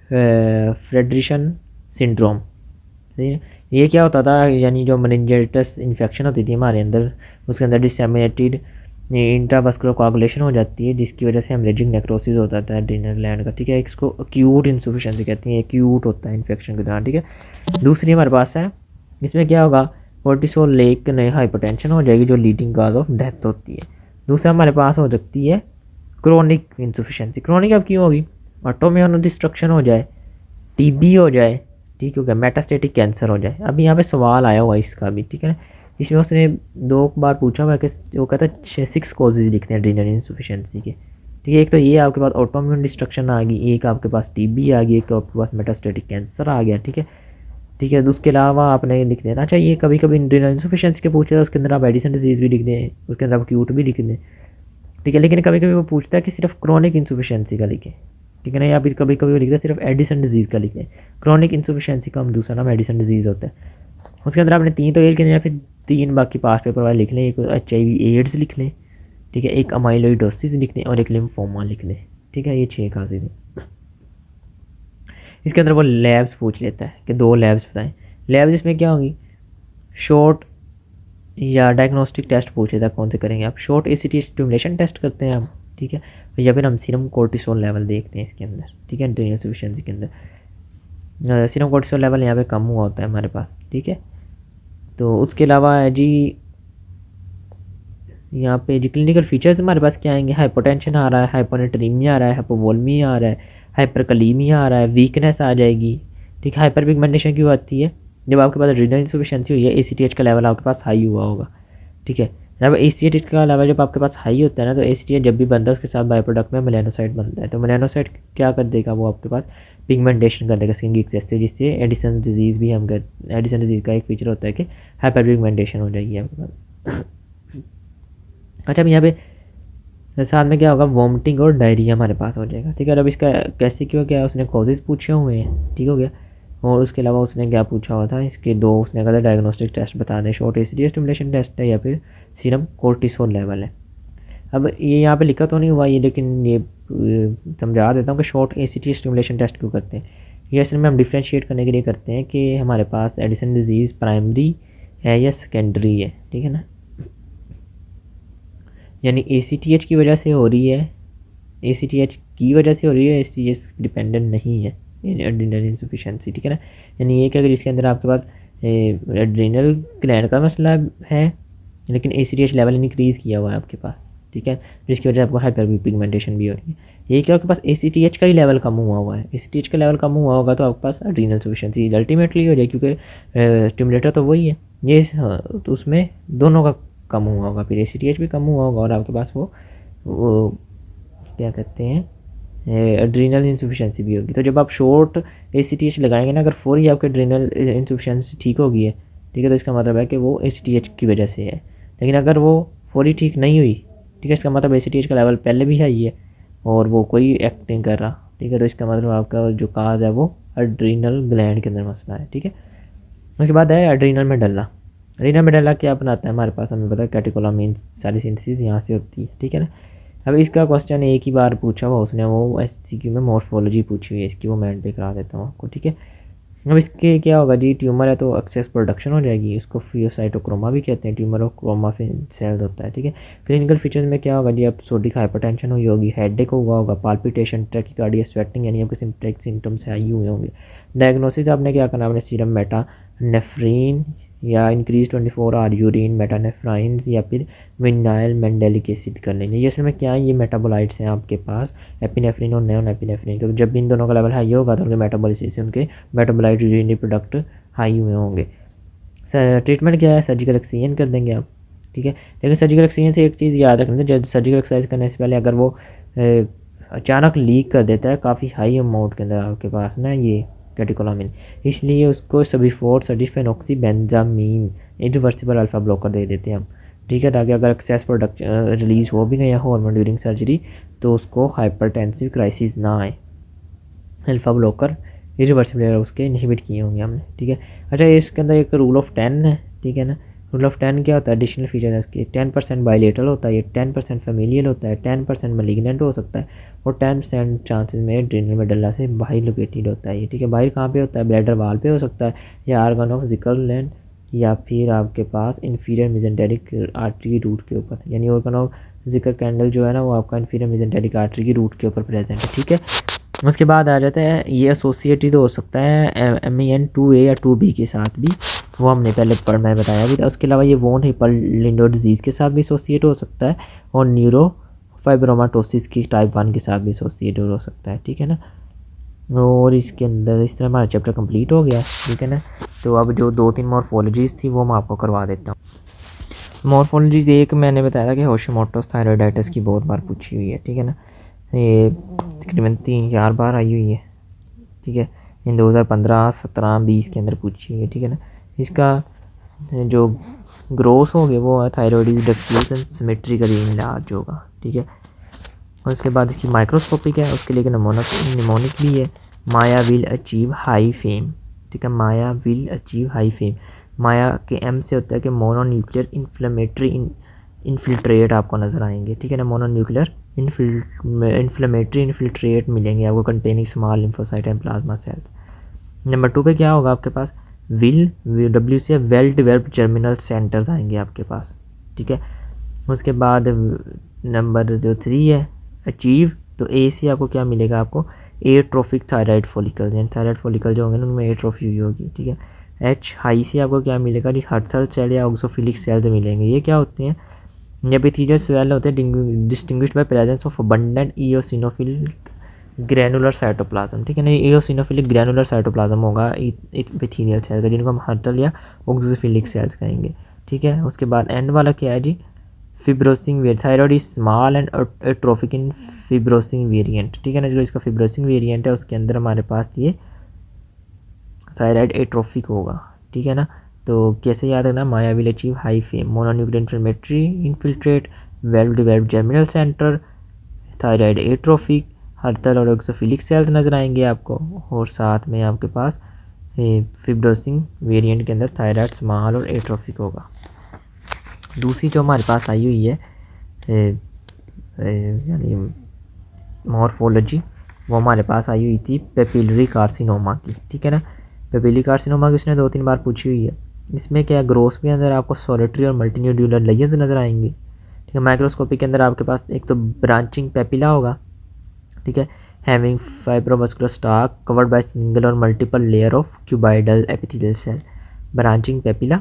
फ्रेडरिशन सिंड्रोम। ठीक है, ये क्या होता था, यानी जो मेनिंजाइटिस इन्फेक्शन होती थी हमारे अंदर, उसके अंदर डिसेमिनेटेड इंट्रावास्कुलर कोआगुलेशन हो जाती है, जिसकी वजह से हेमरेजिक नेक्रोसिस होता है एड्रेनल ग्लैंड का, ठीक है। इसको एक्यूट इंसुफिशिएंसी कहते हैं, एक्यूट होता है इन्फेक्शन के दौरान, ठीक है। दूसरी हमारे पास है, इसमें क्या होगा, कोर्टिसोल लेक नई हाइपरटेंशन हो जाएगी जो लीडिंग काज ऑफ डेथ होती है। दूसरा हमारे पास हो सकती है क्रोनिक इंसुफिशिएंसी। क्रोनिक अब क्यों होगी, ऑटोइम्यून डिस्ट्रक्शन हो जाए, टीबी हो जाए, ठीक हो गया, मेटास्टेटिक कैंसर हो जाए। अब यहाँ पे सवाल आया हुआ इसका भी, ठीक है ना, इसमें उसने 2 बार पूछा हुआ कि वो कहता है 6 कॉजेज लिखते हैं एड्रेनल इंसुफिशिएंसी के, ठीक है। एक तो ये आपके पास ऑटोइम्यून डिस्ट्रक्शन आ गई, एक आपके पास टीबी आ गई, एक आपके पास मेटास्टेटिक कैंसर आ गया, ठीक है, ठीक है। उसके अलावा आपने लिख देना चाहिए, कभी कभी एड्रेनल इंसुफिशिएंसी के पूछे तो उसके अंदर आप एडिसन डिजीज़ भी लिख दें, उसके अंदर आप एक्यूट भी लिख दें, ठीक है। लेकिन कभी कभी वो पूछता है कि सिर्फ क्रोनिक इंसुफिशिएंसी का लिखें, ठीक है ना, या फिर कभी कभी वो लिखता है सिर्फ एडिसन डिजीज़ का लिखें। क्रोनिक इंसुफिशिएंसी का हम दूसरा नाम एडिसन डिजीज़ होता है। उसके अंदर आपने 3 तो ये लिखने, या फिर 3 बाकी पास पेपर वाले लिख लें, एक HIV एड्स लिख लें, ठीक है, एक अमाइलोइडोसिस लिख लें और एक लिम्फोमा लिख लें, ठीक है। ये 6 काजेज हैं। इसके अंदर वो लैब्स पूछ लेता है कि 2 लैब्स बताएं। लैब जिसमें क्या होंगी, शॉर्ट या डायग्नोस्टिक टेस्ट पूछ लेता है, कौन से करेंगे आप, शॉर्ट ACT स्टिमुलेशन टेस्ट करते हैं हम, ठीक है, या फिर हम सीरम कोर्टिसोल लेवल देखते हैं इसके अंदर, ठीक है, एड्रेनल इंसुफिशिएंसी के अंदर सीरम कोर्टिसोल लेवल यहाँ पे कम हुआ होता है हमारे पास, ठीक है। तो उसके अलावा जी यहाँ पे जी क्लिनिकल फीचर्स हमारे पास क्या आएंगे, हाइपोटेंशन आ रहा है, हाइपोनेट्रीमिया आ रहा है, हाइपोवोल्मिया आ रहा है, हाइपरकलीमिया आ रहा है, वीकनेस आ जाएगी, ठीक है। हाइपर पिगमेंटेशन क्यों आती है, जब आपके पास एड्रेनल इंसुफिशिएंसी हुई है, ACTH का लेवल आपके पास हाई हुआ होगा, ठीक है। जब ACTH का लेवल जब आपके पास हाई होता है ना, तो ACTH जब भी बनता है उसके साथ बाय प्रोडक्ट में मेलानोसाइट बनता है, तो मेलानोसाइट क्या कर देगा, वो आपके पास पिगमेंटेशन कर देगा स्किन की एक्सेस से, जिससे एडिसन डिजीज़ भी हम एडिसन डिजीज़ का एक फीचर होता है कि हाइपर पिगमेंटेशन हो जाएगी आपके पास। अच्छा, अब यहाँ पे साथ में क्या होगा, वॉमिटिंग और डायरिया हमारे पास हो जाएगा, ठीक है। अब इसका कैसे क्यों क्या, उसने कॉजेज़ पूछे हुए हैं, ठीक हो गया। और उसके अलावा उसने क्या पूछा हुआ था, इसके 2 उसने कहा था डायग्नोस्टिक टेस्ट बता दें, शॉर्ट ACT स्टिमुलेशन टेस्ट है या फिर सीरम कोर्टिसोल लेवल है। अब ये यहाँ पे लिखा तो नहीं हुआ ये, लेकिन ये समझा देता हूँ कि शॉर्ट ACT स्टिमुलेशन टेस्ट क्यों करते हैं। ये असल में हम डिफ्रेंशिएट करने के लिए करते हैं कि हमारे पास एडिसन डिजीज़ प्राइमरी है या सेकेंडरी है, ठीक है ना, यानी ACTH की वजह से हो रही है, ACTH की वजह से हो रही है, ACTH डिपेंडेंट नहीं है एड्रेनल इंसुफिशिएंसी, ठीक है ना। यानी ये कि अगर इसके अंदर आपके पास एड्रेनल ग्लैंड का मसला है, लेकिन ACTH लेवल इंक्रीज़ किया हुआ है आपके पास, ठीक है, जिसकी वजह से आपको हाइपर पिगमेंटेशन भी हो रही है। ये क्या, आपके पास ACTH का ही लेवल कम हुआ हुआ है, ACTH का लेवल कम हुआ होगा तो आपके पास एड्रेनल इंसुफिशिएंसी अल्टीमेटली हो जाएगी, क्योंकि स्टिमुलेटर तो वही है ये, तो उसमें दोनों का कम हुआ होगा, फिर ACTH भी कम हुआ होगा और आपके पास वो क्या कहते हैं एड्रेनल इंसुफिशिएंसी भी होगी। तो जब आप शॉर्ट ACTH लगाएंगे ना, अगर फौरी आपके एड्रेनल इंसुफिशिएंसी ठीक हो गई है, ठीक है, तो इसका मतलब है कि वो ACTH की वजह से है। लेकिन अगर वो फौरी ठीक नहीं हुई, ठीक है, इसका मतलब ACTH का लेवल पहले भी हाई है और वो कोई एक्टिंग कर रहा, ठीक है, तो इसका मतलब आपका जो काज है वो एड्रेनल ग्लैंड के अंदर मसला है, ठीक है। उसके बाद है एड्रेनल मेडल्ला। एड्रेनल मेडल्ला क्या बनाता है हमारे पास, हमें पता है कैटेकोलामीन सारी सिंथेसिस यहाँ से होती है, ठीक है ना। अब इसका क्वेश्चन एक ही बार पूछा हुआ उसने, वो SCQ में मॉर्फोलॉजी पूछी हुई है इसकी, वो मैं पे करा देता हूँ आपको, ठीक है। अब इसके क्या होगा जी, ट्यूमर है तो एक्सेस प्रोडक्शन हो जाएगी, इसको फियोसाइटोक्रोमा भी कहते हैं, ट्यूमर ऑफ क्रोमा सेल्स होता है, ठीक है। क्लिनिकल फीचर्स में क्या होगा जी, अब सोडिक हाइपरटेंशन हुई होगी, हेडेक हुआ होगा, पाल्पिटेशन, ट्रैकिकार्डिया, स्वेटिंग, यानी आपके सिम्प्लेक्स सिम्टम्स आई हुए होंगे। डायग्नोसिस आपने क्या करना, आपने सीरम मेटा नेफ्रीन या इंक्रीज 24 आर यूरिन मेटानेफ्राइन्स या फिर विनाइल मेंडेलिक एसिड कर लेंगे। ये असल में क्या है, ये मेटाबोलाइट्स हैं आपके पास एपिनेफ्रिन और नॉन एपिनेफ्रिन। तो जब भी इन दोनों का लेवल हाई होगा तो उनके मेटाबॉलिसिस से उनके मेटाबोलाइट यूरिनरी प्रोडक्ट हाई हुए होंगे। ट्रीटमेंट क्या है, सर्जिकल एक्ससीजन कर देंगे आप, ठीक है। लेकिन सर्जिकल एक्ससीजन से एक चीज़ याद रखना, जब सर्जिकल एक्सरसाइज करने से पहले अगर वो अचानक लीक कर देता है काफ़ी हाई अमाउंट के अंदर आपके पास ना ये कैटेकोलामिन, इसलिए उसको सबिफोर सर्डिफेनॉक्सी बेंजामीन इरिवर्सिबल अल्फा ब्लॉकर दे देते हैं हम, ठीक है, ताकि अगर एक्सेस प्रोडक्ट रिलीज़ हो भी गया हार्मोन ड्यूरिंग सर्जरी तो उसको हाइपरटेंसिव क्राइसिस ना आए। अल्फा ब्लॉकर इरिवर्सिबल उसके इनहिबिट किए होंगे हमने, ठीक है। अच्छा, इसके अंदर एक रूल ऑफ 10 है, ठीक है ना। रूल ऑफ 10 क्या होता है, एडिशनल फीचर है इसके, 10% बाइलेटरल होता है, ये 10% फेमिलियल होता है, 10% मैलिग्नेंट हो सकता है और 10% चांसेस में ड्रेनल मेडल्ला से बाहर लोकेटेड होता है ये, ठीक है। बाहर कहाँ पे होता है, ब्लैडर वाल पे हो सकता है या आर्गन ऑफ जिकल लैंड या फिर आपके पास इन्फीरियर मेजेंटेरिक आर्टरी की रूट के ऊपर, यानी ऑर्गन ऑफ जिकर कैंडल जो है ना वो आपका इन्फीरियर मेजेंटेरिक आर्टरी की रूट के ऊपर प्रेजेंट है, ठीक है। उसके बाद आ जाता है ये एसोसिएटेड हो सकता है MEN 2A या 2B के साथ भी, वो हमने पहले मैं बताया भी था। उसके अलावा ये वोन हिपल लिंडो डिजीज़ के साथ भी एसोसिएट हो सकता है और न्यूरो फाइब्रोमाटोसिस की टाइप 1 के साथ भी एसोसिएट हो सकता है, ठीक है ना। और इसके अंदर इस तरह हमारा चैप्टर कंप्लीट हो गया, ठीक है ना। तो अब जो 2-3 मॉर्फोलॉजीज़ थी वो मैं आपको करवा देता हूँ। मॉर्फोलॉजीज़ एक मैंने बताया था कि होशिमोटोस थायराइडाइटिस की बहुत बार पूछी हुई है, ठीक है ना। ये तकरीबन 3-4 बार आई हुई है, ठीक है। इन 2015, 17, 20 के अंदर पूछी हुई है, ठीक है ना। इसका जो ग्रोस होंगे वो है थायरॉइड डिफ्यूज एंड सिमेट्रिकल इलाज होगा, ठीक है। और उसके बाद इसकी माइक्रोस्कोपिक है, उसके लिए निमोनिक भी है। माया विल अचीव हाई फेम, ठीक है। माया विल अचीव हाई फेम, माया के M से होता है कि मोनोन्यूक्लियर इन्फ्लेमेटरी इन्फिल्ट्रेट आपको नज़र आएंगे, ठीक है ना। मोनोन्यूक्लियर इन्फ्लेमेटरी इन्फिल्ट्रेट मिलेंगे आपको containing small lymphocyte and plasma cells. Number 2 पे क्या होगा आपके पास, W से वेल डेवलप्ड जर्मिनल सेंटर्स आएंगे आपके पास, ठीक है। उसके बाद नंबर जो 3 है अचीव, तो A से आपको क्या मिलेगा, आपको एट्रोफिक थायराइड फॉलिकल, यानी थायराइड फॉलिकल जो होंगे उनमें एट्रोफी हुई होगी, ठीक है। H हाई से आपको क्या मिलेगा, हर्थल सेल या ऑक्सोफिलिक सेल्स मिलेंगे। ये क्या होते हैं, ये एपिथेलियल सेल होते हैं distinguished by presence of abundant eosinophilic granular cytoplasm, ठीक है ना। इओसिनोफिलिक ग्रैनुलर साइटोप्लाज्म होगा एपिथेलियल सेल का, जिनको हम हर्टल या ऑक्सोफिलिक सेल्स कहेंगे, ठीक है। उसके बाद एंड वाला क्या है जी, fibrosing variant, thyroid is small and atrophic in fibrosing variant, ठीक है ना। जो इसका फिब्रोसिंग वेरिएंट है उसके अंदर हमारे पास ये थायराइड एट्रोफिक होगा, ठीक है ना। तो कैसे याद रखना, Maya will achieve high fame, mononuclear inflammatory infiltrate, well developed germinal centre, thyroid atrophic, Hurthle और ऑक्सोफिलिक सेल्स नजर आएंगे आपको, और साथ में आपके पास फिब्रोसिंग वेरिएंट के अंदर थायराइड स्मॉल और एट्रोफिक होगा। दूसरी जो हमारे पास आई हुई है यानी मॉर्फोलॉजी, वो हमारे पास आई हुई थी पेपिलरी कार्सिनोमा की, ठीक है ना। पेपिलरी कार्सिनोमा की उसने 2-3 बार पूछी हुई है। इसमें क्या ग्रोस के अंदर आपको सोलिटरी और मल्टीन्यूड्यूलर लेयर्स नज़र आएंगी, ठीक है। माइक्रोस्कोपी के अंदर आपके पास एक तो ब्रांचिंग पेपिला होगा, ठीक है, having fibromuscular stalk covered by single और multiple layer of cuboidal epithelial cell, branching papilla.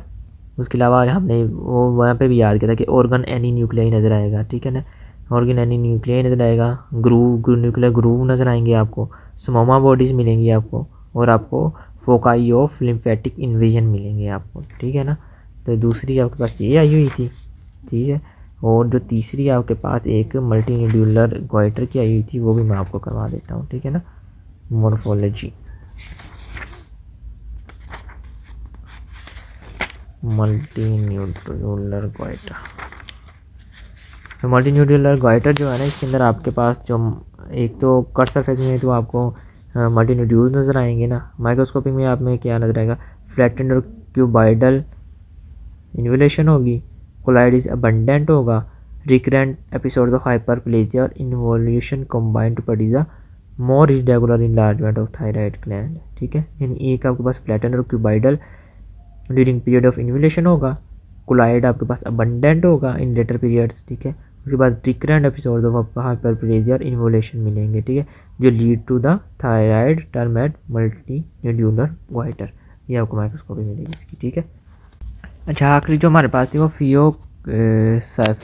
उसके अलावा हमने वो वहाँ पे भी याद किया था कि ऑर्गन एनी न्यूक्लियाई नज़र आएगा, ठीक है ना। ऑर्गन एनी न्यूक्लियाई नज़र आएगा, न्यूक्लियर ग्रूव नज़र आएंगे आपको, स्मोमा बॉडीज़ मिलेंगी आपको, और आपको फोकाई ऑफ लिम्फेटिक इन्वेजन मिलेंगे आपको, ठीक है ना। तो दूसरी आपके पास ये आई हुई थी, ठीक है। और जो तीसरी आपके पास एक मल्टीन्यूड्यूलर गोइटर की आई हुई थी वो भी मैं आपको करवा देता हूँ, ठीक है ना। मॉर्फोलॉजी मल्टीन्यूड्यूलर गोइटर, तो मल्टीन्यूड्यूलर गोइटर जो है ना इसके अंदर आपके पास जो एक तो कट सरफेस में तो आपको मल्टीन्यूड्यूल नज़र आएंगे ना। माइक्रोस्कोपिक में आप में क्या नज़र आएगा, फ्लैटेंड और क्यूबाइडल इन्वोल्यूशन होगी, कोलाइड इज अबंडेंट होगा, रिकरेंट एपिसोड्स ऑफ हाइपरप्लेजिया और involution combined to produce a more irregular enlargement of thyroid gland, ठीक है। यानी एक आपके पास फ्लैटेंड और cuboidal during period of involution होगा, कोलाइड आपके पास अबंडेंट होगा इन लेटर पीरियड्स, ठीक है। उसके बाद रिकरेंट एपिसोड्स ऑफ हाइपरप्लेजिया और इन्वोल्यूशन मिलेंगे, ठीक है, जो lead to the thyroid term at multinodular goitre. ये आपको माइक्रोस्कोपी मिलेगी इसकी, ठीक है। अच्छा, आखिरी जो हमारे पास थी वो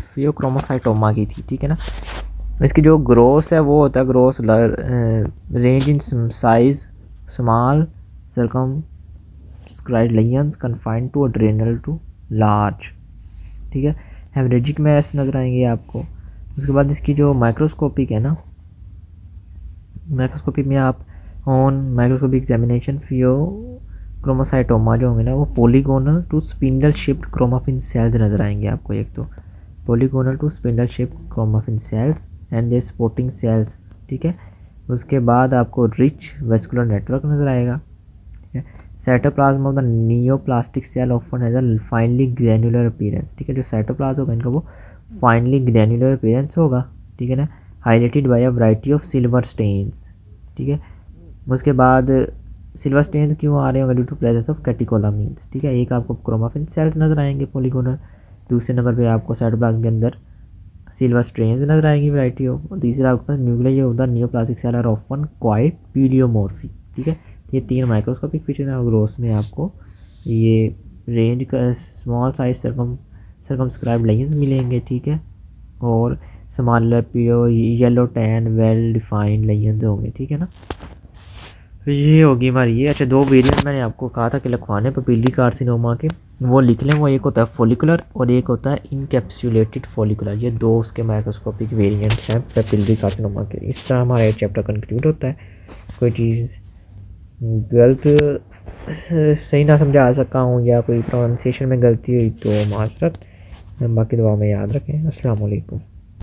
फियोक्रोमोसाइटोमा की थी, ठीक है ना। इसकी जो ग्रोथ है वो होता है growth range in size small circumscribed lesions confined to adrenal to large, ठीक है। हेमरेजिक में ऐसे नज़र आएंगे आपको। उसके बाद इसकी जो माइक्रोस्कोपिक है ना, माइक्रोस्कोपिक में आप ऑन माइक्रोस्कोपिक एग्जामिनेशन क्रोमोसाइटोमा जो होंगे ना वो polygonal to spindle shift chromaffin cells नज़र आएंगे आपको। एक तो polygonal to spindle shift chromaffin cells and the supporting cells, ठीक है। उसके बाद आपको रिच वेस्कुलर नेटवर्क नज़र आएगा, ठीक है। Cytoplasm of the neoplastic cell often has a finely granular appearance, ठीक है। जो साइटोप्लाज्म होगा इनका वो फाइनली ग्रैन्युलर अपीयरेंस होगा, ठीक है ना। Highlighted by a variety of silver stains, ठीक है। उसके बाद सिल्वर स्टेन्स क्यों आ रहे होंगे? ड्यू टू प्रेजेंस ऑफ कैटिकोलामीन्स, ठीक है। एक आपको क्रोमाफिन सेल्स नजर आएंगे पॉलीगोनल, दूसरे नंबर पे आपको साइटोप्लाज्म के अंदर सिल्वर स्ट्रेन्स नजर आएंगी वैरायटी ऑफ, और तीसरा आपके पास न्यूक्लियर होता है neoplastic cell are often quite pleomorphic, ठीक है। ये तीन माइक्रोस्कोपिक फीचर हैं। ग्रोथ में आपको ये रेंज का स्मॉल साइज सर्कमस्क्राइब्ड लेजन्स मिलेंगे, ठीक है। और स्मॉलर पियो yellow tan well defined lesions होंगे, ठीक है ना। तो ये होगी हमारी ये। अच्छा, दो वेरिएंट मैंने आपको कहा था कि लिखवाने पेपिलरी कार्सिनोमा के, वो लिख लें। वो एक होता है फॉलिकुलर और एक होता है इनकैप्सुलेटेड फॉलिकुलर। ये दो उसके माइक्रोस्कोपिक वेरिएंट्स हैं पेपिलरी कार्सिनोमा के। इस तरह हमारा एक चैप्टर कंक्लूड होता है। कोई चीज़ गलत सही ना समझा सका हूँ या कोई प्रोनाउंसिएशन में गलती हुई तो माजरत। बाकी दुआ में याद रखें। अस्सलाम वालेकुम।